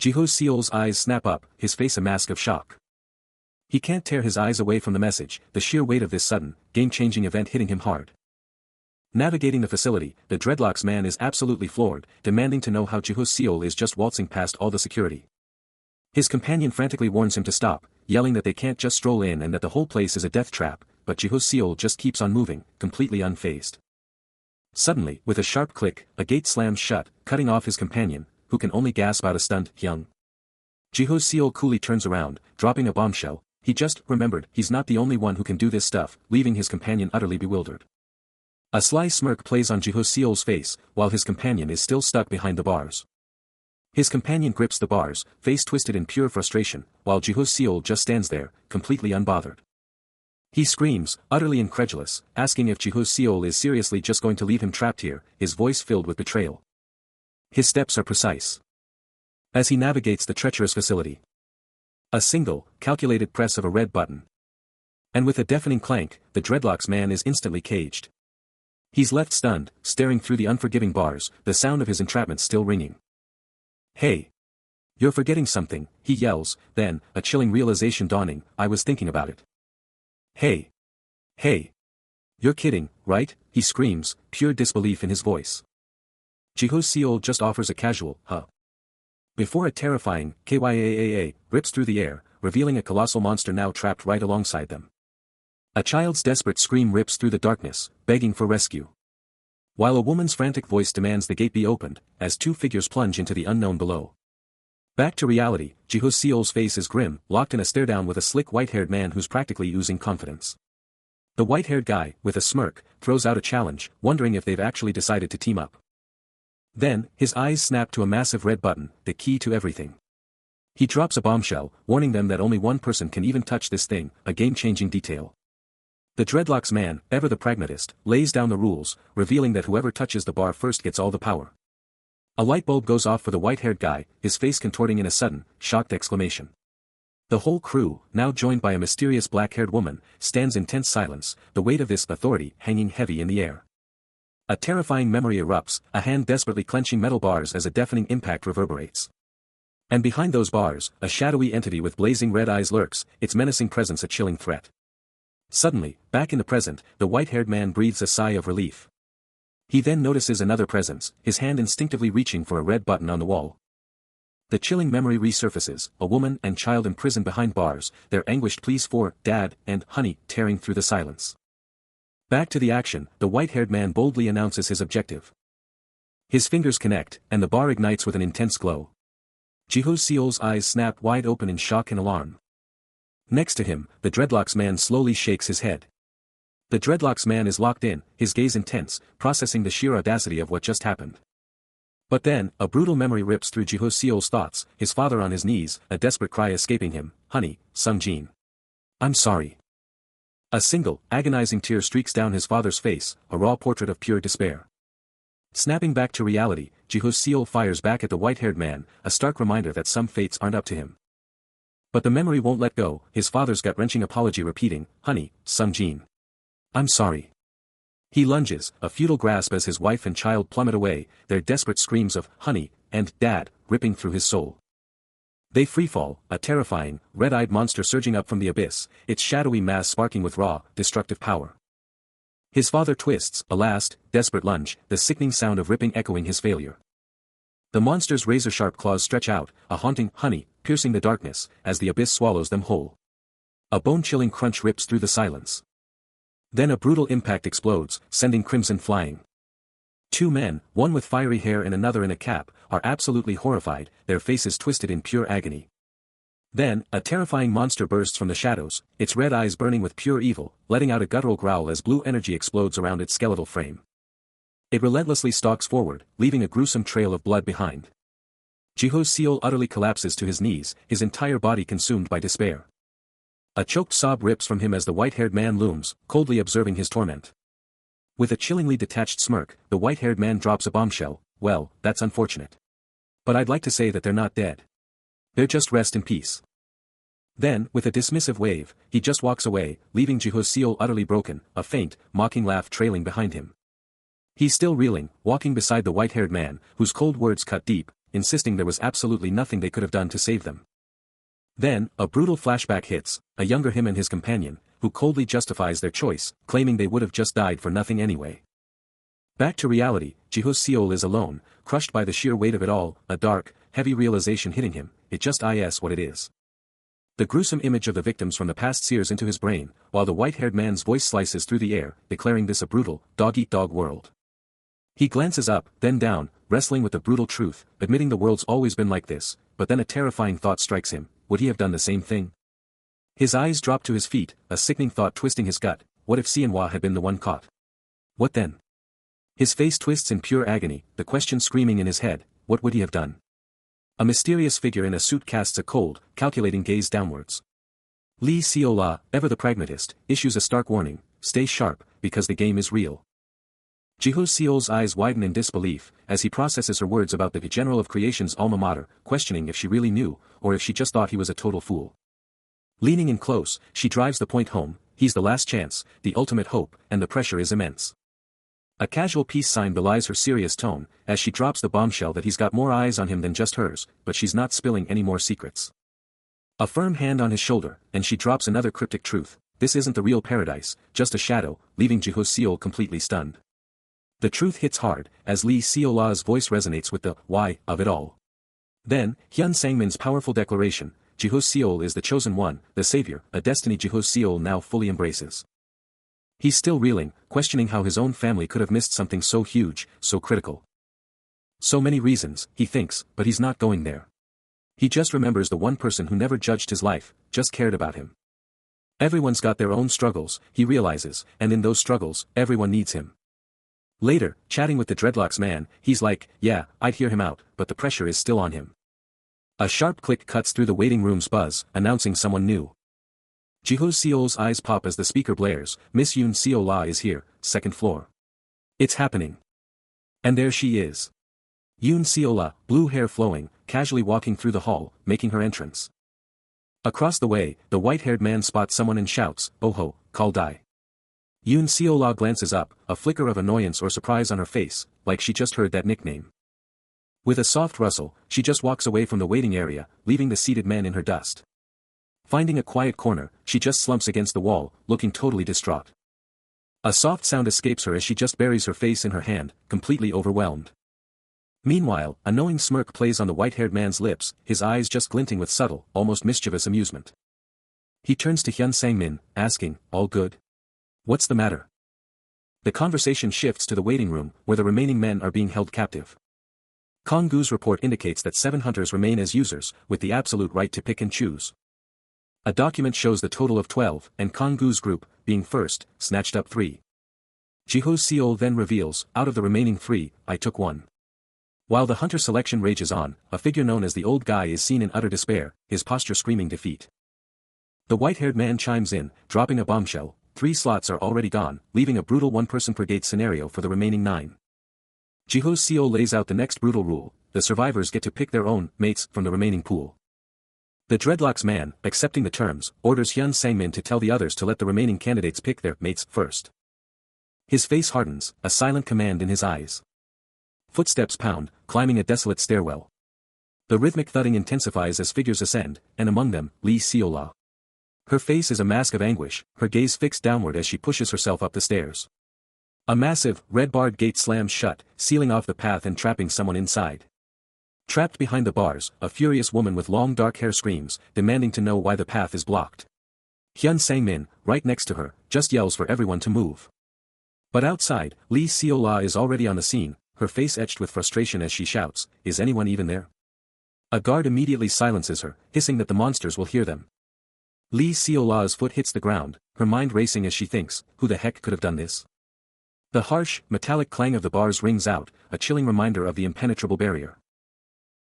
A: Jiho-seol's eyes snap up, his face a mask of shock. He can't tear his eyes away from the message, the sheer weight of this sudden, game-changing event hitting him hard. Navigating the facility, the dreadlocks man is absolutely floored, demanding to know how Jiho-seol is just waltzing past all the security. His companion frantically warns him to stop, yelling that they can't just stroll in and that the whole place is a death trap, but Jiho-seol just keeps on moving, completely unfazed. Suddenly, with a sharp click, a gate slams shut, cutting off his companion, who can only gasp out a stunned Hyung. Jiho-seol coolly turns around, dropping a bombshell. He just remembered he's not the only one who can do this stuff, leaving his companion utterly bewildered. A sly smirk plays on Jiho-seol's face, while his companion is still stuck behind the bars. His companion grips the bars, face twisted in pure frustration, while Jiho-seol just stands there, completely unbothered. He screams, utterly incredulous, asking if Jiho-seol is seriously just going to leave him trapped here, his voice filled with betrayal. His steps are precise. As he navigates the treacherous facility. A single, calculated press of a red button. And with a deafening clank, the dreadlocks man is instantly caged. He's left stunned, staring through the unforgiving bars, the sound of his entrapment still ringing. Hey! You're forgetting something, he yells, then, a chilling realization dawning, I was thinking about it. Hey! Hey! You're kidding, right? He screams, pure disbelief in his voice. Jiho-seol just offers a casual, huh? Before a terrifying, kyaa rips through the air, revealing a colossal monster now trapped right alongside them. A child's desperate scream rips through the darkness, begging for rescue. While a woman's frantic voice demands the gate be opened, as two figures plunge into the unknown below. Back to reality, Jiho-seol's face is grim, locked in a stare-down with a slick white-haired man who's practically oozing confidence. The white-haired guy, with a smirk, throws out a challenge, wondering if they've actually decided to team up. Then, his eyes snap to a massive red button, the key to everything. He drops a bombshell, warning them that only one person can even touch this thing, a game-changing detail. The dreadlocks man, ever the pragmatist, lays down the rules, revealing that whoever touches the bar first gets all the power. A light bulb goes off for the white-haired guy, his face contorting in a sudden, shocked exclamation. The whole crew, now joined by a mysterious black-haired woman, stands in tense silence, the weight of this authority hanging heavy in the air. A terrifying memory erupts, a hand desperately clenching metal bars as a deafening impact reverberates. And behind those bars, a shadowy entity with blazing red eyes lurks, its menacing presence a chilling threat. Suddenly, back in the present, the white-haired man breathes a sigh of relief. He then notices another presence, his hand instinctively reaching for a red button on the wall. The chilling memory resurfaces, a woman and child imprisoned behind bars, their anguished pleas for Dad and honey tearing through the silence. Back to the action, the white-haired man boldly announces his objective. His fingers connect, and the bar ignites with an intense glow. Jiho Seol's eyes snap wide open in shock and alarm. Next to him, the dreadlocks man slowly shakes his head. The dreadlocks man is locked in, his gaze intense, processing the sheer audacity of what just happened. But then, a brutal memory rips through Jiho Seol's thoughts, his father on his knees, a desperate cry escaping him, "Honey, Sung-jin. I'm sorry." A single, agonizing tear streaks down his father's face, a raw portrait of pure despair. Snapping back to reality, Jiho Seol fires back at the white-haired man, a stark reminder that some fates aren't up to him. But the memory won't let go, his father's gut-wrenching apology repeating, "Honey, Sung-jin. I'm sorry." He lunges, a futile grasp as his wife and child plummet away, their desperate screams of "honey" and "dad" ripping through his soul. They freefall, a terrifying, red-eyed monster surging up from the abyss, its shadowy mass sparking with raw, destructive power. His father twists, a last, desperate lunge, the sickening sound of ripping echoing his failure. The monster's razor-sharp claws stretch out, a haunting "honey" piercing the darkness, as the abyss swallows them whole. A bone-chilling crunch rips through the silence. Then a brutal impact explodes, sending crimson flying. Two men, one with fiery hair and another in a cap, are absolutely horrified, their faces twisted in pure agony. Then, a terrifying monster bursts from the shadows, its red eyes burning with pure evil, letting out a guttural growl as blue energy explodes around its skeletal frame. It relentlessly stalks forward, leaving a gruesome trail of blood behind. Jiho Seol utterly collapses to his knees, his entire body consumed by despair. A choked sob rips from him as the white-haired man looms, coldly observing his torment. With a chillingly detached smirk, the white-haired man drops a bombshell. "Well, that's unfortunate. But I'd like to say that they're not dead. They're just rest in peace." Then, with a dismissive wave, he just walks away, leaving Jiho Seol utterly broken, a faint, mocking laugh trailing behind him. He's still reeling, walking beside the white-haired man, whose cold words cut deep, insisting there was absolutely nothing they could have done to save them. Then, a brutal flashback hits, a younger him and his companion, who coldly justifies their choice, claiming they would have just died for nothing anyway. Back to reality, Jiho Seol is alone, crushed by the sheer weight of it all, a dark, heavy realization hitting him, it just is what it is. The gruesome image of the victims from the past sears into his brain, while the white-haired man's voice slices through the air, declaring this a brutal, dog-eat-dog world. He glances up, then down, wrestling with the brutal truth, admitting the world's always been like this, but then a terrifying thought strikes him. Would he have done the same thing? His eyes drop to his feet, a sickening thought twisting his gut. What if Sienhua had been the one caught? What then? His face twists in pure agony, the question screaming in his head, what would he have done? A mysterious figure in a suit casts a cold, calculating gaze downwards. Lee Seola, ever the pragmatist, issues a stark warning, stay sharp, because the game is real. Jiho Seol's eyes widen in disbelief, as he processes her words about the general of creation's alma mater, questioning if she really knew, or if she just thought he was a total fool. Leaning in close, she drives the point home, he's the last chance, the ultimate hope, and the pressure is immense. A casual peace sign belies her serious tone, as she drops the bombshell that he's got more eyes on him than just hers, but she's not spilling any more secrets. A firm hand on his shoulder, and she drops another cryptic truth, this isn't the real paradise, just a shadow, leaving Jiho Seol completely stunned. The truth hits hard, as Lee Seola's voice resonates with the why of it all. Then, Hyun Sang-min's powerful declaration, Jiho Seol is the chosen one, the savior, a destiny Jiho Seol now fully embraces. He's still reeling, questioning how his own family could have missed something so huge, so critical. So many reasons, he thinks, but he's not going there. He just remembers the one person who never judged his life, just cared about him. Everyone's got their own struggles, he realizes, and in those struggles, everyone needs him. Later, chatting with the dreadlocks man, he's like, yeah, I'd hear him out, but the pressure is still on him. A sharp click cuts through the waiting room's buzz, announcing someone new. Jiho Seol's eyes pop as the speaker blares, Miss Yoon Seola is here, second floor. It's happening. And there she is. Yoon Seola, blue hair flowing, casually walking through the hall, making her entrance. Across the way, the white-haired man spots someone and shouts, "Oh ho, call Dai." Yoon Seola glances up, a flicker of annoyance or surprise on her face, like she just heard that nickname. With a soft rustle, she just walks away from the waiting area, leaving the seated men in her dust. Finding a quiet corner, she just slumps against the wall, looking totally distraught. A soft sound escapes her as she just buries her face in her hand, completely overwhelmed. Meanwhile, a knowing smirk plays on the white-haired man's lips, his eyes just glinting with subtle, almost mischievous amusement. He turns to Hyun Sang-min, asking, all good? What's the matter? The conversation shifts to the waiting room, where the remaining men are being held captive. Kong-gu's report indicates that 7 hunters remain as users, with the absolute right to pick and choose. A document shows the total of 12, and Kong-gu's group, being first, snatched up 3. Jiho Seol then reveals, out of the remaining 3, I took 1. While the hunter selection rages on, a figure known as the old guy is seen in utter despair, his posture screaming defeat. The white-haired man chimes in, dropping a bombshell. 3 slots are already gone, leaving a brutal one-person-per-gate scenario for the remaining 9. Jiho Seol lays out the next brutal rule: the survivors get to pick their own mates from the remaining pool. The Dreadlocks man, accepting the terms, orders Hyun Sangmin to tell the others to let the remaining candidates pick their mates first. His face hardens, a silent command in his eyes. Footsteps pound, climbing a desolate stairwell. The rhythmic thudding intensifies as figures ascend, and among them, Lee Seola. Her face is a mask of anguish, her gaze fixed downward as she pushes herself up the stairs. A massive, red-barred gate slams shut, sealing off the path and trapping someone inside. Trapped behind the bars, a furious woman with long dark hair screams, demanding to know why the path is blocked. Hyun Sangmin, right next to her, just yells for everyone to move. But outside, Lee Seola is already on the scene, her face etched with frustration as she shouts, "Is anyone even there?" A guard immediately silences her, hissing that the monsters will hear them. Lee Seola's foot hits the ground, her mind racing as she thinks, who the heck could have done this? The harsh, metallic clang of the bars rings out, a chilling reminder of the impenetrable barrier.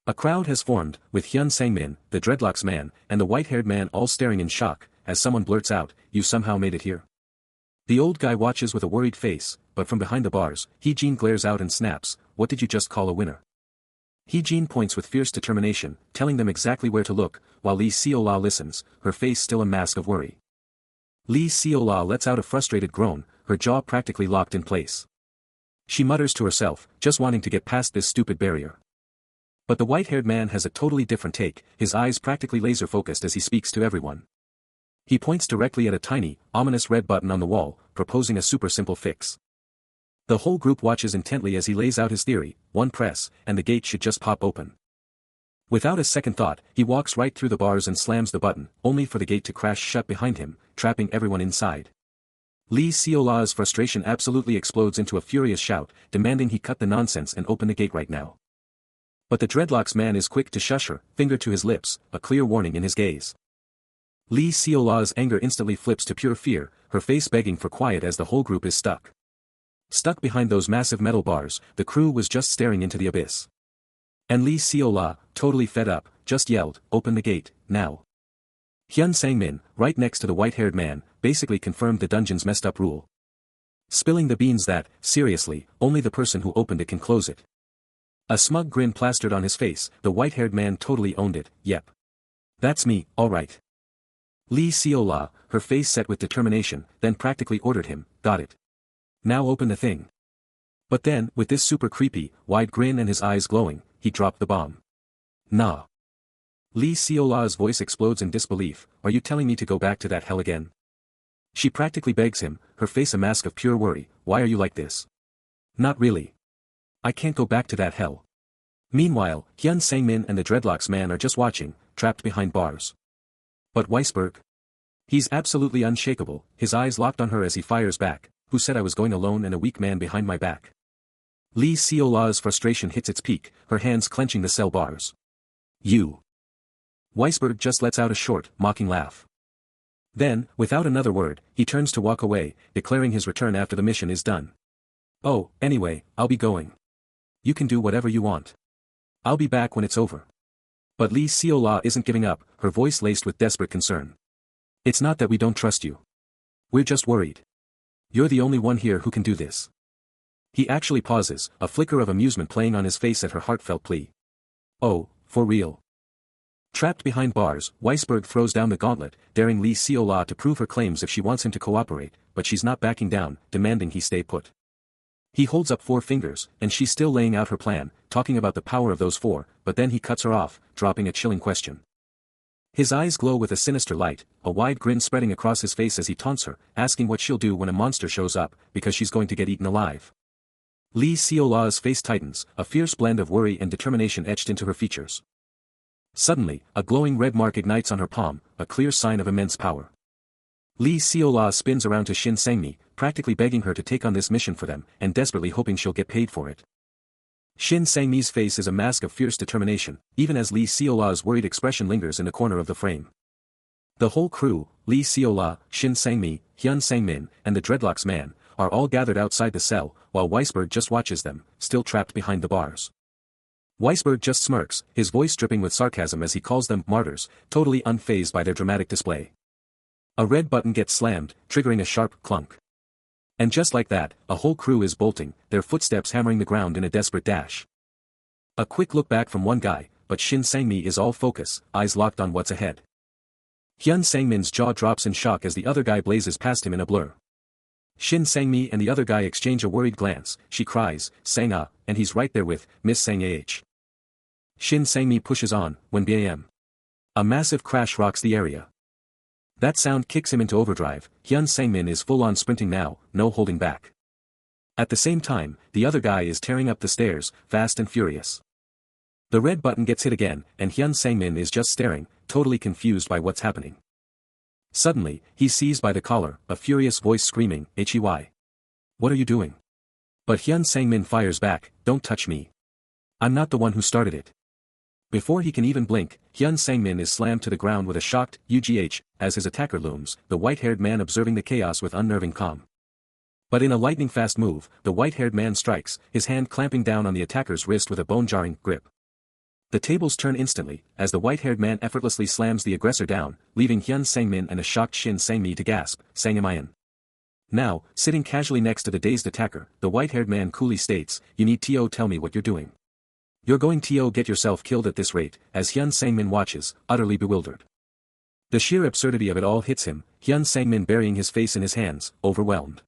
A: A crowd has formed, with Hyun Sangmin, the Dreadlocks man, and the white-haired man all staring in shock, as someone blurts out, "You somehow made it here." The old guy watches with a worried face, but from behind the bars, Hee-jin glares out and snaps, "What did you just call a winner?" Hee-jin points with fierce determination, telling them exactly where to look, while Lee Seola listens, her face still a mask of worry. Lee Seola lets out a frustrated groan, her jaw practically locked in place. She mutters to herself, just wanting to get past this stupid barrier. But the white-haired man has a totally different take, his eyes practically laser-focused as he speaks to everyone. He points directly at a tiny, ominous red button on the wall, proposing a super simple fix. The whole group watches intently as he lays out his theory: one press, and the gate should just pop open. Without a second thought, he walks right through the bars and slams the button, only for the gate to crash shut behind him, trapping everyone inside. Lee Seola's frustration absolutely explodes into a furious shout, demanding he cut the nonsense and open the gate right now. But the Dreadlocks man is quick to shush her, finger to his lips, a clear warning in his gaze. Lee Seola's anger instantly flips to pure fear, her face begging for quiet as the whole group is stuck. Stuck behind those massive metal bars, the crew was just staring into the abyss. And Lee Seola, totally fed up, just yelled, "Open the gate, now." Hyun Sangmin, right next to the white-haired man, basically confirmed the dungeon's messed up rule. Spilling the beans that, seriously, only the person who opened it can close it. A smug grin plastered on his face, the white-haired man totally owned it, "Yep. That's me, alright." Lee Seola, her face set with determination, then practically ordered him, "Got it. Now open the thing." But then, with this super creepy, wide grin and his eyes glowing, he dropped the bomb. "Nah." Lee Seola's voice explodes in disbelief, "Are you telling me to go back to that hell again?" She practically begs him, her face a mask of pure worry, "Why are you like this?" "Not really. I can't go back to that hell." Meanwhile, Hyun Sangmin and the Dreadlocks man are just watching, trapped behind bars. But Weisberg? He's absolutely unshakable, his eyes locked on her as he fires back, "Who said I was going alone and a weak man behind my back?" Lee Seola's frustration hits its peak, her hands clenching the cell bars. "You." Weisberg just lets out a short, mocking laugh. Then, without another word, he turns to walk away, declaring his return after the mission is done. "Oh, anyway, I'll be going. You can do whatever you want. I'll be back when it's over." But Lee Seola isn't giving up, her voice laced with desperate concern. "It's not that we don't trust you. We're just worried. You're the only one here who can do this." He actually pauses, a flicker of amusement playing on his face at her heartfelt plea. "Oh, for real?" Trapped behind bars, Weisberg throws down the gauntlet, daring Lee Seola to prove her claims if she wants him to cooperate, but she's not backing down, demanding he stay put. He holds up 4 fingers, and she's still laying out her plan, talking about the power of those 4, but then he cuts her off, dropping a chilling question. His eyes glow with a sinister light, a wide grin spreading across his face as he taunts her, asking what she'll do when a monster shows up, because she's going to get eaten alive. Lee Seola's face tightens, a fierce blend of worry and determination etched into her features. Suddenly, a glowing red mark ignites on her palm, a clear sign of immense power. Lee Seola spins around to Shin Sangmi, practically begging her to take on this mission for them, and desperately hoping she'll get paid for it. Shin Sang-mi's face is a mask of fierce determination, even as Lee Seola's worried expression lingers in the corner of the frame. The whole crew, Lee Seola, Shin Sang-mi, Hyun Sang-min, and the Dreadlocks man, are all gathered outside the cell, while Weisberg just watches them, still trapped behind the bars. Weisberg just smirks, his voice dripping with sarcasm as he calls them martyrs, totally unfazed by their dramatic display. A red button gets slammed, triggering a sharp clunk. And just like that, a whole crew is bolting, their footsteps hammering the ground in a desperate dash. A quick look back from one guy, but Shin Sang-mi is all focus, eyes locked on what's ahead. Hyun Sang-min's jaw drops in shock as the other guy blazes past him in a blur. Shin Sang-mi and the other guy exchange a worried glance, she cries, Sang-ah, and he's right there with Miss Sang-ah. Shin Sang-mi pushes on, when bam. A massive crash rocks the area. That sound kicks him into overdrive. Hyun Sang-min is full-on sprinting now, no holding back. At the same time, the other guy is tearing up the stairs, fast and furious. The red button gets hit again, and Hyun Sang-min is just staring, totally confused by what's happening. Suddenly, he's seized by the collar, a furious voice screaming, "Hey! What are you doing?" But Hyun Sang-min fires back, "Don't touch me. I'm not the one who started it." Before he can even blink, Hyun Sang-min is slammed to the ground with a shocked, UGH, as his attacker looms, the white-haired man observing the chaos with unnerving calm. But in a lightning-fast move, the white-haired man strikes, his hand clamping down on the attacker's wrist with a bone-jarring grip. The tables turn instantly, as the white-haired man effortlessly slams the aggressor down, leaving Hyun Sang-min and a shocked Shin Sang-mi to gasp, "Sang-am-ian." Now, sitting casually next to the dazed attacker, the white-haired man coolly states, "You need to tell me what you're doing. You're going to get yourself killed at this rate," as Hyun Sang-min watches, utterly bewildered. The sheer absurdity of it all hits him, Hyun Sang-min burying his face in his hands, overwhelmed.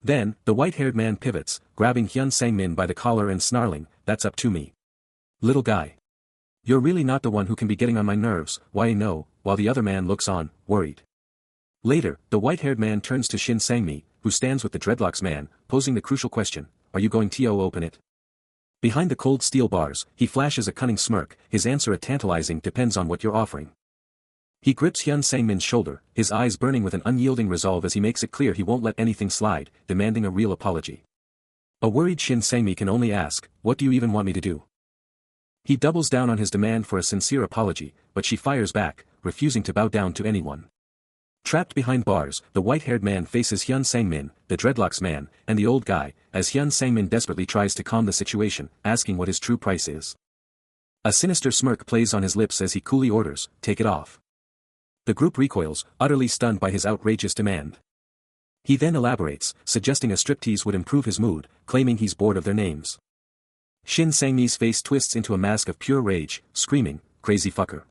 A: Then, the white-haired man pivots, grabbing Hyun Sang-min by the collar and snarling, "That's up to me. Little guy. You're really not the one who can be getting on my nerves, why no," while the other man looks on, worried. Later, the white-haired man turns to Shin Sang-mi, who stands with the Dreadlocks man, posing the crucial question, "Are you going to open it?" Behind the cold steel bars, he flashes a cunning smirk, his answer a tantalizing "depends on what you're offering." He grips Hyun Sang-min's shoulder, his eyes burning with an unyielding resolve as he makes it clear he won't let anything slide, demanding a real apology. A worried Shin Sang-mi can only ask, "What do you even want me to do?" He doubles down on his demand for a sincere apology, but she fires back, refusing to bow down to anyone. Trapped behind bars, the white-haired man faces Hyun Sang-min, the Dreadlocks man, and the old guy, as Hyun Sang-min desperately tries to calm the situation, asking what his true price is. A sinister smirk plays on his lips as he coolly orders, "Take it off." The group recoils, utterly stunned by his outrageous demand. He then elaborates, suggesting a striptease would improve his mood, claiming he's bored of their names. Shin Sang-mi's face twists into a mask of pure rage, screaming, "Crazy fucker."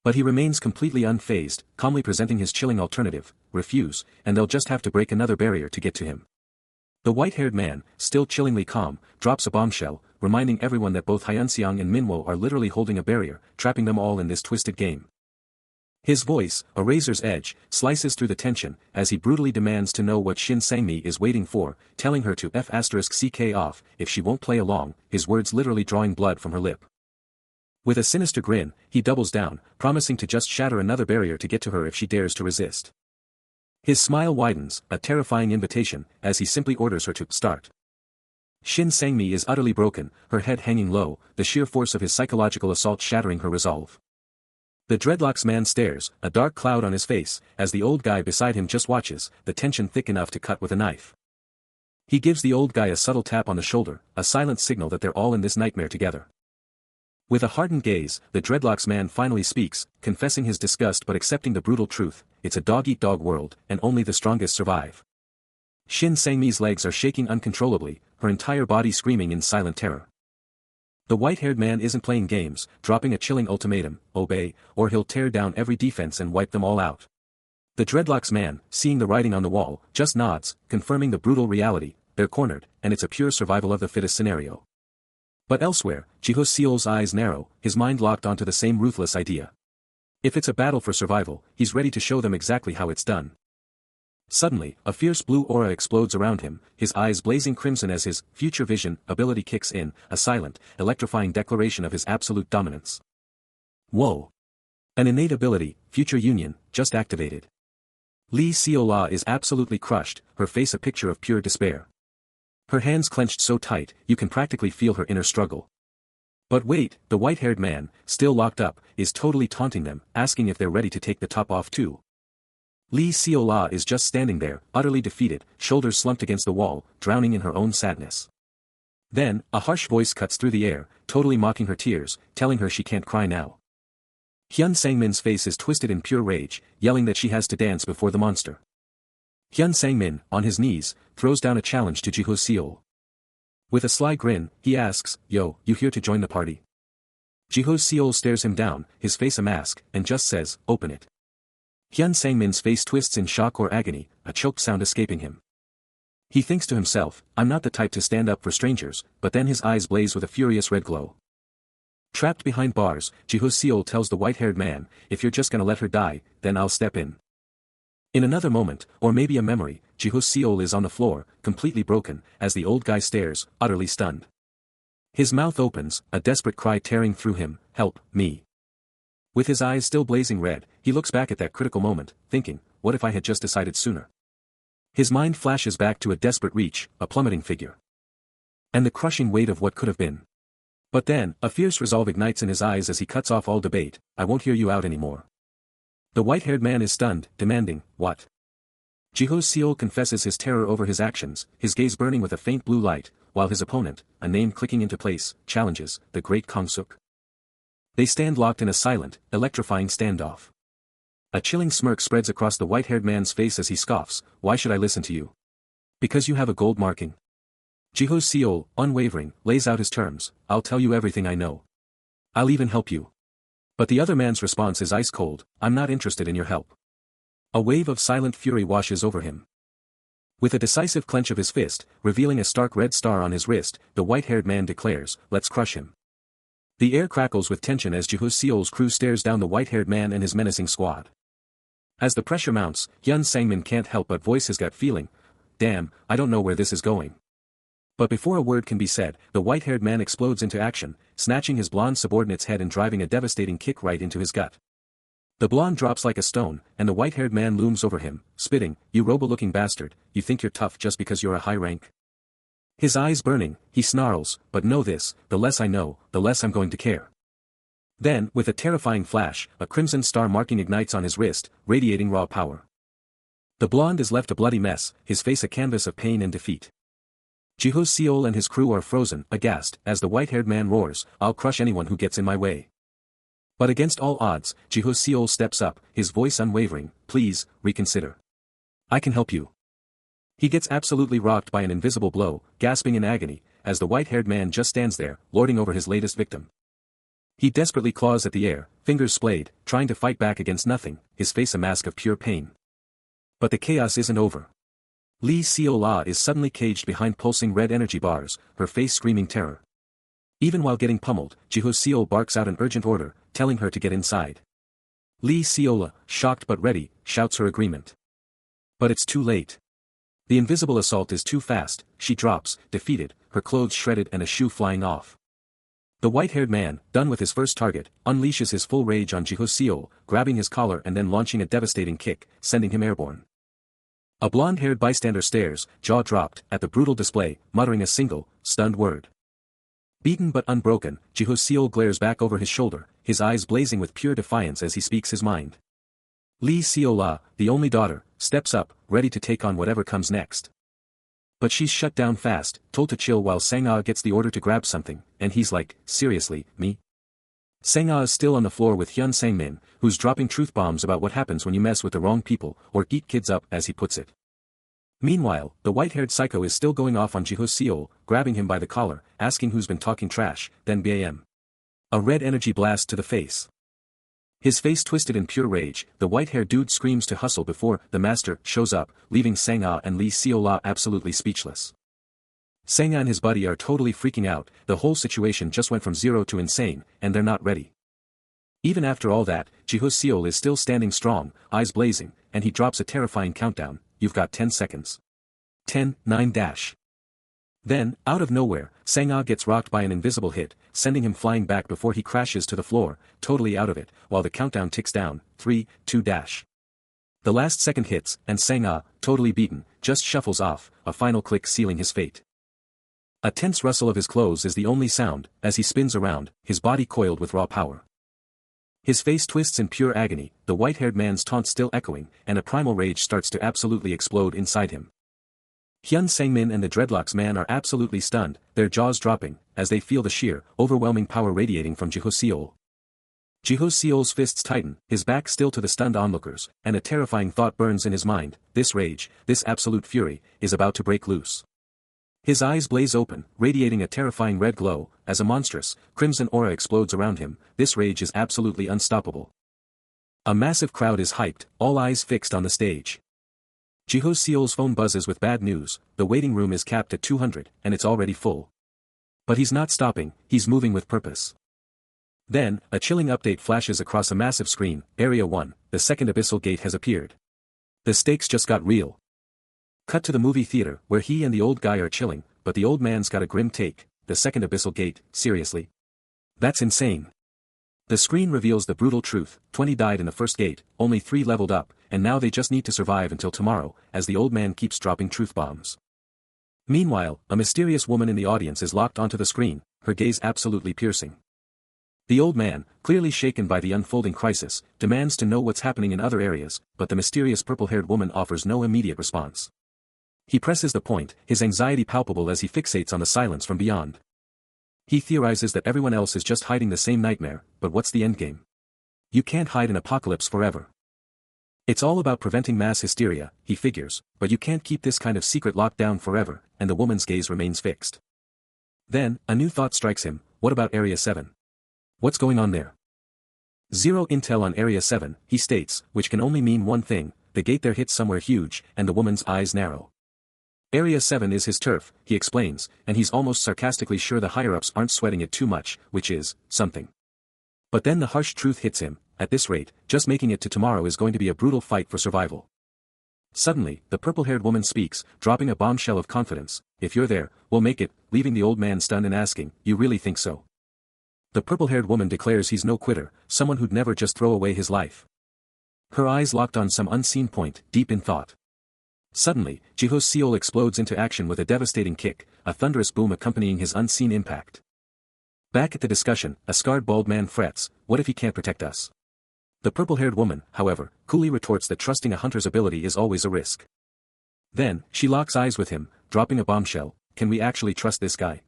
A: But he remains completely unfazed, calmly presenting his chilling alternative, refuse, and they'll just have to break another barrier to get to him. The white-haired man, still chillingly calm, drops a bombshell, reminding everyone that both Hyunseong and Manhwa are literally holding a barrier, trapping them all in this twisted game. His voice, a razor's edge, slices through the tension, as he brutally demands to know what Shin Sang-mi is waiting for, telling her to F***ck off, if she won't play along, his words literally drawing blood from her lip. With a sinister grin, he doubles down, promising to just shatter another barrier to get to her if she dares to resist. His smile widens, a terrifying invitation, as he simply orders her to start. Shin Sang-mi is utterly broken, her head hanging low, the sheer force of his psychological assault shattering her resolve. The Dreadlocks man stares, a dark cloud on his face, as the old guy beside him just watches, the tension thick enough to cut with a knife. He gives the old guy a subtle tap on the shoulder, a silent signal that they're all in this nightmare together. With a hardened gaze, the Dreadlocks man finally speaks, confessing his disgust but accepting the brutal truth, it's a dog-eat-dog world, and only the strongest survive. Shin Sang-mi's legs are shaking uncontrollably, her entire body screaming in silent terror. The white-haired man isn't playing games, dropping a chilling ultimatum, obey, or he'll tear down every defense and wipe them all out. The Dreadlocks man, seeing the writing on the wall, just nods, confirming the brutal reality, they're cornered, and it's a pure survival of the fittest scenario. But elsewhere, Jiho Seol's eyes narrow, his mind locked onto the same ruthless idea. If it's a battle for survival, he's ready to show them exactly how it's done. Suddenly, a fierce blue aura explodes around him, his eyes blazing crimson as his future vision ability kicks in, a silent, electrifying declaration of his absolute dominance. Whoa! An innate ability, future union, just activated. Lee Seola is absolutely crushed, her face a picture of pure despair. Her hands clenched so tight, you can practically feel her inner struggle. But wait, the white-haired man, still locked up, is totally taunting them, asking if they're ready to take the top off too. Lee Seola is just standing there, utterly defeated, shoulders slumped against the wall, drowning in her own sadness. Then, a harsh voice cuts through the air, totally mocking her tears, telling her she can't cry now. Hyun Sangmin's face is twisted in pure rage, yelling that she has to dance before the monster. Hyun Sangmin, on his knees, throws down a challenge to Jiho Seol. With a sly grin, he asks, "Yo, you here to join the party?" Jiho Seol stares him down, his face a mask, and just says, "Open it." Hyun Sangmin's face twists in shock or agony, a choked sound escaping him. He thinks to himself, "I'm not the type to stand up for strangers," but then his eyes blaze with a furious red glow. Trapped behind bars, Jiho Seol tells the white-haired man, "If you're just gonna let her die, then I'll step in." In another moment, or maybe a memory, Jiho Seol is on the floor, completely broken, as the old guy stares, utterly stunned. His mouth opens, a desperate cry tearing through him, "Help, me." With his eyes still blazing red, he looks back at that critical moment, thinking, what if I had just decided sooner? His mind flashes back to a desperate reach, a plummeting figure. And the crushing weight of what could have been. But then, a fierce resolve ignites in his eyes as he cuts off all debate, "I won't hear you out anymore." The white-haired man is stunned, demanding, "What?" Jiho Seol confesses his terror over his actions, his gaze burning with a faint blue light, while his opponent, a name clicking into place, challenges, the great Kong-suk. They stand locked in a silent, electrifying standoff. A chilling smirk spreads across the white-haired man's face as he scoffs, "Why should I listen to you? Because you have a gold marking?" Jiho Seol, unwavering, lays out his terms, "I'll tell you everything I know. I'll even help you." But the other man's response is ice cold, "I'm not interested in your help." A wave of silent fury washes over him. With a decisive clench of his fist, revealing a stark red star on his wrist, the white-haired man declares, "Let's crush him." The air crackles with tension as Jiho Seol's crew stares down the white-haired man and his menacing squad. As the pressure mounts, Hyun Sangmin can't help but voice his gut feeling, "Damn, I don't know where this is going." But before a word can be said, the white-haired man explodes into action, snatching his blonde subordinate's head and driving a devastating kick right into his gut. The blonde drops like a stone, and the white-haired man looms over him, spitting, "You robo-looking bastard, you think you're tough just because you're a high rank?" His eyes burning, he snarls, "But know this, the less I know, the less I'm going to care." Then, with a terrifying flash, a crimson star marking ignites on his wrist, radiating raw power. The blonde is left a bloody mess, his face a canvas of pain and defeat. Jiho Seol and his crew are frozen, aghast, as the white-haired man roars, "I'll crush anyone who gets in my way." But against all odds, Jiho Seol steps up, his voice unwavering, "Please, reconsider. I can help you." He gets absolutely rocked by an invisible blow, gasping in agony, as the white-haired man just stands there, lording over his latest victim. He desperately claws at the air, fingers splayed, trying to fight back against nothing, his face a mask of pure pain. But the chaos isn't over. Lee Seola is suddenly caged behind pulsing red energy bars, her face screaming terror. Even while getting pummeled, Jiho Seol barks out an urgent order, telling her to get inside. Lee Seola, shocked but ready, shouts her agreement. But it's too late. The invisible assault is too fast, she drops, defeated, her clothes shredded and a shoe flying off. The white-haired man, done with his first target, unleashes his full rage on Jiho Seol, grabbing his collar and then launching a devastating kick, sending him airborne. A blonde-haired bystander stares, jaw dropped, at the brutal display, muttering a single, stunned word. Beaten but unbroken, Jiho Seol glares back over his shoulder, his eyes blazing with pure defiance as he speaks his mind. Lee Seola, the only daughter, steps up, ready to take on whatever comes next. But she's shut down fast, told to chill while Sang-ah gets the order to grab something, and he's like, "Seriously, me?" Sang-ah is still on the floor with Hyun Sang-min, who's dropping truth bombs about what happens when you mess with the wrong people, or eat kids up as he puts it. Meanwhile, the white-haired psycho is still going off on Jiho Seol, grabbing him by the collar, asking who's been talking trash, then bam. A red energy blast to the face. His face twisted in pure rage, the white-haired dude screams to hustle before the master shows up, leaving Sang-ah and Lee Seola absolutely speechless. Sang-ah and his buddy are totally freaking out, the whole situation just went from zero to insane, and they're not ready. Even after all that, Jiho Seol is still standing strong, eyes blazing, and he drops a terrifying countdown, "You've got 10 seconds. 10, 9 dash." Then, out of nowhere, Sang-ah gets rocked by an invisible hit, sending him flying back before he crashes to the floor, totally out of it, while the countdown ticks down, 3, 2 dash. The last second hits, and Sang-ah, totally beaten, just shuffles off, a final click sealing his fate. A tense rustle of his clothes is the only sound, as he spins around, his body coiled with raw power. His face twists in pure agony, the white-haired man's taunt still echoing, and a primal rage starts to absolutely explode inside him. Hyun Sang-min and the Dreadlocks man are absolutely stunned, their jaws dropping, as they feel the sheer, overwhelming power radiating from Jiho-seol. Jiho-seol's fists tighten, his back still to the stunned onlookers, and a terrifying thought burns in his mind: this rage, this absolute fury, is about to break loose. His eyes blaze open, radiating a terrifying red glow, as a monstrous, crimson aura explodes around him. This rage is absolutely unstoppable. A massive crowd is hyped, all eyes fixed on the stage. Jiho-seol's phone buzzes with bad news: the waiting room is capped at 200, and it's already full. But he's not stopping, he's moving with purpose. Then, a chilling update flashes across a massive screen: Area 1, the second abyssal gate has appeared. The stakes just got real. Cut to the movie theater, where he and the old guy are chilling, but the old man's got a grim take: the second abyssal gate, seriously? That's insane. The screen reveals the brutal truth: 20 died in the first gate, only 3 leveled up, and now they just need to survive until tomorrow, as the old man keeps dropping truth bombs. Meanwhile, a mysterious woman in the audience is locked onto the screen, her gaze absolutely piercing. The old man, clearly shaken by the unfolding crisis, demands to know what's happening in other areas, but the mysterious purple-haired woman offers no immediate response. He presses the point, his anxiety palpable as he fixates on the silence from beyond. He theorizes that everyone else is just hiding the same nightmare, but what's the endgame? You can't hide an apocalypse forever. It's all about preventing mass hysteria, he figures, but you can't keep this kind of secret locked down forever, and the woman's gaze remains fixed. Then, a new thought strikes him: what about Area 7? What's going on there? Zero intel on Area 7, he states, which can only mean one thing: the gate there hits somewhere huge, and the woman's eyes narrow. Area 7 is his turf, he explains, and he's almost sarcastically sure the higher-ups aren't sweating it too much, which is something. But then the harsh truth hits him: at this rate, just making it to tomorrow is going to be a brutal fight for survival. Suddenly, the purple-haired woman speaks, dropping a bombshell of confidence: if you're there, we'll make it, leaving the old man stunned and asking, you really think so? The purple-haired woman declares he's no quitter, someone who'd never just throw away his life. Her eyes locked on some unseen point, deep in thought. Suddenly, Jiho-seol explodes into action with a devastating kick, a thunderous boom accompanying his unseen impact. Back at the discussion, a scarred bald man frets: what if he can't protect us? The purple-haired woman, however, coolly retorts that trusting a hunter's ability is always a risk. Then, she locks eyes with him, dropping a bombshell: can we actually trust this guy?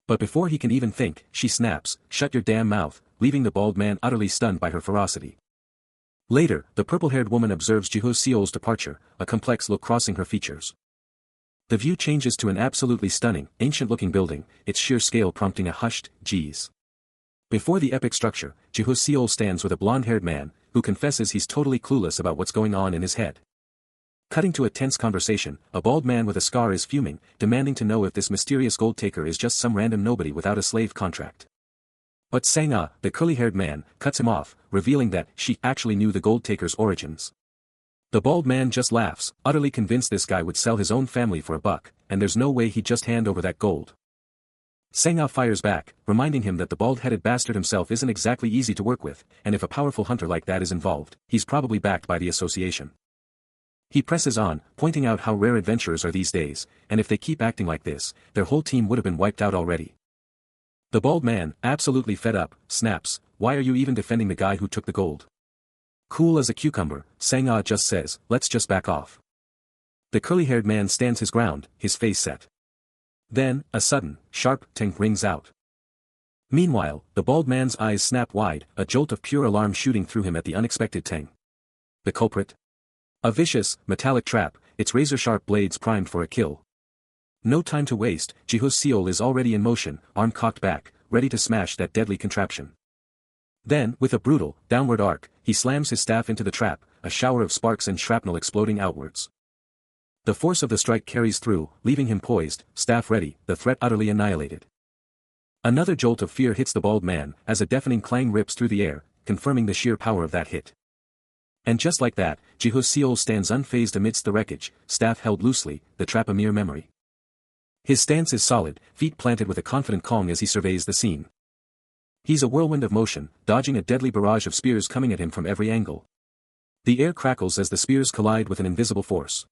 A: But before he can even think, she snaps: shut your damn mouth, leaving the bald man utterly stunned by her ferocity. Later, the purple-haired woman observes Jiho-seol's departure, a complex look crossing her features. The view changes to an absolutely stunning, ancient-looking building, its sheer scale prompting a hushed, geez. Before the epic structure, Jiho-seol stands with a blonde-haired man, who confesses he's totally clueless about what's going on in his head. Cutting to a tense conversation, a bald man with a scar is fuming, demanding to know if this mysterious gold taker is just some random nobody without a slave contract. But Sang-ah, the curly-haired man, cuts him off, revealing that she actually knew the gold taker's origins. The bald man just laughs, utterly convinced this guy would sell his own family for $1, and there's no way he'd just hand over that gold. Sang-ah fires back, reminding him that the bald-headed bastard himself isn't exactly easy to work with, and if a powerful hunter like that is involved, he's probably backed by the association. He presses on, pointing out how rare adventurers are these days, and if they keep acting like this, their whole team would have been wiped out already. The bald man, absolutely fed up, snaps: why are you even defending the guy who took the gold? Cool as a cucumber, Sang-ah just says, let's just back off. The curly-haired man stands his ground, his face set. Then, a sudden, sharp ting rings out. Meanwhile, the bald man's eyes snap wide, a jolt of pure alarm shooting through him at the unexpected ting. The culprit? A vicious, metallic trap, its razor-sharp blades primed for a kill. No time to waste, Jiho-seol is already in motion, arm cocked back, ready to smash that deadly contraption. Then, with a brutal, downward arc, he slams his staff into the trap, a shower of sparks and shrapnel exploding outwards. The force of the strike carries through, leaving him poised, staff ready, the threat utterly annihilated. Another jolt of fear hits the bald man, as a deafening clang rips through the air, confirming the sheer power of that hit. And just like that, Jiho-seol stands unfazed amidst the wreckage, staff held loosely, the trap a mere memory. His stance is solid, feet planted with a confident calm as he surveys the scene. He's a whirlwind of motion, dodging a deadly barrage of spears coming at him from every angle. The air crackles as the spears collide with an invisible force.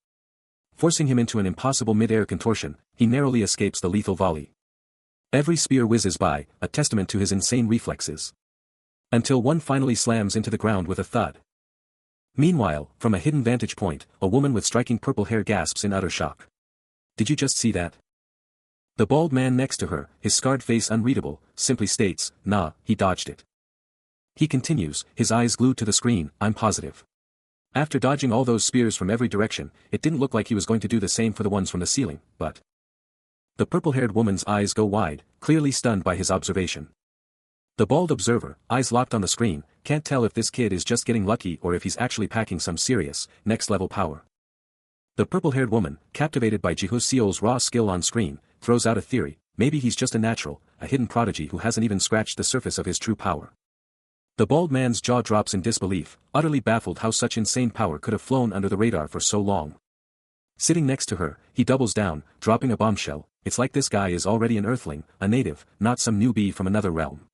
A: forcing him into an impossible mid-air contortion. He narrowly escapes the lethal volley. Every spear whizzes by, a testament to his insane reflexes. Until one finally slams into the ground with a thud. Meanwhile, from a hidden vantage point, a woman with striking purple hair gasps in utter shock. Did you just see that? The bald man next to her, his scarred face unreadable, simply states, "Nah, he dodged it." He continues, his eyes glued to the screen, "I'm positive. After dodging all those spears from every direction, it didn't look like he was going to do the same for the ones from the ceiling, but..." The purple-haired woman's eyes go wide, clearly stunned by his observation. The bald observer, eyes locked on the screen, can't tell if this kid is just getting lucky or if he's actually packing some serious, next-level power. The purple-haired woman, captivated by Jiho-seol's raw skill on screen, throws out a theory: maybe he's just a natural, a hidden prodigy who hasn't even scratched the surface of his true power. The bald man's jaw drops in disbelief, utterly baffled how such insane power could have flown under the radar for so long. Sitting next to her, he doubles down, dropping a bombshell: it's like this guy is already an earthling, a native, not some newbie from another realm.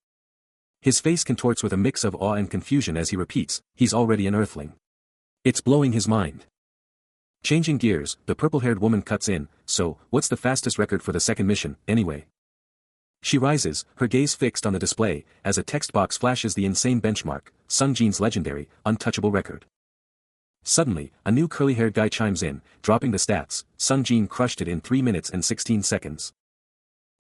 A: His face contorts with a mix of awe and confusion as he repeats, he's already an earthling. It's blowing his mind. Changing gears, the purple-haired woman cuts in, so, what's the fastest record for the second mission, anyway? She rises, her gaze fixed on the display, as a text box flashes the insane benchmark, Sung Jin's legendary, untouchable record. Suddenly, a new curly-haired guy chimes in, dropping the stats: Sung Jin crushed it in 3 minutes and 16 seconds.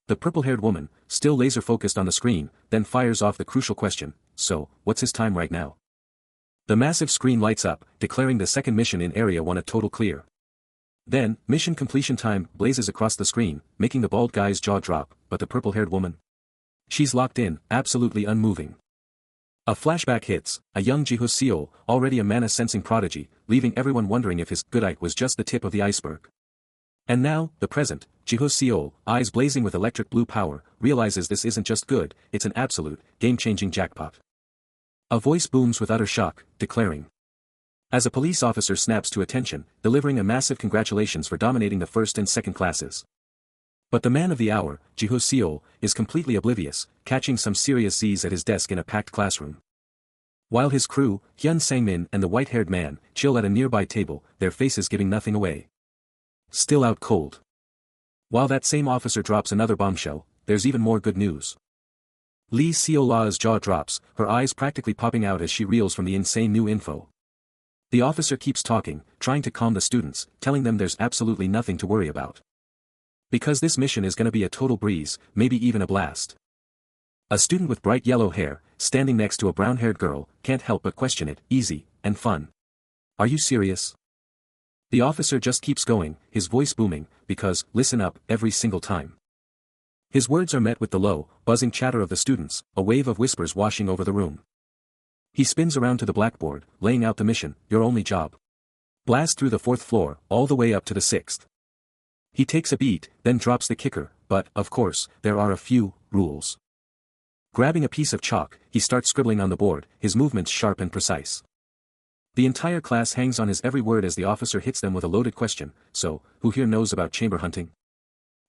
A: The purple-haired woman, still laser-focused on the screen, then fires off the crucial question: so, what's his time right now? The massive screen lights up, declaring the second mission in Area 1 a total clear. Then, mission completion time blazes across the screen, making the bald guy's jaw drop, but the purple-haired woman? She's locked in, absolutely unmoving. A flashback hits, a young Jiho-seol, already a mana-sensing prodigy, leaving everyone wondering if his good eye was just the tip of the iceberg. And now, the present, Jiho-seol, eyes blazing with electric blue power, realizes this isn't just good, it's an absolute, game-changing jackpot. A voice booms with utter shock, declaring. As a police officer snaps to attention, delivering a massive congratulations for dominating the first and second classes. But the man of the hour, Jiho-seol, is completely oblivious, catching some serious Z's at his desk in a packed classroom. While his crew, Hyun Sang-min and the white-haired man, chill at a nearby table, their faces giving nothing away. Still out cold. While that same officer drops another bombshell, there's even more good news. Lee Seola's jaw drops, her eyes practically popping out as she reels from the insane new info. The officer keeps talking, trying to calm the students, telling them there's absolutely nothing to worry about. Because this mission is gonna be a total breeze, maybe even a blast. A student with bright yellow hair, standing next to a brown-haired girl, can't help but question it: easy, and fun. Are you serious? The officer just keeps going, his voice booming, because, listen up, every single time. His words are met with the low, buzzing chatter of the students, a wave of whispers washing over the room. He spins around to the blackboard, laying out the mission: your only job. Blast through the 4th floor, all the way up to the 6th. He takes a beat, then drops the kicker, but, of course, there are a few rules. Grabbing a piece of chalk, he starts scribbling on the board, his movements sharp and precise. The entire class hangs on his every word as the officer hits them with a loaded question: so, who here knows about chamber hunting?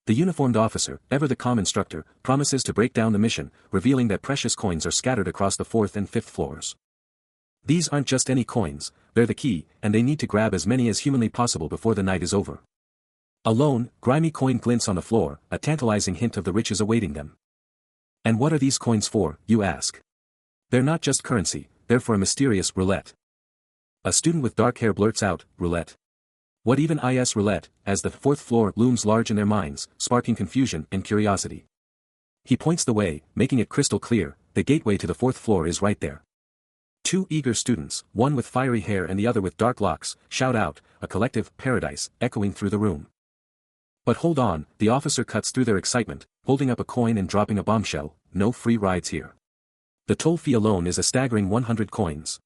A: The uniformed officer, ever the calm instructor, promises to break down the mission, revealing that precious coins are scattered across the 4th and 5th floors. These aren't just any coins, they're the key, and they need to grab as many as humanly possible before the night is over. A lone, grimy coin glints on the floor, a tantalizing hint of the riches awaiting them. And what are these coins for, you ask? They're not just currency, they're for a mysterious roulette. A student with dark hair blurts out, roulette. What even is roulette, as the 4th floor looms large in their minds, sparking confusion and curiosity. He points the way, making it crystal clear: the gateway to the 4th floor is right there. Two eager students, one with fiery hair and the other with dark locks, shout out, a collective paradise echoing through the room. But hold on, the officer cuts through their excitement, holding up a coin and dropping a bombshell: no free rides here. The toll fee alone is a staggering 100 coins.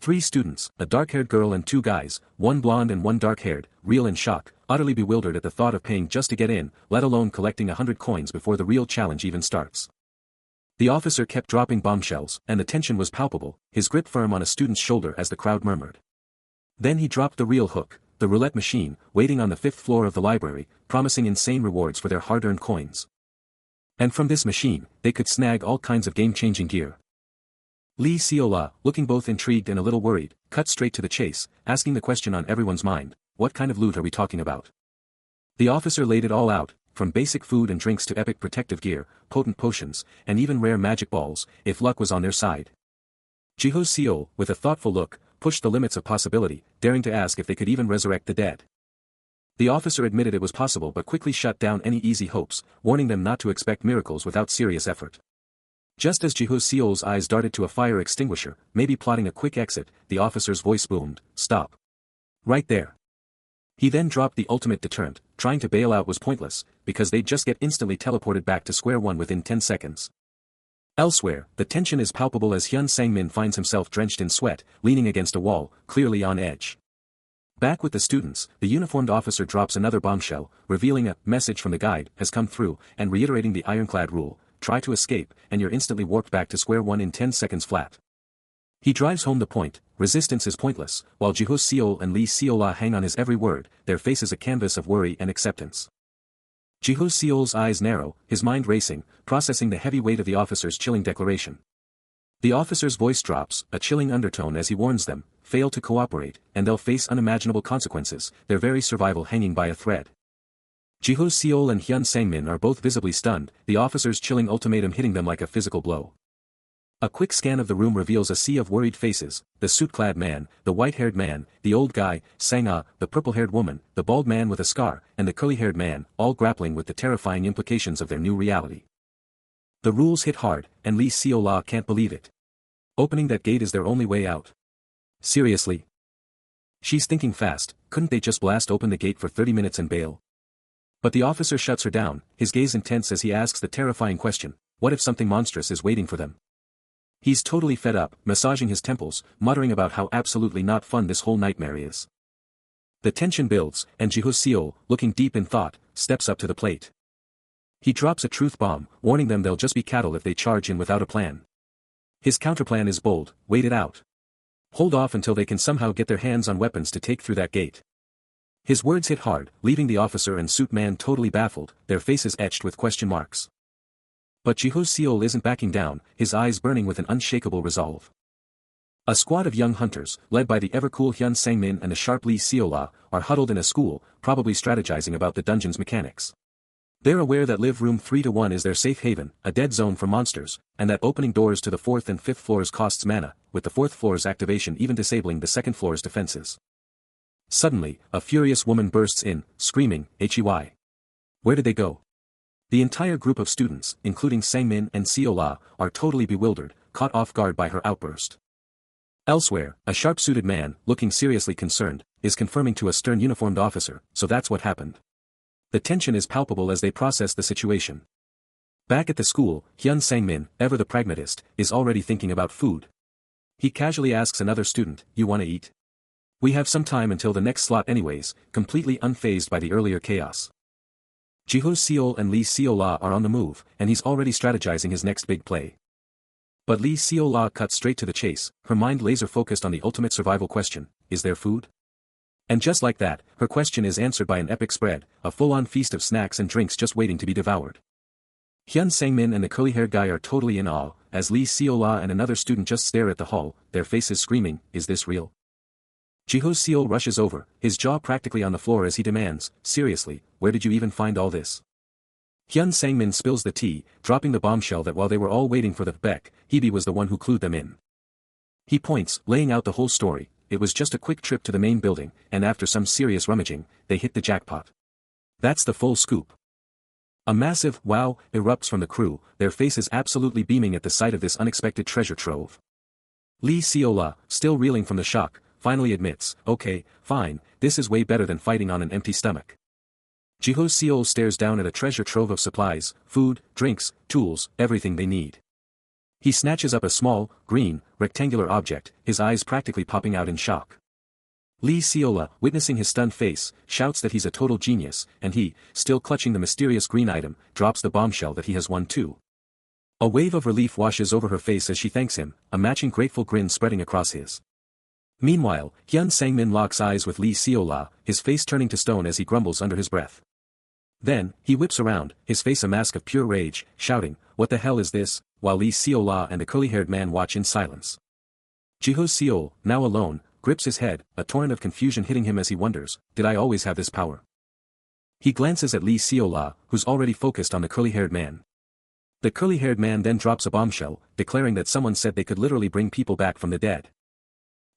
A: 3 students, a dark-haired girl and 2 guys, one blonde and one dark-haired, reel in shock, utterly bewildered at the thought of paying just to get in, let alone collecting 100 coins before the real challenge even starts. The officer kept dropping bombshells, and the tension was palpable, his grip firm on a student's shoulder as the crowd murmured. Then he dropped the real hook, the roulette machine, waiting on the 5th floor of the library, promising insane rewards for their hard-earned coins. And from this machine, they could snag all kinds of game-changing gear. Lee Seola, looking both intrigued and a little worried, cut straight to the chase, asking the question on everyone's mind: what kind of loot are we talking about? The officer laid it all out, from basic food and drinks to epic protective gear, potent potions, and even rare magic balls, if luck was on their side. Jiho Seol, with a thoughtful look, pushed the limits of possibility, daring to ask if they could even resurrect the dead. The officer admitted it was possible but quickly shut down any easy hopes, warning them not to expect miracles without serious effort. Just as Jiho Seol's eyes darted to a fire extinguisher, maybe plotting a quick exit, the officer's voice boomed, "Stop. Right there." He then dropped the ultimate deterrent. Trying to bail out was pointless, because they'd just get instantly teleported back to square one within 10 seconds. Elsewhere, the tension is palpable as Hyun Sang-min finds himself drenched in sweat, leaning against a wall, clearly on edge. Back with the students, the uniformed officer drops another bombshell, revealing a message from the guide has come through, and reiterating the ironclad rule: try to escape, and you're instantly warped back to square one in 10 seconds flat. He drives home the point: resistance is pointless, while Jiho Seol and Lee Seola hang on his every word, their faces a canvas of worry and acceptance. Jiho Seol's eyes narrow, his mind racing, processing the heavy weight of the officer's chilling declaration. The officer's voice drops, a chilling undertone as he warns them: fail to cooperate, and they'll face unimaginable consequences, their very survival hanging by a thread. Jiho Seol and Hyun Sang-min are both visibly stunned, the officer's chilling ultimatum hitting them like a physical blow. A quick scan of the room reveals a sea of worried faces: the suit-clad man, the white-haired man, the old guy, Sang-ah, the purple-haired woman, the bald man with a scar, and the curly-haired man, all grappling with the terrifying implications of their new reality. The rules hit hard, and Lee Seola can't believe it. Opening that gate is their only way out. Seriously? She's thinking fast, couldn't they just blast open the gate for 30 minutes and bail? But the officer shuts her down, his gaze intense as he asks the terrifying question: what if something monstrous is waiting for them? He's totally fed up, massaging his temples, muttering about how absolutely not fun this whole nightmare is. The tension builds, and Jiho Seol, looking deep in thought, steps up to the plate. He drops a truth bomb, warning them they'll just be cattle if they charge in without a plan. His counterplan is bold: wait it out. Hold off until they can somehow get their hands on weapons to take through that gate. His words hit hard, leaving the officer and suit man totally baffled, their faces etched with question marks. But Jiho Seol isn't backing down, his eyes burning with an unshakable resolve. A squad of young hunters, led by the ever-cool Hyun Sang-min and the sharp Lee Seola, are huddled in a school, probably strategizing about the dungeon's mechanics. They're aware that Live Room 3-1 is their safe haven, a dead zone for monsters, and that opening doors to the 4th and 5th floors costs mana, with the 4th floor's activation even disabling the 2nd floor's defenses. Suddenly, a furious woman bursts in, screaming, "Hey! Where did they go?" The entire group of students, including Sang-min and Seola, are totally bewildered, caught off guard by her outburst. Elsewhere, a sharp-suited man, looking seriously concerned, is confirming to a stern uniformed officer: so that's what happened. The tension is palpable as they process the situation. Back at the school, Hyun Sang-min, ever the pragmatist, is already thinking about food. He casually asks another student, "You wanna eat? We have some time until the next slot anyways," completely unfazed by the earlier chaos. Jiho Seol and Lee Seola are on the move, and he's already strategizing his next big play. But Lee Seola cuts straight to the chase, her mind laser-focused on the ultimate survival question: is there food? And just like that, her question is answered by an epic spread, a full-on feast of snacks and drinks just waiting to be devoured. Hyun Sang-min and the curly-haired guy are totally in awe, as Lee Seola and another student just stare at the hall, their faces screaming, "Is this real?" Jiho Seol rushes over, his jaw practically on the floor as he demands, "Seriously, where did you even find all this?" Hyun Sang-min spills the tea, dropping the bombshell that while they were all waiting for the Beck, Hebe was the one who clued them in. He points, laying out the whole story: it was just a quick trip to the main building, and after some serious rummaging, they hit the jackpot. That's the full scoop. A massive wow erupts from the crew, their faces absolutely beaming at the sight of this unexpected treasure trove. Lee Seola, still reeling from the shock, finally admits, "Okay, fine, this is way better than fighting on an empty stomach." Jiho Seol stares down at a treasure trove of supplies, food, drinks, tools, everything they need. He snatches up a small, green, rectangular object, his eyes practically popping out in shock. Lee Seola, witnessing his stunned face, shouts that he's a total genius, and he, still clutching the mysterious green item, drops the bombshell that he has won too. A wave of relief washes over her face as she thanks him, a matching grateful grin spreading across his. Meanwhile, Hyun Sang-min locks eyes with Lee Seola, his face turning to stone as he grumbles under his breath. Then, he whips around, his face a mask of pure rage, shouting, "What the hell is this?" while Lee Seola and the curly-haired man watch in silence. Jiho Seol, now alone, grips his head, a torrent of confusion hitting him as he wonders, did I always have this power? He glances at Lee Seola, who's already focused on the curly-haired man. The curly-haired man then drops a bombshell, declaring that someone said they could literally bring people back from the dead.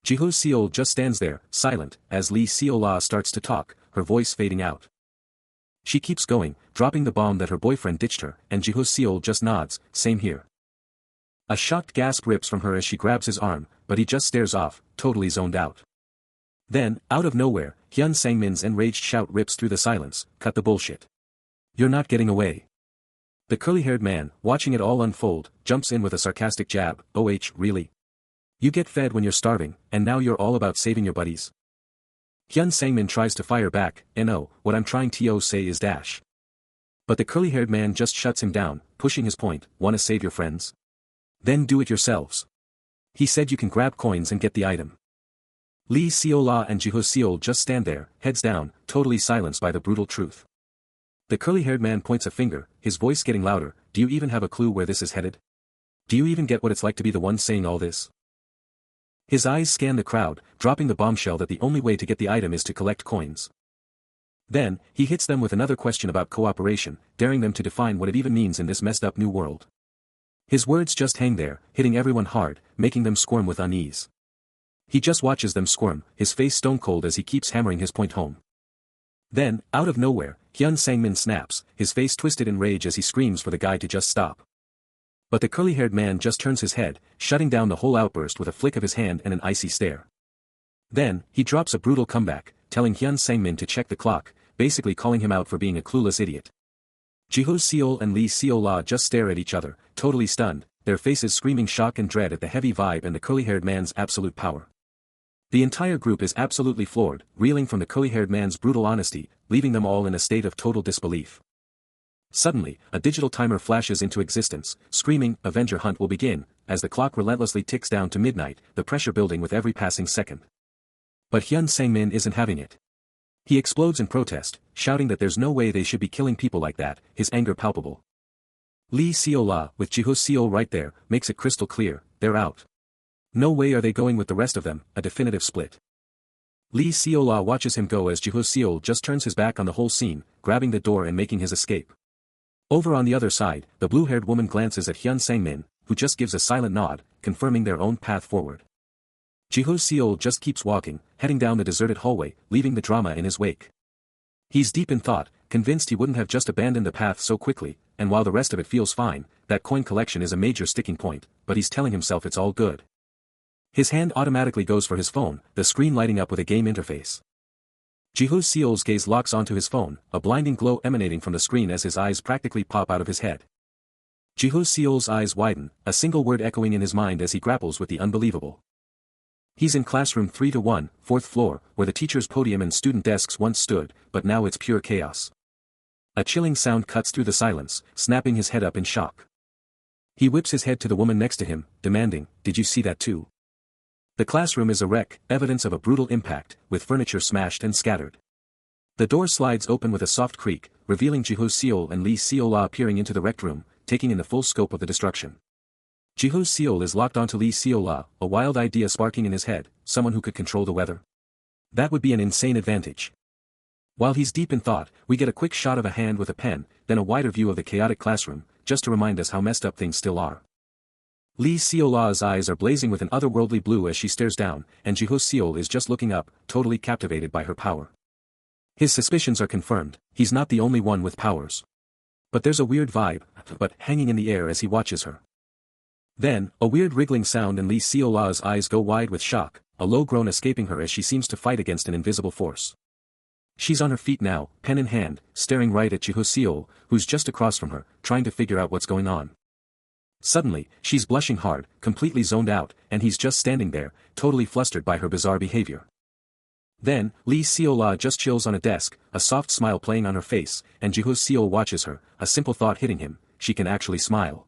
A: Jiho Seol just stands there, silent, as Lee Seola starts to talk, her voice fading out. She keeps going, dropping the bomb that her boyfriend ditched her, and Jiho Seol just nods, same here. A shocked gasp rips from her as she grabs his arm, but he just stares off, totally zoned out. Then, out of nowhere, Hyun Sangmin's enraged shout rips through the silence, cut the bullshit. You're not getting away. The curly-haired man, watching it all unfold, jumps in with a sarcastic jab, really? You get fed when you're starving, and now you're all about saving your buddies? Hyun Sangmin tries to fire back, no, what I'm trying to say is dash. But the curly-haired man just shuts him down, pushing his point, wanna save your friends? Then do it yourselves. He said you can grab coins and get the item. Lee Seola and Jiho Seol just stand there, heads down, totally silenced by the brutal truth. The curly-haired man points a finger, his voice getting louder, do you even have a clue where this is headed? Do you even get what it's like to be the one saying all this? His eyes scan the crowd, dropping the bombshell that the only way to get the item is to collect coins. Then, he hits them with another question about cooperation, daring them to define what it even means in this messed up new world. His words just hang there, hitting everyone hard, making them squirm with unease. He just watches them squirm, his face stone cold as he keeps hammering his point home. Then, out of nowhere, Hyun Sangmin snaps, his face twisted in rage as he screams for the guy to just stop. But the curly-haired man just turns his head, shutting down the whole outburst with a flick of his hand and an icy stare. Then, he drops a brutal comeback, telling Hyun Sangmin to check the clock, basically calling him out for being a clueless idiot. Jiho Seol and Lee Seola just stare at each other, totally stunned, their faces screaming shock and dread at the heavy vibe and the curly-haired man's absolute power. The entire group is absolutely floored, reeling from the curly-haired man's brutal honesty, leaving them all in a state of total disbelief. Suddenly, a digital timer flashes into existence, screaming, Avenger Hunt will begin, as the clock relentlessly ticks down to midnight, the pressure building with every passing second. But Hyun Sangmin isn't having it. He explodes in protest, shouting that there's no way they should be killing people like that, his anger palpable. Lee Seola, with Jiho Seol right there, makes it crystal clear, they're out. No way are they going with the rest of them, a definitive split. Lee Seola watches him go as Jiho Seol just turns his back on the whole scene, grabbing the door and making his escape. Over on the other side, the blue-haired woman glances at Hyun Sangmin, who just gives a silent nod, confirming their own path forward. Jiho Seol just keeps walking, heading down the deserted hallway, leaving the drama in his wake. He's deep in thought, convinced he wouldn't have just abandoned the path so quickly, and while the rest of it feels fine, that coin collection is a major sticking point, but he's telling himself it's all good. His hand automatically goes for his phone, the screen lighting up with a game interface. Jiho Seol's gaze locks onto his phone, a blinding glow emanating from the screen as his eyes practically pop out of his head. Jiho Seol's eyes widen, a single word echoing in his mind as he grapples with the unbelievable. He's in classroom 3-1, 4th floor, where the teacher's podium and student desks once stood, but now it's pure chaos. A chilling sound cuts through the silence, snapping his head up in shock. He whips his head to the woman next to him, demanding, did you see that too? The classroom is a wreck, evidence of a brutal impact, with furniture smashed and scattered. The door slides open with a soft creak, revealing Jiho Seol and Lee Seola appearing into the wrecked room, taking in the full scope of the destruction. Jiho Seol is locked onto Lee Seola, a wild idea sparking in his head, someone who could control the weather. That would be an insane advantage. While he's deep in thought, we get a quick shot of a hand with a pen, then a wider view of the chaotic classroom, just to remind us how messed up things still are. Lee Seola's eyes are blazing with an otherworldly blue as she stares down, and Jiho Seol is just looking up, totally captivated by her power. His suspicions are confirmed, he's not the only one with powers. But there's a weird vibe, hanging in the air as he watches her. Then, a weird wriggling sound and Lee Seola's eyes go wide with shock, a low groan escaping her as she seems to fight against an invisible force. She's on her feet now, pen in hand, staring right at Jiho Seol, who's just across from her, trying to figure out what's going on. Suddenly, she's blushing hard, completely zoned out, and he's just standing there, totally flustered by her bizarre behavior. Then, Lee Seola just chills on a desk, a soft smile playing on her face, and Jiho Seol watches her, a simple thought hitting him, she can actually smile.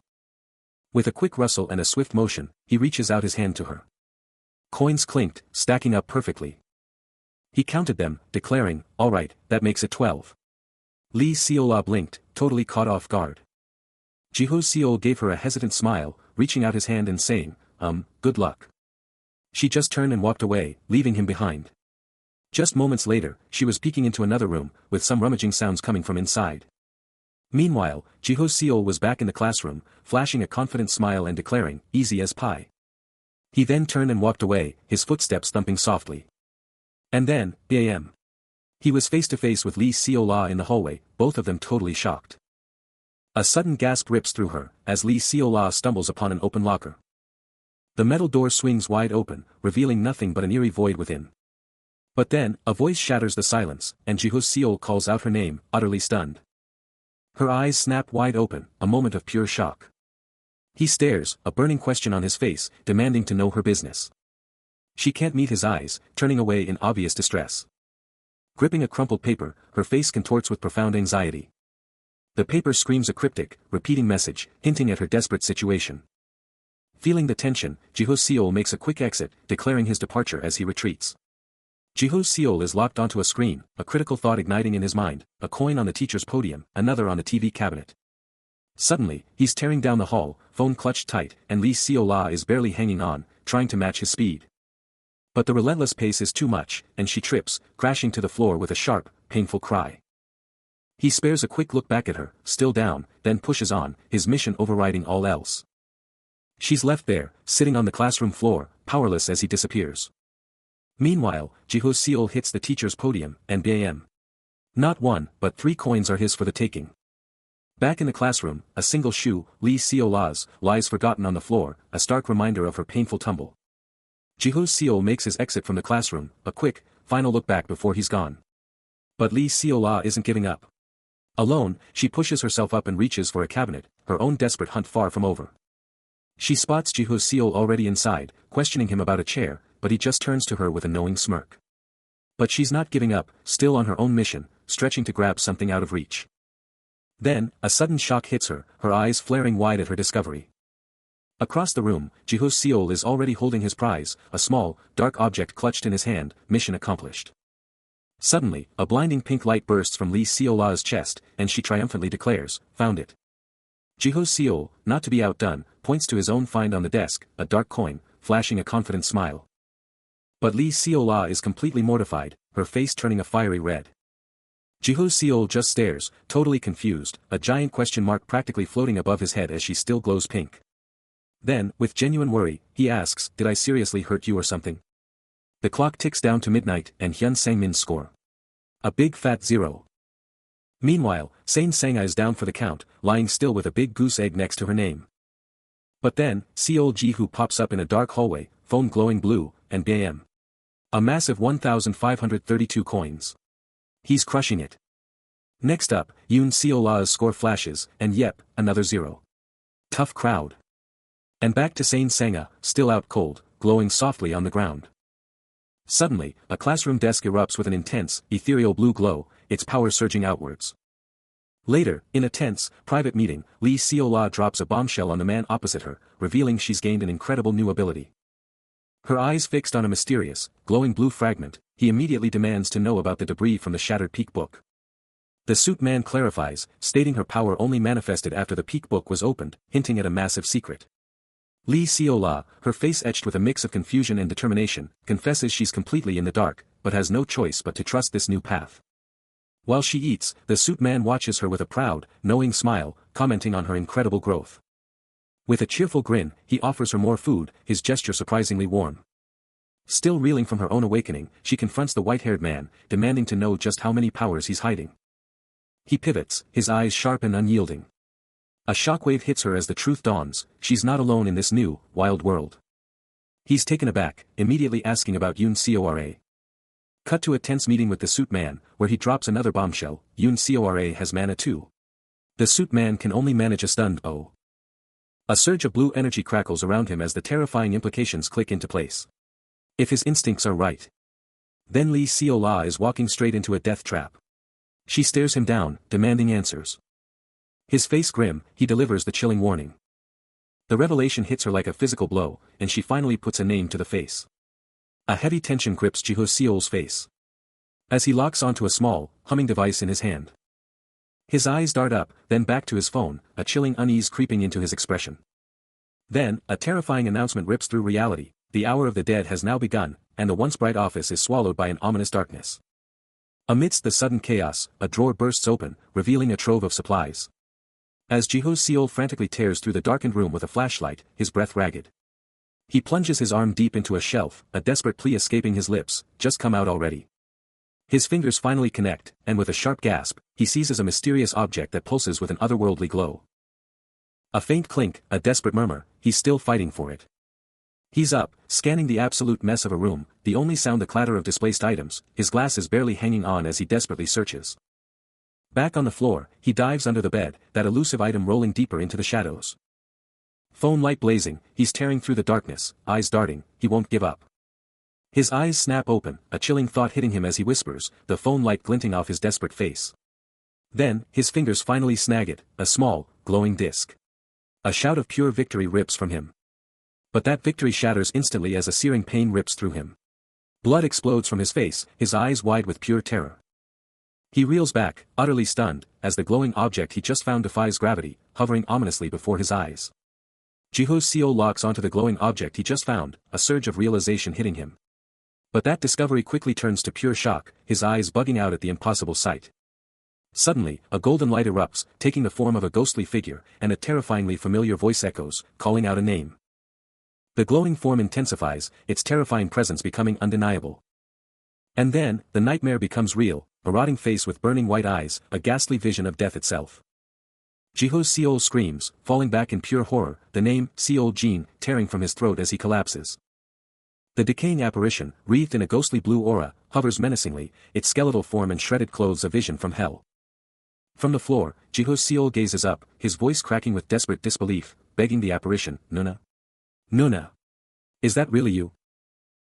A: With a quick rustle and a swift motion, he reaches out his hand to her. Coins clinked, stacking up perfectly. He counted them, declaring, all right, that makes it 12. Lee Seola blinked, totally caught off guard. Jiho Seol gave her a hesitant smile, reaching out his hand and saying, good luck. She just turned and walked away, leaving him behind. Just moments later, she was peeking into another room, with some rummaging sounds coming from inside. Meanwhile, Jiho Seol was back in the classroom, flashing a confident smile and declaring, "Easy as pie." He then turned and walked away, his footsteps thumping softly. And then, bam. He was face to face with Lee Seo-la in the hallway, both of them totally shocked. A sudden gasp rips through her, as Lee Seo-la stumbles upon an open locker. The metal door swings wide open, revealing nothing but an eerie void within. But then, a voice shatters the silence, and Jiho Seol calls out her name, utterly stunned. Her eyes snap wide open, a moment of pure shock. He stares, a burning question on his face, demanding to know her business. She can't meet his eyes, turning away in obvious distress. Gripping a crumpled paper, her face contorts with profound anxiety. The paper screams a cryptic, repeating message, hinting at her desperate situation. Feeling the tension, Jiho Seol makes a quick exit, declaring his departure as he retreats. Jiho Seol is locked onto a screen, a critical thought igniting in his mind, a coin on the teacher's podium, another on the TV cabinet. Suddenly, he's tearing down the hall, phone clutched tight, and Lee Seo-la is barely hanging on, trying to match his speed. But the relentless pace is too much, and she trips, crashing to the floor with a sharp, painful cry. He spares a quick look back at her, still down, then pushes on, his mission overriding all else. She's left there, sitting on the classroom floor, powerless as he disappears. Meanwhile, Jiho Seol hits the teacher's podium, and bam. Not one, but 3 coins are his for the taking. Back in the classroom, a single shoe, Lee Seo-la's, lies forgotten on the floor, a stark reminder of her painful tumble. Jiho Seol makes his exit from the classroom, a quick, final look back before he's gone. But Lee Seo-la isn't giving up. Alone, she pushes herself up and reaches for a cabinet, her own desperate hunt far from over. She spots Jiho Seol already inside, questioning him about a chair, but he just turns to her with a knowing smirk. But she's not giving up, still on her own mission, stretching to grab something out of reach. Then, a sudden shock hits her, her eyes flaring wide at her discovery. Across the room, Jiho Seol is already holding his prize, a small, dark object clutched in his hand, mission accomplished. Suddenly, a blinding pink light bursts from Lee Seo-la's chest, and she triumphantly declares, "Found it." Jiho Seol, not to be outdone, points to his own find on the desk, a dark coin, flashing a confident smile. But Lee Seo-la is completely mortified, her face turning a fiery red. Jiho Seol just stares, totally confused, a giant question mark practically floating above his head as she still glows pink. Then, with genuine worry, he asks, "Did I seriously hurt you or something?" The clock ticks down to midnight, and Hyun Sang-min's score. A big fat 0. Meanwhile, Sain Sang-a is down for the count, lying still with a big goose egg next to her name. But then, Seol Ji-hoo pops up in a dark hallway, phone glowing blue, and bam. A massive 1,532 coins. He's crushing it. Next up, Yoon Seo-la's score flashes, and yep, another 0. Tough crowd. And back to Sain Sang-a, still out cold, glowing softly on the ground. Suddenly, a classroom desk erupts with an intense, ethereal blue glow, its power surging outwards. Later, in a tense, private meeting, Lee Seo-la drops a bombshell on the man opposite her, revealing she's gained an incredible new ability. Her eyes fixed on a mysterious, glowing blue fragment, he immediately demands to know about the debris from the shattered peak book. The suit man clarifies, stating her power only manifested after the peak book was opened, hinting at a massive secret. Lee Seo-la, her face etched with a mix of confusion and determination, confesses she's completely in the dark, but has no choice but to trust this new path. While she eats, the suit man watches her with a proud, knowing smile, commenting on her incredible growth. With a cheerful grin, he offers her more food, his gesture surprisingly warm. Still reeling from her own awakening, she confronts the white-haired man, demanding to know just how many powers he's hiding. He pivots, his eyes sharp and unyielding. A shockwave hits her as the truth dawns, she's not alone in this new, wild world. He's taken aback, immediately asking about Yoon Seo-ra. Cut to a tense meeting with the suit man, where he drops another bombshell, Yoon Seo-ra has mana too. The suit man can only manage a stunned "oh." A surge of blue energy crackles around him as the terrifying implications click into place. If his instincts are right. Then Lee Seo-la is walking straight into a death trap. She stares him down, demanding answers. His face grim, he delivers the chilling warning. The revelation hits her like a physical blow, and she finally puts a name to the face. A heavy tension grips Jiho Seol's face. As he locks onto a small, humming device in his hand. His eyes dart up, then back to his phone, a chilling unease creeping into his expression. Then, a terrifying announcement rips through reality, the hour of the dead has now begun, and the once bright office is swallowed by an ominous darkness. Amidst the sudden chaos, a drawer bursts open, revealing a trove of supplies. As Jiho-seol frantically tears through the darkened room with a flashlight, his breath ragged. He plunges his arm deep into a shelf, a desperate plea escaping his lips, "Just come out already." His fingers finally connect, and with a sharp gasp, he seizes a mysterious object that pulses with an otherworldly glow. A faint clink, a desperate murmur, he's still fighting for it. He's up, scanning the absolute mess of a room, the only sound the clatter of displaced items, his glasses barely hanging on as he desperately searches. Back on the floor, he dives under the bed, that elusive item rolling deeper into the shadows. Phone light blazing, he's tearing through the darkness, eyes darting, he won't give up. His eyes snap open, a chilling thought hitting him as he whispers, the phone light glinting off his desperate face. Then, his fingers finally snag it, a small, glowing disc. A shout of pure victory rips from him. But that victory shatters instantly as a searing pain rips through him. Blood explodes from his face, his eyes wide with pure terror. He reels back, utterly stunned, as the glowing object he just found defies gravity, hovering ominously before his eyes. Jiho-seol locks onto the glowing object he just found, a surge of realization hitting him. But that discovery quickly turns to pure shock, his eyes bugging out at the impossible sight. Suddenly, a golden light erupts, taking the form of a ghostly figure, and a terrifyingly familiar voice echoes, calling out a name. The glowing form intensifies, its terrifying presence becoming undeniable. And then, the nightmare becomes real, a rotting face with burning white eyes, a ghastly vision of death itself. Jiho-seol screams, falling back in pure horror, the name, Seol-jin, tearing from his throat as he collapses. The decaying apparition, wreathed in a ghostly blue aura, hovers menacingly, its skeletal form and shredded clothes a vision from hell. From the floor, Jiho-seol gazes up, his voice cracking with desperate disbelief, begging the apparition, "Nuna? Nuna? Is that really you?"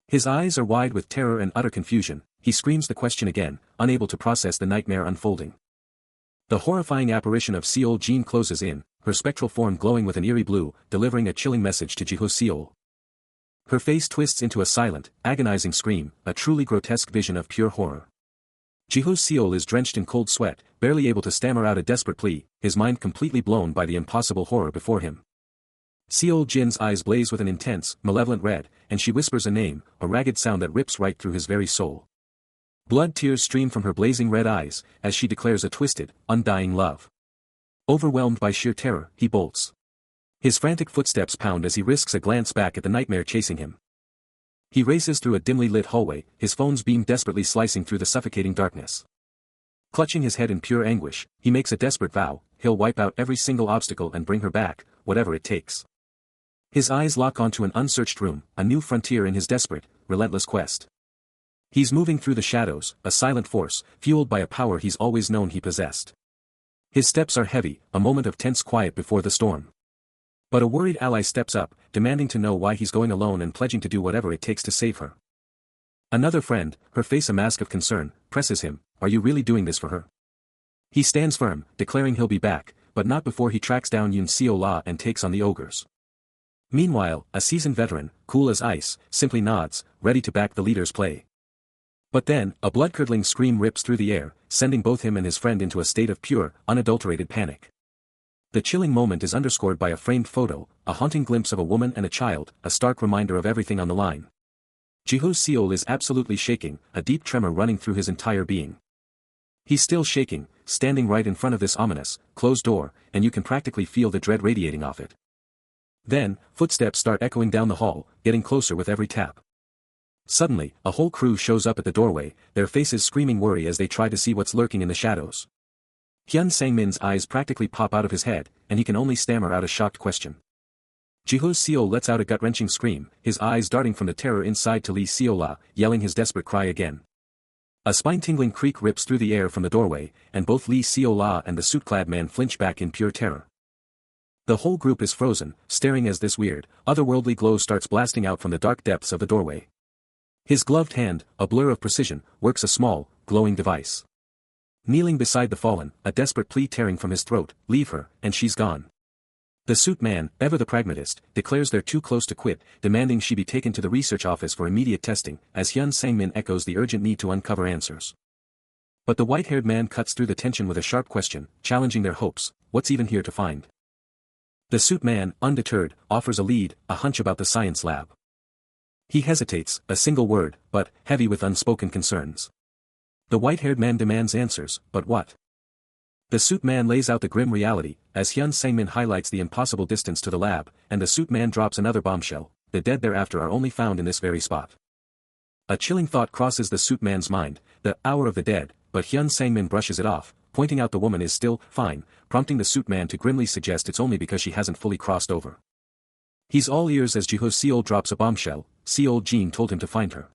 A: His eyes are wide with terror and utter confusion, he screams the question again, unable to process the nightmare unfolding. The horrifying apparition of Seol-jin closes in, her spectral form glowing with an eerie blue, delivering a chilling message to Jiho-seol. Her face twists into a silent, agonizing scream, a truly grotesque vision of pure horror. Jiho-seol is drenched in cold sweat, barely able to stammer out a desperate plea, his mind completely blown by the impossible horror before him. Seol-jin's eyes blaze with an intense, malevolent red, and she whispers a name, a ragged sound that rips right through his very soul. Blood tears stream from her blazing red eyes, as she declares a twisted, undying love. Overwhelmed by sheer terror, he bolts. His frantic footsteps pound as he risks a glance back at the nightmare chasing him. He races through a dimly lit hallway, his phone's beam desperately slicing through the suffocating darkness. Clutching his head in pure anguish, he makes a desperate vow, he'll wipe out every single obstacle and bring her back, whatever it takes. His eyes lock onto an unsearched room, a new frontier in his desperate, relentless quest. He's moving through the shadows, a silent force, fueled by a power he's always known he possessed. His steps are heavy, a moment of tense quiet before the storm. But a worried ally steps up, demanding to know why he's going alone and pledging to do whatever it takes to save her. Another friend, her face a mask of concern, presses him, "Are you really doing this for her?" He stands firm, declaring he'll be back, but not before he tracks down Yoon-seol and takes on the ogres. Meanwhile, a seasoned veteran, cool as ice, simply nods, ready to back the leader's play. But then, a blood-curdling scream rips through the air, sending both him and his friend into a state of pure, unadulterated panic. The chilling moment is underscored by a framed photo, a haunting glimpse of a woman and a child, a stark reminder of everything on the line. Jiho-seol is absolutely shaking, a deep tremor running through his entire being. He's still shaking, standing right in front of this ominous, closed door, and you can practically feel the dread radiating off it. Then, footsteps start echoing down the hall, getting closer with every tap. Suddenly, a whole crew shows up at the doorway, their faces screaming worry as they try to see what's lurking in the shadows. Hyun Sang-min's eyes practically pop out of his head, and he can only stammer out a shocked question. Jiho-seol lets out a gut-wrenching scream, his eyes darting from the terror inside to Lee Seola, yelling his desperate cry again. A spine-tingling creak rips through the air from the doorway, and both Lee Seola and the suit-clad man flinch back in pure terror. The whole group is frozen, staring as this weird, otherworldly glow starts blasting out from the dark depths of the doorway. His gloved hand, a blur of precision, works a small, glowing device. Kneeling beside the fallen, a desperate plea tearing from his throat, "Leave her, and she's gone." The suit man, ever the pragmatist, declares they're too close to quit, demanding she be taken to the research office for immediate testing, as Hyun Sang-min echoes the urgent need to uncover answers. But the white-haired man cuts through the tension with a sharp question, challenging their hopes, "What's even here to find?" The suit man, undeterred, offers a lead, a hunch about the science lab. He hesitates, a single word, but heavy with unspoken concerns. The white-haired man demands answers, but what? The suit man lays out the grim reality, as Hyun Sang-min highlights the impossible distance to the lab, and the suit man drops another bombshell: the dead thereafter are only found in this very spot. A chilling thought crosses the suit man's mind, the hour of the dead, but Hyun Sang-min brushes it off, pointing out the woman is still fine, prompting the suit man to grimly suggest it's only because she hasn't fully crossed over. He's all ears as Jiho Seol drops a bombshell: Seol Jin told him to find her.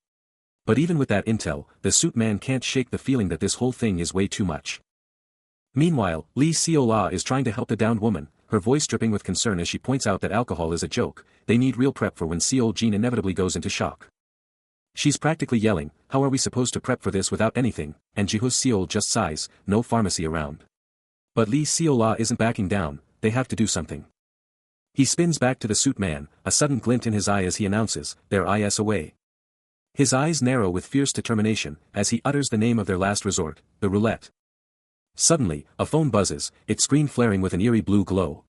A: But even with that intel, the suit man can't shake the feeling that this whole thing is way too much. Meanwhile, Lee Seol-ah is trying to help the downed woman, her voice dripping with concern as she points out that alcohol is a joke. They need real prep for when Seol Jin inevitably goes into shock. She's practically yelling, "How are we supposed to prep for this without anything?" And Jiho Seol just sighs, "No pharmacy around." But Lee Seol-ah isn't backing down, they have to do something. He spins back to the suit man, a sudden glint in his eye as he announces, "Their is away." His eyes narrow with fierce determination, as he utters the name of their last resort, the roulette. Suddenly, a phone buzzes, its screen flaring with an eerie blue glow.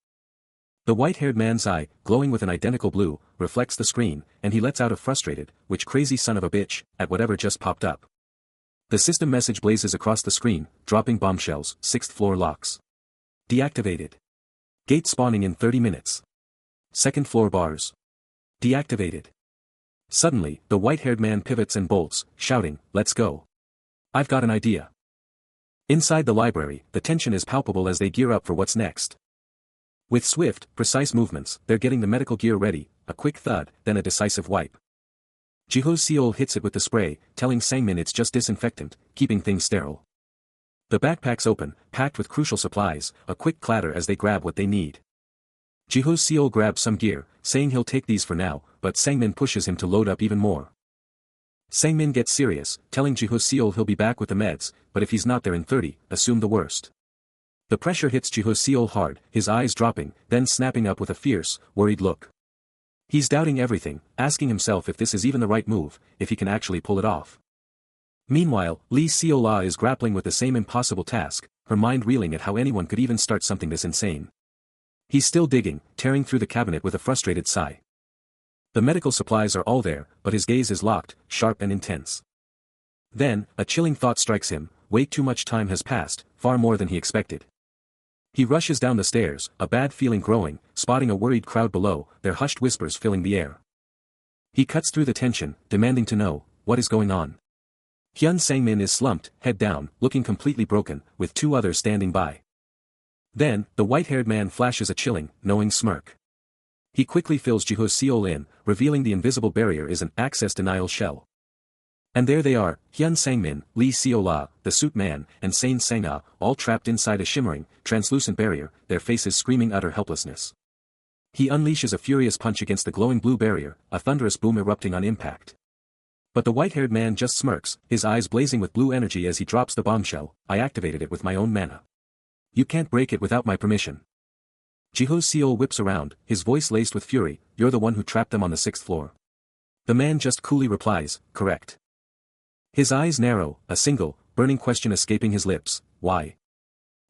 A: The white-haired man's eye, glowing with an identical blue, reflects the screen, and he lets out a frustrated, "Which crazy son of a bitch," at whatever just popped up. The system message blazes across the screen, dropping bombshells: 6th floor locks deactivated. Gate spawning in 30 minutes. 2nd floor bars deactivated. Suddenly, the white-haired man pivots and bolts, shouting, "Let's go. I've got an idea." Inside the library, the tension is palpable as they gear up for what's next. With swift, precise movements, they're getting the medical gear ready, a quick thud, then a decisive wipe. Jiho Seol hits it with the spray, telling Sang-min it's just disinfectant, keeping things sterile. The backpacks open, packed with crucial supplies, a quick clatter as they grab what they need. Jiho Seol grabs some gear, saying he'll take these for now, but Sang-min pushes him to load up even more. Sang-min gets serious, telling Jiho Seol he'll be back with the meds, but if he's not there in 30, assume the worst. The pressure hits Jiho Seol hard, his eyes dropping, then snapping up with a fierce, worried look. He's doubting everything, asking himself if this is even the right move, if he can actually pull it off. Meanwhile, Lee Seol-ah is grappling with the same impossible task, her mind reeling at how anyone could even start something this insane. He's still digging, tearing through the cabinet with a frustrated sigh. The medical supplies are all there, but his gaze is locked, sharp and intense. Then, a chilling thought strikes him: way too much time has passed, far more than he expected. He rushes down the stairs, a bad feeling growing, spotting a worried crowd below, their hushed whispers filling the air. He cuts through the tension, demanding to know, what is going on? Hyun Sang-min is slumped, head down, looking completely broken, with two others standing by. Then, the white-haired man flashes a chilling, knowing smirk. He quickly fills Jiho Seol in, revealing the invisible barrier is an access denial shell. And there they are, Hyun Sang-min, Lee Seol-ah, the suit man, and Sain Sang-ah, all trapped inside a shimmering, translucent barrier, their faces screaming utter helplessness. He unleashes a furious punch against the glowing blue barrier, a thunderous boom erupting on impact. But the white-haired man just smirks, his eyes blazing with blue energy as he drops the bombshell: "I activated it with my own mana. You can't break it without my permission." Jiho Seol whips around, his voice laced with fury, "You're the one who trapped them on the 6th floor." The man just coolly replies, "Correct." His eyes narrow, a single, burning question escaping his lips: "Why?"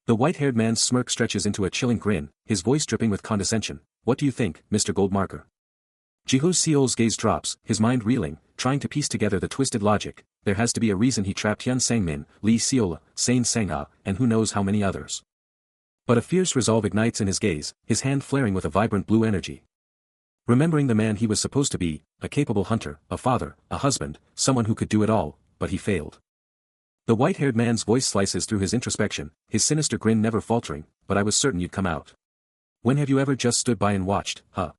A: The white-haired man's smirk stretches into a chilling grin, his voice dripping with condescension. "What do you think, Mr. Goldmarker?" Jiho Seol's gaze drops, his mind reeling, trying to piece together the twisted logic. There has to be a reason he trapped Hyun Sang-min, Lee Seol, Sain Sang-ah, and who knows how many others. But a fierce resolve ignites in his gaze, his hand flaring with a vibrant blue energy. Remembering the man he was supposed to be, a capable hunter, a father, a husband, someone who could do it all, but he failed. The white-haired man's voice slices through his introspection, his sinister grin never faltering, "But I was certain you'd come out. When have you ever just stood by and watched, huh?"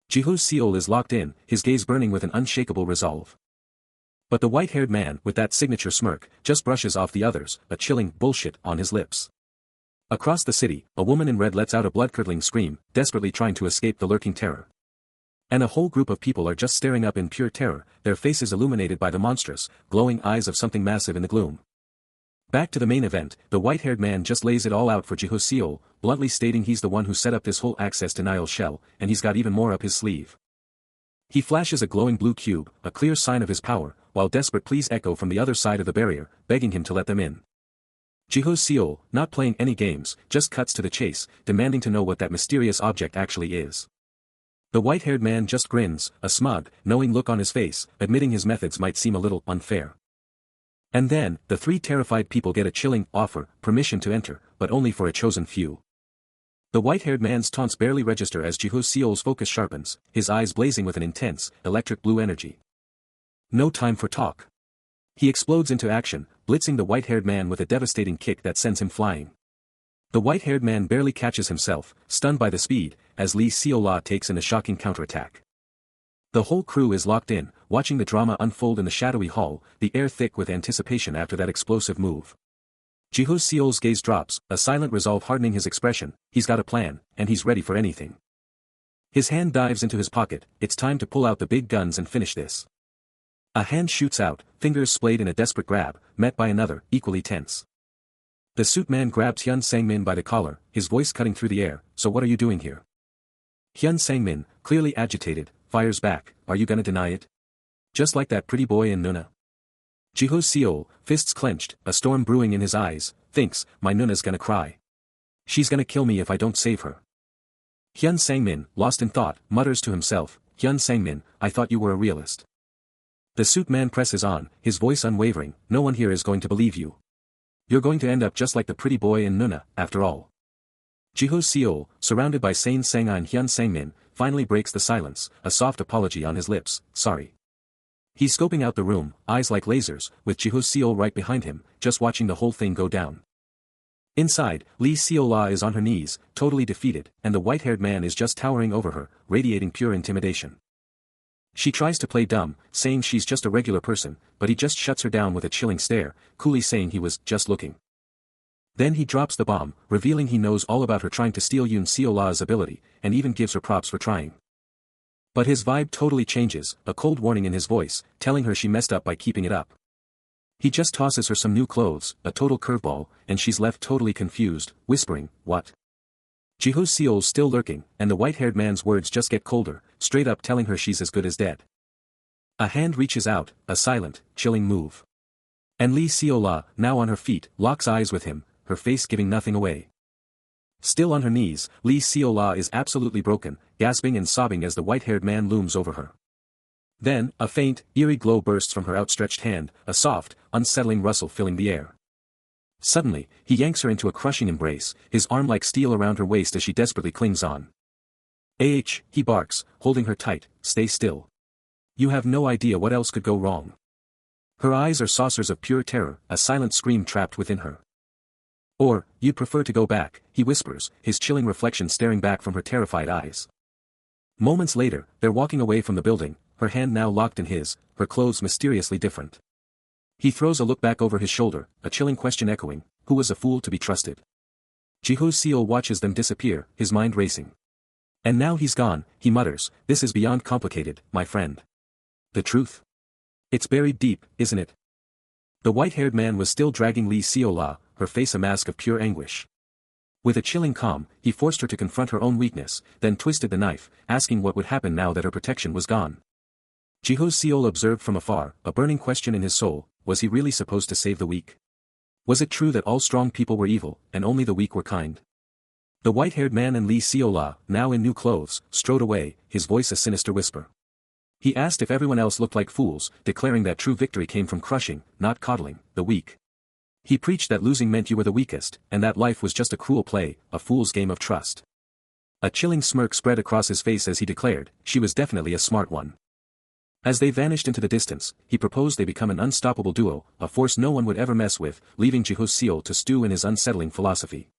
A: Jiho Seol is locked in, his gaze burning with an unshakable resolve. But the white-haired man, with that signature smirk, just brushes off the others, a chilling bullshit on his lips. Across the city, a woman in red lets out a blood-curdling scream, desperately trying to escape the lurking terror. And a whole group of people are just staring up in pure terror, their faces illuminated by the monstrous, glowing eyes of something massive in the gloom. Back to the main event, the white-haired man just lays it all out for Jiho Seol, bluntly stating he's the one who set up this whole access denial shell, and he's got even more up his sleeve. He flashes a glowing blue cube, a clear sign of his power, while desperate pleas echo from the other side of the barrier, begging him to let them in. Jiho Seol, not playing any games, just cuts to the chase, demanding to know what that mysterious object actually is. The white-haired man just grins, a smug, knowing look on his face, admitting his methods might seem a little unfair. And then, the three terrified people get a chilling offer, permission to enter, but only for a chosen few. The white-haired man's taunts barely register as Jiho-seol's focus sharpens, his eyes blazing with an intense, electric blue energy. No time for talk. He explodes into action, blitzing the white-haired man with a devastating kick that sends him flying. The white-haired man barely catches himself, stunned by the speed, as Lee Seo-la takes in a shocking counterattack. The whole crew is locked in, watching the drama unfold in the shadowy hall, the air thick with anticipation after that explosive move. Jiho-seol's gaze drops, a silent resolve hardening his expression. He's got a plan, and he's ready for anything. His hand dives into his pocket. It's time to pull out the big guns and finish this. A hand shoots out, fingers splayed in a desperate grab, met by another, equally tense. The suit man grabs Hyun Sang-min by the collar, his voice cutting through the air. So what are you doing here? Hyun Sang-min, clearly agitated, fires back. Are you gonna deny it? Just like that pretty boy in Nuna. Jiho-seol, fists clenched, a storm brewing in his eyes, thinks, my Nuna's gonna cry. She's gonna kill me if I don't save her. Hyun Sang-min, lost in thought, mutters to himself, Hyun Sang-min, I thought you were a realist. The suit man presses on, his voice unwavering, no one here is going to believe you. You're going to end up just like the pretty boy in Nuna, after all. Jiho-seol, surrounded by sane Sang-ai and Hyun Sang-min, finally breaks the silence, a soft apology on his lips, sorry. He's scoping out the room, eyes like lasers, with Jiho-seol right behind him, just watching the whole thing go down. Inside, Lee Seo-la is on her knees, totally defeated, and the white-haired man is just towering over her, radiating pure intimidation. She tries to play dumb, saying she's just a regular person, but he just shuts her down with a chilling stare, coolly saying he was just looking. Then he drops the bomb, revealing he knows all about her trying to steal Yoon Seo-la's ability, and even gives her props for trying. But his vibe totally changes, a cold warning in his voice, telling her she messed up by keeping it up. He just tosses her some new clothes, a total curveball, and she's left totally confused, whispering, what? Jiho-seol's still lurking, and the white-haired man's words just get colder, straight up telling her she's as good as dead. A hand reaches out, a silent, chilling move. And Lee Seo-la, now on her feet, locks eyes with him, her face giving nothing away. Still on her knees, Lee Seo-la is absolutely broken, gasping and sobbing as the white-haired man looms over her. Then, a faint, eerie glow bursts from her outstretched hand, a soft, unsettling rustle filling the air. Suddenly, he yanks her into a crushing embrace, his arm like steel around her waist as she desperately clings on. He barks, holding her tight, stay still. You have no idea what else could go wrong. Her eyes are saucers of pure terror, a silent scream trapped within her. Or, you'd prefer to go back, he whispers, his chilling reflection staring back from her terrified eyes. Moments later, they're walking away from the building, her hand now locked in his, her clothes mysteriously different. He throws a look back over his shoulder, a chilling question echoing, who was a fool to be trusted? Jiho-seol watches them disappear, his mind racing. And now he's gone, he mutters, this is beyond complicated, my friend. The truth? It's buried deep, isn't it? The white-haired man was still dragging Lee Seo-la, her face a mask of pure anguish. With a chilling calm, he forced her to confront her own weakness, then twisted the knife, asking what would happen now that her protection was gone. Jiho-seol observed from afar, a burning question in his soul, was he really supposed to save the weak? Was it true that all strong people were evil, and only the weak were kind? The white-haired man and Lee Seo-la, now in new clothes, strode away, his voice a sinister whisper. He asked if everyone else looked like fools, declaring that true victory came from crushing, not coddling, the weak. He preached that losing meant you were the weakest, and that life was just a cruel play, a fool's game of trust. A chilling smirk spread across his face as he declared, she was definitely a smart one. As they vanished into the distance, he proposed they become an unstoppable duo, a force no one would ever mess with, leaving Jiho-seol to stew in his unsettling philosophy.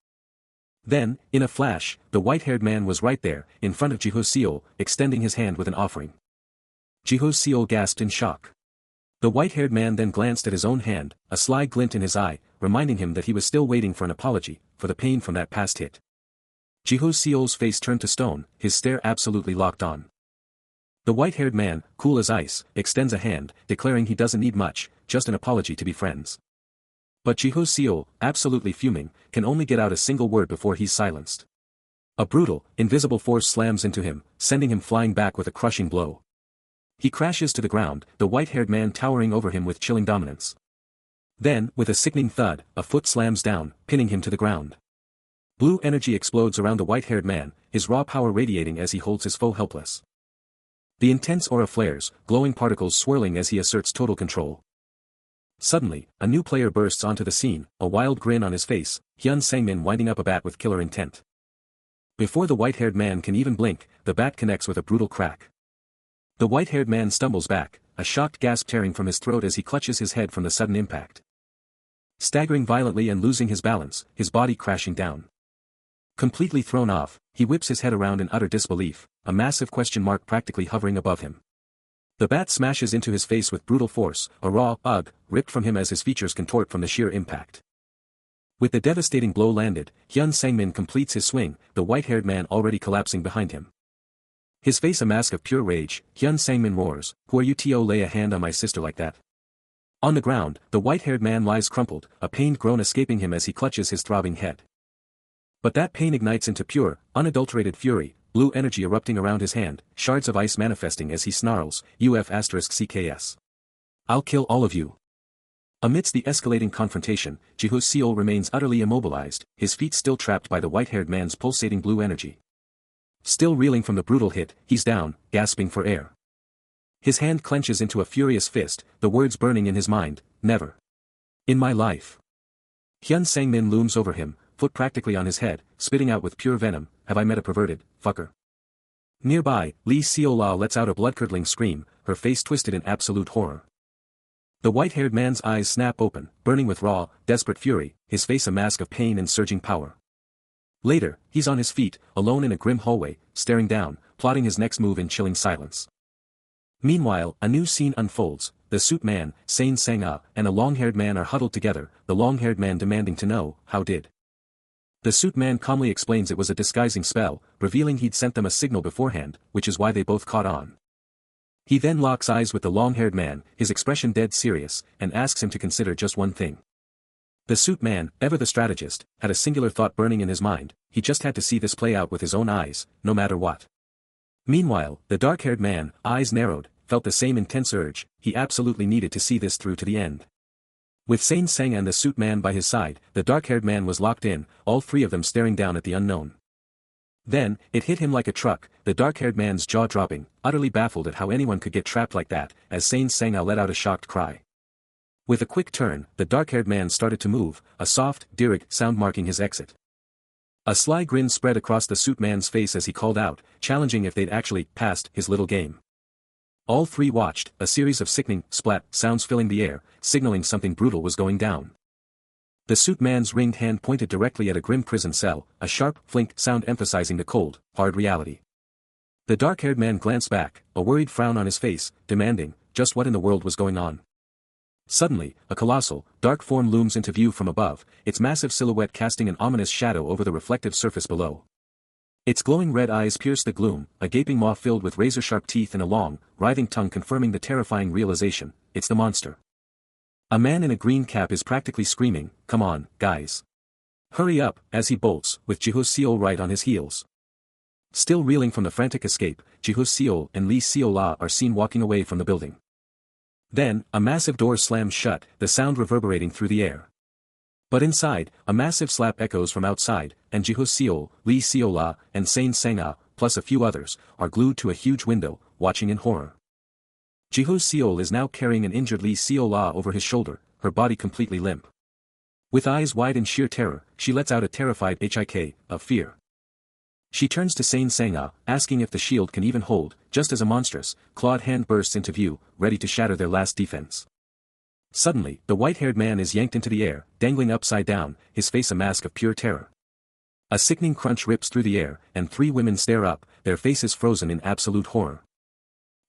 A: Then, in a flash, the white-haired man was right there, in front of Jiho-seol, extending his hand with an offering. Jiho-seol gasped in shock. The white-haired man then glanced at his own hand, a sly glint in his eye, reminding him that he was still waiting for an apology, for the pain from that past hit. Jiho-seol's face turned to stone, his stare absolutely locked on. The white-haired man, cool as ice, extends a hand, declaring he doesn't need much, just an apology to be friends. But Jiho-seol, absolutely fuming, can only get out a single word before he's silenced. A brutal, invisible force slams into him, sending him flying back with a crushing blow. He crashes to the ground, the white-haired man towering over him with chilling dominance. Then, with a sickening thud, a foot slams down, pinning him to the ground. Blue energy explodes around the white-haired man, his raw power radiating as he holds his foe helpless. The intense aura flares, glowing particles swirling as he asserts total control. Suddenly, a new player bursts onto the scene, a wild grin on his face, Hyun Sang-min winding up a bat with killer intent. Before the white-haired man can even blink, the bat connects with a brutal crack. The white-haired man stumbles back, a shocked gasp tearing from his throat as he clutches his head from the sudden impact. Staggering violently and losing his balance, his body crashing down. Completely thrown off, he whips his head around in utter disbelief, a massive question mark practically hovering above him. The bat smashes into his face with brutal force, a raw ugh ripped from him as his features contort from the sheer impact. With the devastating blow landed, Hyun Sang-min completes his swing, the white-haired man already collapsing behind him. His face a mask of pure rage, Hyun Sang-min roars, "Who are you to lay a hand on my sister like that?" On the ground, the white-haired man lies crumpled, a pained groan escaping him as he clutches his throbbing head. But that pain ignites into pure, unadulterated fury, blue energy erupting around his hand, shards of ice manifesting as he snarls, UF*CKS. "I'll kill all of you." Amidst the escalating confrontation, Ji-Ho-seol remains utterly immobilized, his feet still trapped by the white-haired man's pulsating blue energy. Still reeling from the brutal hit, he's down, gasping for air. His hand clenches into a furious fist, the words burning in his mind, "Never. In my life." Hyun Sang-min looms over him, foot practically on his head, spitting out with pure venom, "Have I met a perverted fucker?" Nearby, Lee Seo-la lets out a blood-curdling scream, her face twisted in absolute horror. The white-haired man's eyes snap open, burning with raw, desperate fury, his face a mask of pain and surging power. Later, he's on his feet, alone in a grim hallway, staring down, plotting his next move in chilling silence. Meanwhile, a new scene unfolds. The suit man, Sain Sang-ah, and a long-haired man are huddled together, the long-haired man demanding to know, how did. The suit man calmly explains it was a disguising spell, revealing he'd sent them a signal beforehand, which is why they both caught on. He then locks eyes with the long-haired man, his expression dead serious, and asks him to consider just one thing. The suit man, ever the strategist, had a singular thought burning in his mind, he just had to see this play out with his own eyes, no matter what. Meanwhile, the dark-haired man, eyes narrowed, felt the same intense urge, he absolutely needed to see this through to the end. With Sain Sang and the suit man by his side, the dark-haired man was locked in, all three of them staring down at the unknown. Then, it hit him like a truck, the dark-haired man's jaw dropping, utterly baffled at how anyone could get trapped like that, as Sain Sang let out a shocked cry. With a quick turn, the dark-haired man started to move, a soft, dirge sound marking his exit. A sly grin spread across the suit man's face as he called out, challenging if they'd actually passed his little game. All three watched, a series of sickening, splat sounds filling the air, signaling something brutal was going down. The suit man's ringed hand pointed directly at a grim prison cell, a sharp, flink sound emphasizing the cold, hard reality. The dark-haired man glanced back, a worried frown on his face, demanding, just what in the world was going on? Suddenly, a colossal, dark form looms into view from above, its massive silhouette casting an ominous shadow over the reflective surface below. Its glowing red eyes pierce the gloom, a gaping maw filled with razor-sharp teeth and a long, writhing tongue confirming the terrifying realization, it's the monster. A man in a green cap is practically screaming, "Come on, guys. Hurry up," as he bolts, with Ji-Ho-seol right on his heels. Still reeling from the frantic escape, Ji-Ho-seol and Lee Seo-la are seen walking away from the building. Then, a massive door slams shut, the sound reverberating through the air. But inside, a massive slap echoes from outside, and Ji-Ho-seol, Lee Seo-la, and Sain Sang, plus a few others, are glued to a huge window, watching in horror. Ji-Ho-seol is now carrying an injured Lee Seo-la over his shoulder, her body completely limp. With eyes wide in sheer terror, she lets out a terrified hik, of fear. She turns to Sain Sang, asking if the shield can even hold, just as a monstrous, clawed hand bursts into view, ready to shatter their last defense. Suddenly, the white-haired man is yanked into the air, dangling upside down, his face a mask of pure terror. A sickening crunch rips through the air, and three women stare up, their faces frozen in absolute horror.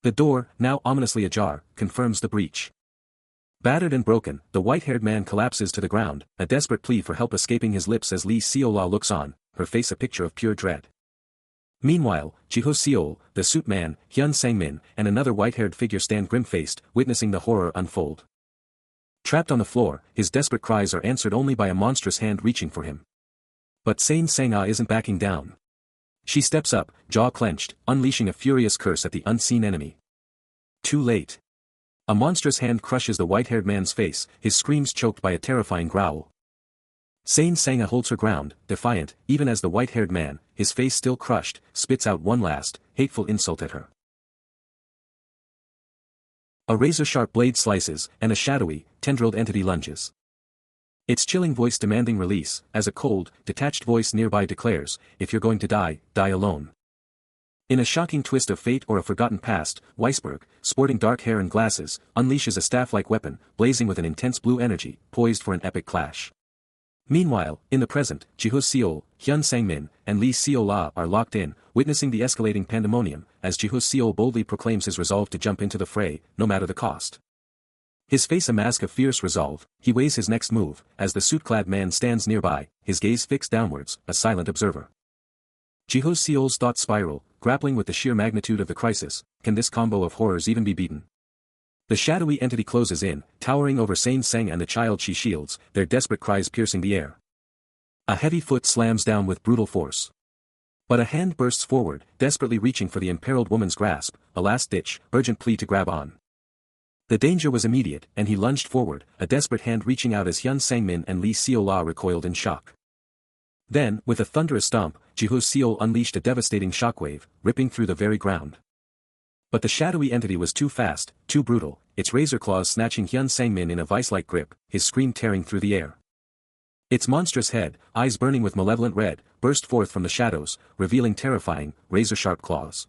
A: The door, now ominously ajar, confirms the breach. Battered and broken, the white-haired man collapses to the ground, a desperate plea for help escaping his lips as Lee Seo-la looks on, her face a picture of pure dread. Meanwhile, Ji-Ho-seol, the suit man, Hyun Sang-min, and another white-haired figure stand grim-faced, witnessing the horror unfold. Trapped on the floor, his desperate cries are answered only by a monstrous hand reaching for him. But Sain Sang isn't backing down. She steps up, jaw clenched, unleashing a furious curse at the unseen enemy. Too late. A monstrous hand crushes the white-haired man's face, his screams choked by a terrifying growl. Sain Sang holds her ground, defiant, even as the white-haired man, his face still crushed, spits out one last, hateful insult at her. A razor-sharp blade slices, and a shadowy, tendrilled entity lunges. Its chilling voice demanding release, as a cold, detached voice nearby declares, if you're going to die, die alone. In a shocking twist of fate or a forgotten past, Weisberg, sporting dark hair and glasses, unleashes a staff-like weapon, blazing with an intense blue energy, poised for an epic clash. Meanwhile, in the present, Jiho Seol, Hyun Sang-min, and Lee Seo-la are locked in, witnessing the escalating pandemonium, as Jiho Seol boldly proclaims his resolve to jump into the fray, no matter the cost. His face a mask of fierce resolve, he weighs his next move, as the suit-clad man stands nearby, his gaze fixed downwards, a silent observer. Jiho Seol's thoughts spiral, grappling with the sheer magnitude of the crisis. Can this combo of horrors even be beaten? The shadowy entity closes in, towering over Sain Seng and the child she shields, their desperate cries piercing the air. A heavy foot slams down with brutal force. But a hand bursts forward, desperately reaching for the imperiled woman's grasp, a last-ditch, urgent plea to grab on. The danger was immediate, and he lunged forward, a desperate hand reaching out as Hyun Sang-min and Lee Seo-la recoiled in shock. Then, with a thunderous stomp, Jiho Seol unleashed a devastating shockwave, ripping through the very ground. But the shadowy entity was too fast, too brutal, its razor claws snatching Hyun Sang-min in a vice-like grip, his scream tearing through the air. Its monstrous head, eyes burning with malevolent red, burst forth from the shadows, revealing terrifying, razor-sharp claws.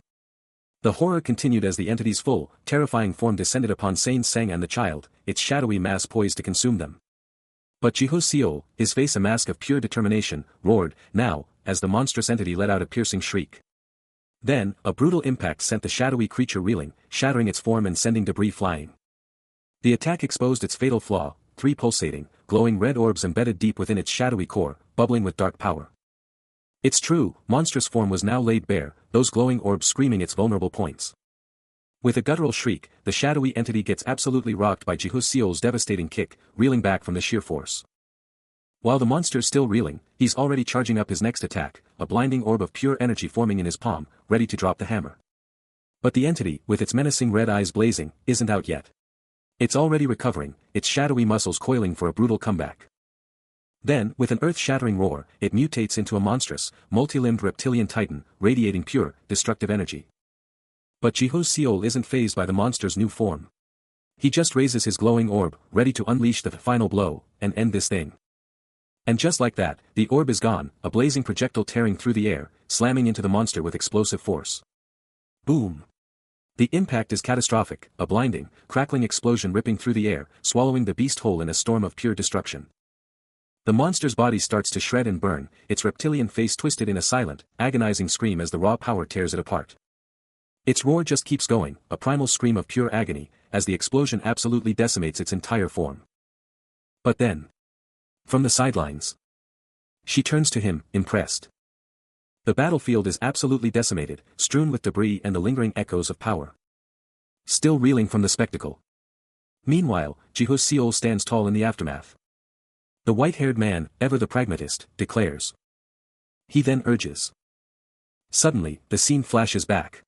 A: The horror continued as the entity's full, terrifying form descended upon Sain Seng and the child, its shadowy mass poised to consume them. But Jiho Seol, his face a mask of pure determination, roared, now, as the monstrous entity let out a piercing shriek. Then, a brutal impact sent the shadowy creature reeling, shattering its form and sending debris flying. The attack exposed its fatal flaw, 3 pulsating, glowing red orbs embedded deep within its shadowy core, bubbling with dark power. Its true, monstrous form was now laid bare, those glowing orbs screaming its vulnerable points. With a guttural shriek, the shadowy entity gets absolutely rocked by Jiho Seol's devastating kick, reeling back from the sheer force. While the monster's still reeling, he's already charging up his next attack, a blinding orb of pure energy forming in his palm, ready to drop the hammer. But the entity, with its menacing red eyes blazing, isn't out yet. It's already recovering, its shadowy muscles coiling for a brutal comeback. Then, with an earth-shattering roar, it mutates into a monstrous, multi-limbed reptilian titan, radiating pure, destructive energy. But Jiho Seol isn't fazed by the monster's new form. He just raises his glowing orb, ready to unleash the final blow, and end this thing. And just like that, the orb is gone, a blazing projectile tearing through the air, slamming into the monster with explosive force. Boom! The impact is catastrophic, a blinding, crackling explosion ripping through the air, swallowing the beast whole in a storm of pure destruction. The monster's body starts to shred and burn, its reptilian face twisted in a silent, agonizing scream as the raw power tears it apart. Its roar just keeps going, a primal scream of pure agony, as the explosion absolutely decimates its entire form. But then, from the sidelines, she turns to him, impressed. The battlefield is absolutely decimated, strewn with debris and the lingering echoes of power. Still reeling from the spectacle. Meanwhile, Jiho Seol stands tall in the aftermath. The white-haired man, ever the pragmatist, declares. He then urges. Suddenly, the scene flashes back.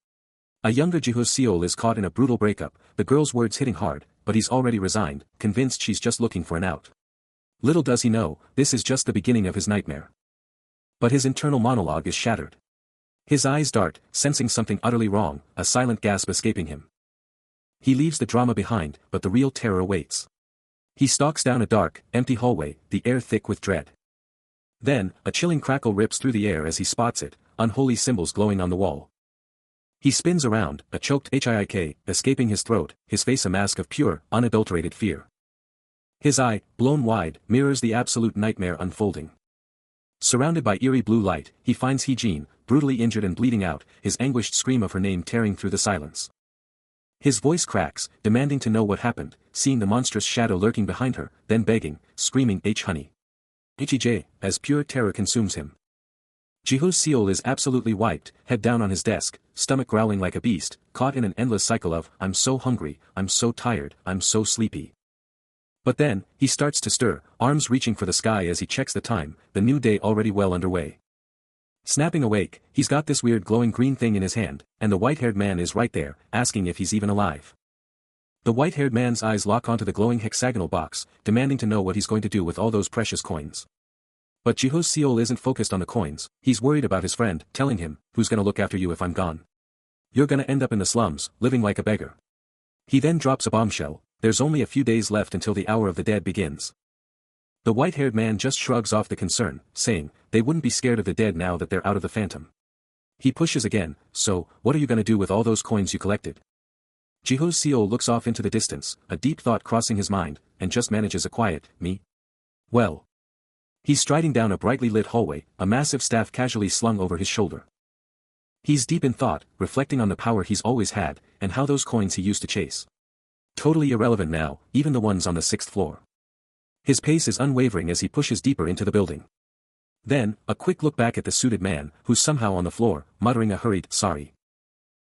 A: A younger Jiho Seol is caught in a brutal breakup, the girl's words hitting hard, but he's already resigned, convinced she's just looking for an out. Little does he know, this is just the beginning of his nightmare. But his internal monologue is shattered. His eyes dart, sensing something utterly wrong, a silent gasp escaping him. He leaves the drama behind, but the real terror awaits. He stalks down a dark, empty hallway, the air thick with dread. Then, a chilling crackle rips through the air as he spots it, unholy symbols glowing on the wall. He spins around, a choked hic, escaping his throat, his face a mask of pure, unadulterated fear. His eye, blown wide, mirrors the absolute nightmare unfolding. Surrounded by eerie blue light, he finds Hee-jin, brutally injured and bleeding out, his anguished scream of her name tearing through the silence. His voice cracks, demanding to know what happened, seeing the monstrous shadow lurking behind her, then begging, screaming honey. Hej, as pure terror consumes him. Jiho Seol is absolutely wiped, head down on his desk, stomach growling like a beast, caught in an endless cycle of, I'm so hungry, I'm so tired, I'm so sleepy. But then, he starts to stir, arms reaching for the sky as he checks the time, the new day already well underway. Snapping awake, he's got this weird glowing green thing in his hand, and the white-haired man is right there, asking if he's even alive. The white-haired man's eyes lock onto the glowing hexagonal box, demanding to know what he's going to do with all those precious coins. But Jiho Seol isn't focused on the coins, he's worried about his friend, telling him, who's gonna look after you if I'm gone? You're gonna end up in the slums, living like a beggar. He then drops a bombshell: there's only a few days left until the hour of the dead begins. The white-haired man just shrugs off the concern, saying, they wouldn't be scared of the dead now that they're out of the phantom. He pushes again: so, what are you gonna do with all those coins you collected? Jiho-seo looks off into the distance, a deep thought crossing his mind, and just manages a quiet, me? Well. He's striding down a brightly lit hallway, a massive staff casually slung over his shoulder. He's deep in thought, reflecting on the power he's always had, and how those coins he used to chase. Totally irrelevant now, even the ones on the 6th floor. His pace is unwavering as he pushes deeper into the building. Then, a quick look back at the suited man, who's somehow on the floor, muttering a hurried, sorry.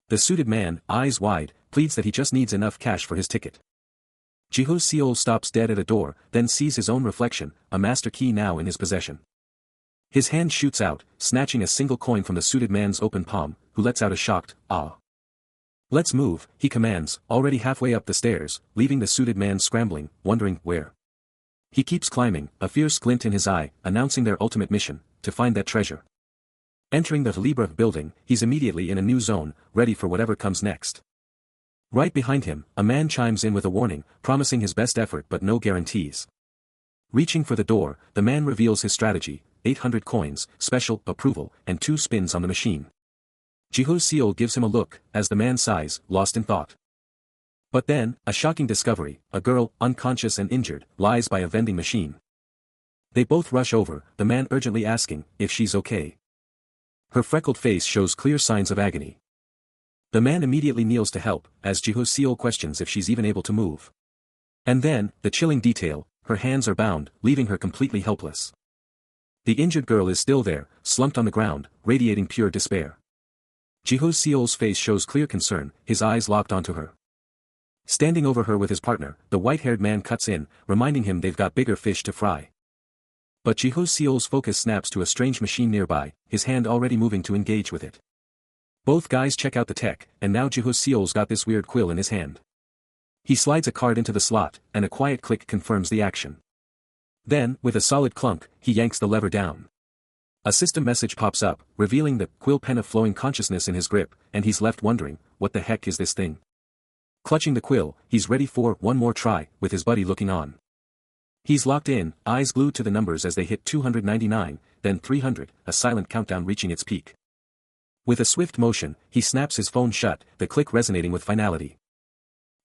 A: The suited man, eyes wide, pleads that he just needs enough cash for his ticket. Jiho-seo stops dead at a door, then sees his own reflection, a master key now in his possession. His hand shoots out, snatching a single coin from the suited man's open palm, who lets out a shocked, ah. Let's move, he commands, already halfway up the stairs, leaving the suited man scrambling, wondering where. He keeps climbing, a fierce glint in his eye, announcing their ultimate mission, to find that treasure. Entering the Libra building, he's immediately in a new zone, ready for whatever comes next. Right behind him, a man chimes in with a warning, promising his best effort but no guarantees. Reaching for the door, the man reveals his strategy: 800 coins, special approval, and 2 spins on the machine. Jiho-seo gives him a look, as the man sighs, lost in thought. But then, a shocking discovery: a girl, unconscious and injured, lies by a vending machine. They both rush over, the man urgently asking if she's okay. Her freckled face shows clear signs of agony. The man immediately kneels to help, as Jiho-seo questions if she's even able to move. And then, the chilling detail: her hands are bound, leaving her completely helpless. The injured girl is still there, slumped on the ground, radiating pure despair. Jiho-seo's face shows clear concern, his eyes locked onto her. Standing over her with his partner, the white-haired man cuts in, reminding him they've got bigger fish to fry. But Jiho-seo's focus snaps to a strange machine nearby, his hand already moving to engage with it. Both guys check out the tech, and now Jiho-seo's got this weird quill in his hand. He slides a card into the slot, and a quiet click confirms the action. Then, with a solid clunk, he yanks the lever down. A system message pops up, revealing the quill pen of flowing consciousness in his grip, and he's left wondering, what the heck is this thing? Clutching the quill, he's ready for one more try, with his buddy looking on. He's locked in, eyes glued to the numbers as they hit 299, then 300, a silent countdown reaching its peak. With a swift motion, he snaps his phone shut, the click resonating with finality.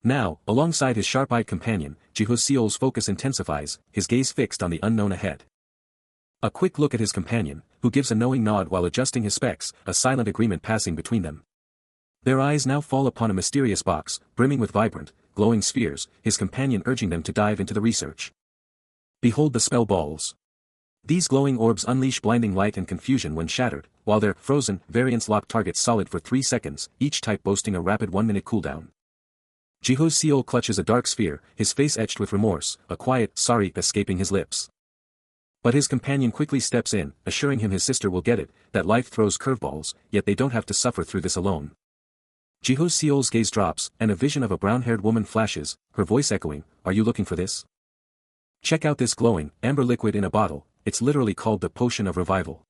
A: Now, alongside his sharp-eyed companion, Jiho-seo's focus intensifies, his gaze fixed on the unknown ahead. A quick look at his companion, who gives a knowing nod while adjusting his specs, a silent agreement passing between them. Their eyes now fall upon a mysterious box, brimming with vibrant, glowing spheres, his companion urging them to dive into the research. Behold the spell balls. These glowing orbs unleash blinding light and confusion when shattered, while their frozen variants lock targets solid for 3 seconds, each type boasting a rapid 1-minute cooldown. Jiho-seo clutches a dark sphere, his face etched with remorse, a quiet sorry escaping his lips. But his companion quickly steps in, assuring him his sister will get it, that life throws curveballs, yet they don't have to suffer through this alone. Jiho-seo's gaze drops, and a vision of a brown-haired woman flashes, her voice echoing, "Are you looking for this? Check out this glowing, amber liquid in a bottle, it's literally called the Potion of Revival."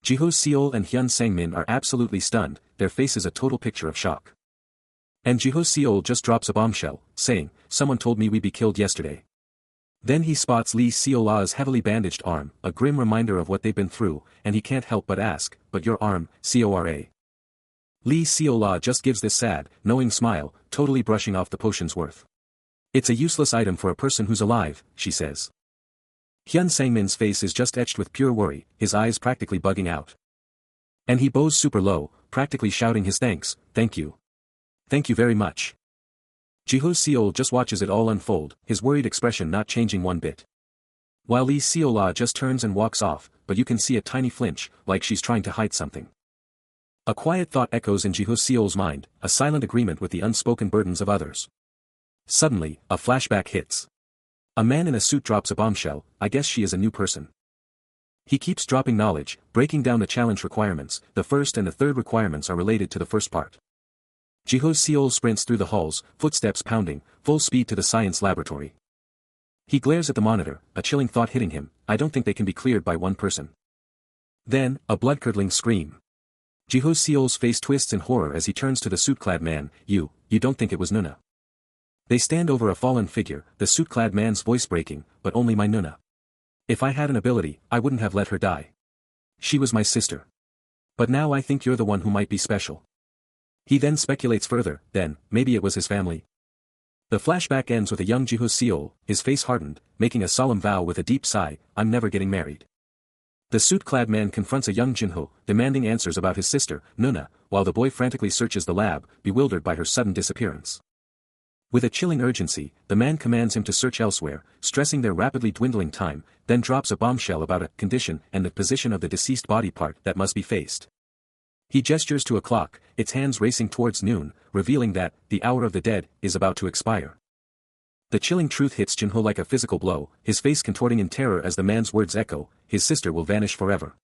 A: Jiho-seo and Hyun Sang-min are absolutely stunned, their faces a total picture of shock. And Jiho-seo just drops a bombshell, saying, "Someone told me we'd be killed yesterday." Then he spots Lee Seo-la's heavily bandaged arm, a grim reminder of what they've been through, and he can't help but ask, "But your arm, Cora?" Lee Seo-la just gives this sad, knowing smile, totally brushing off the potion's worth. "It's a useless item for a person who's alive," she says. Hyun Sang-min's face is just etched with pure worry, his eyes practically bugging out. And he bows super low, practically shouting his thanks, "Thank you. Thank you very much." Jiho-seo just watches it all unfold, his worried expression not changing one bit. While Lee Seo-la just turns and walks off, but you can see a tiny flinch, like she's trying to hide something. A quiet thought echoes in Jiho-seo's mind, a silent agreement with the unspoken burdens of others. Suddenly, a flashback hits. A man in a suit drops a bombshell, "I guess she is a new person." He keeps dropping knowledge, breaking down the challenge requirements, the first and the third requirements are related to the first part. Jiho-seo sprints through the halls, footsteps pounding, full speed to the science laboratory. He glares at the monitor, a chilling thought hitting him, I don't think they can be cleared by one person. Then, a blood-curdling scream. Jiho-seo's face twists in horror as he turns to the suit-clad man, You don't think it was Nuna? They stand over a fallen figure, the suit-clad man's voice breaking, but only my Nuna. If I had an ability, I wouldn't have let her die. She was my sister. But now I think you're the one who might be special. He then speculates further, then, maybe it was his family. The flashback ends with a young Jiho Seol, his face hardened, making a solemn vow with a deep sigh, I'm never getting married. The suit-clad man confronts a young Jinho, demanding answers about his sister, Nuna, while the boy frantically searches the lab, bewildered by her sudden disappearance. With a chilling urgency, the man commands him to search elsewhere, stressing their rapidly dwindling time, then drops a bombshell about a condition and the position of the deceased body part that must be faced. He gestures to a clock, its hands racing towards noon, revealing that, the hour of the dead, is about to expire. The chilling truth hits Jinho like a physical blow, his face contorting in terror as the man's words echo, his sister will vanish forever.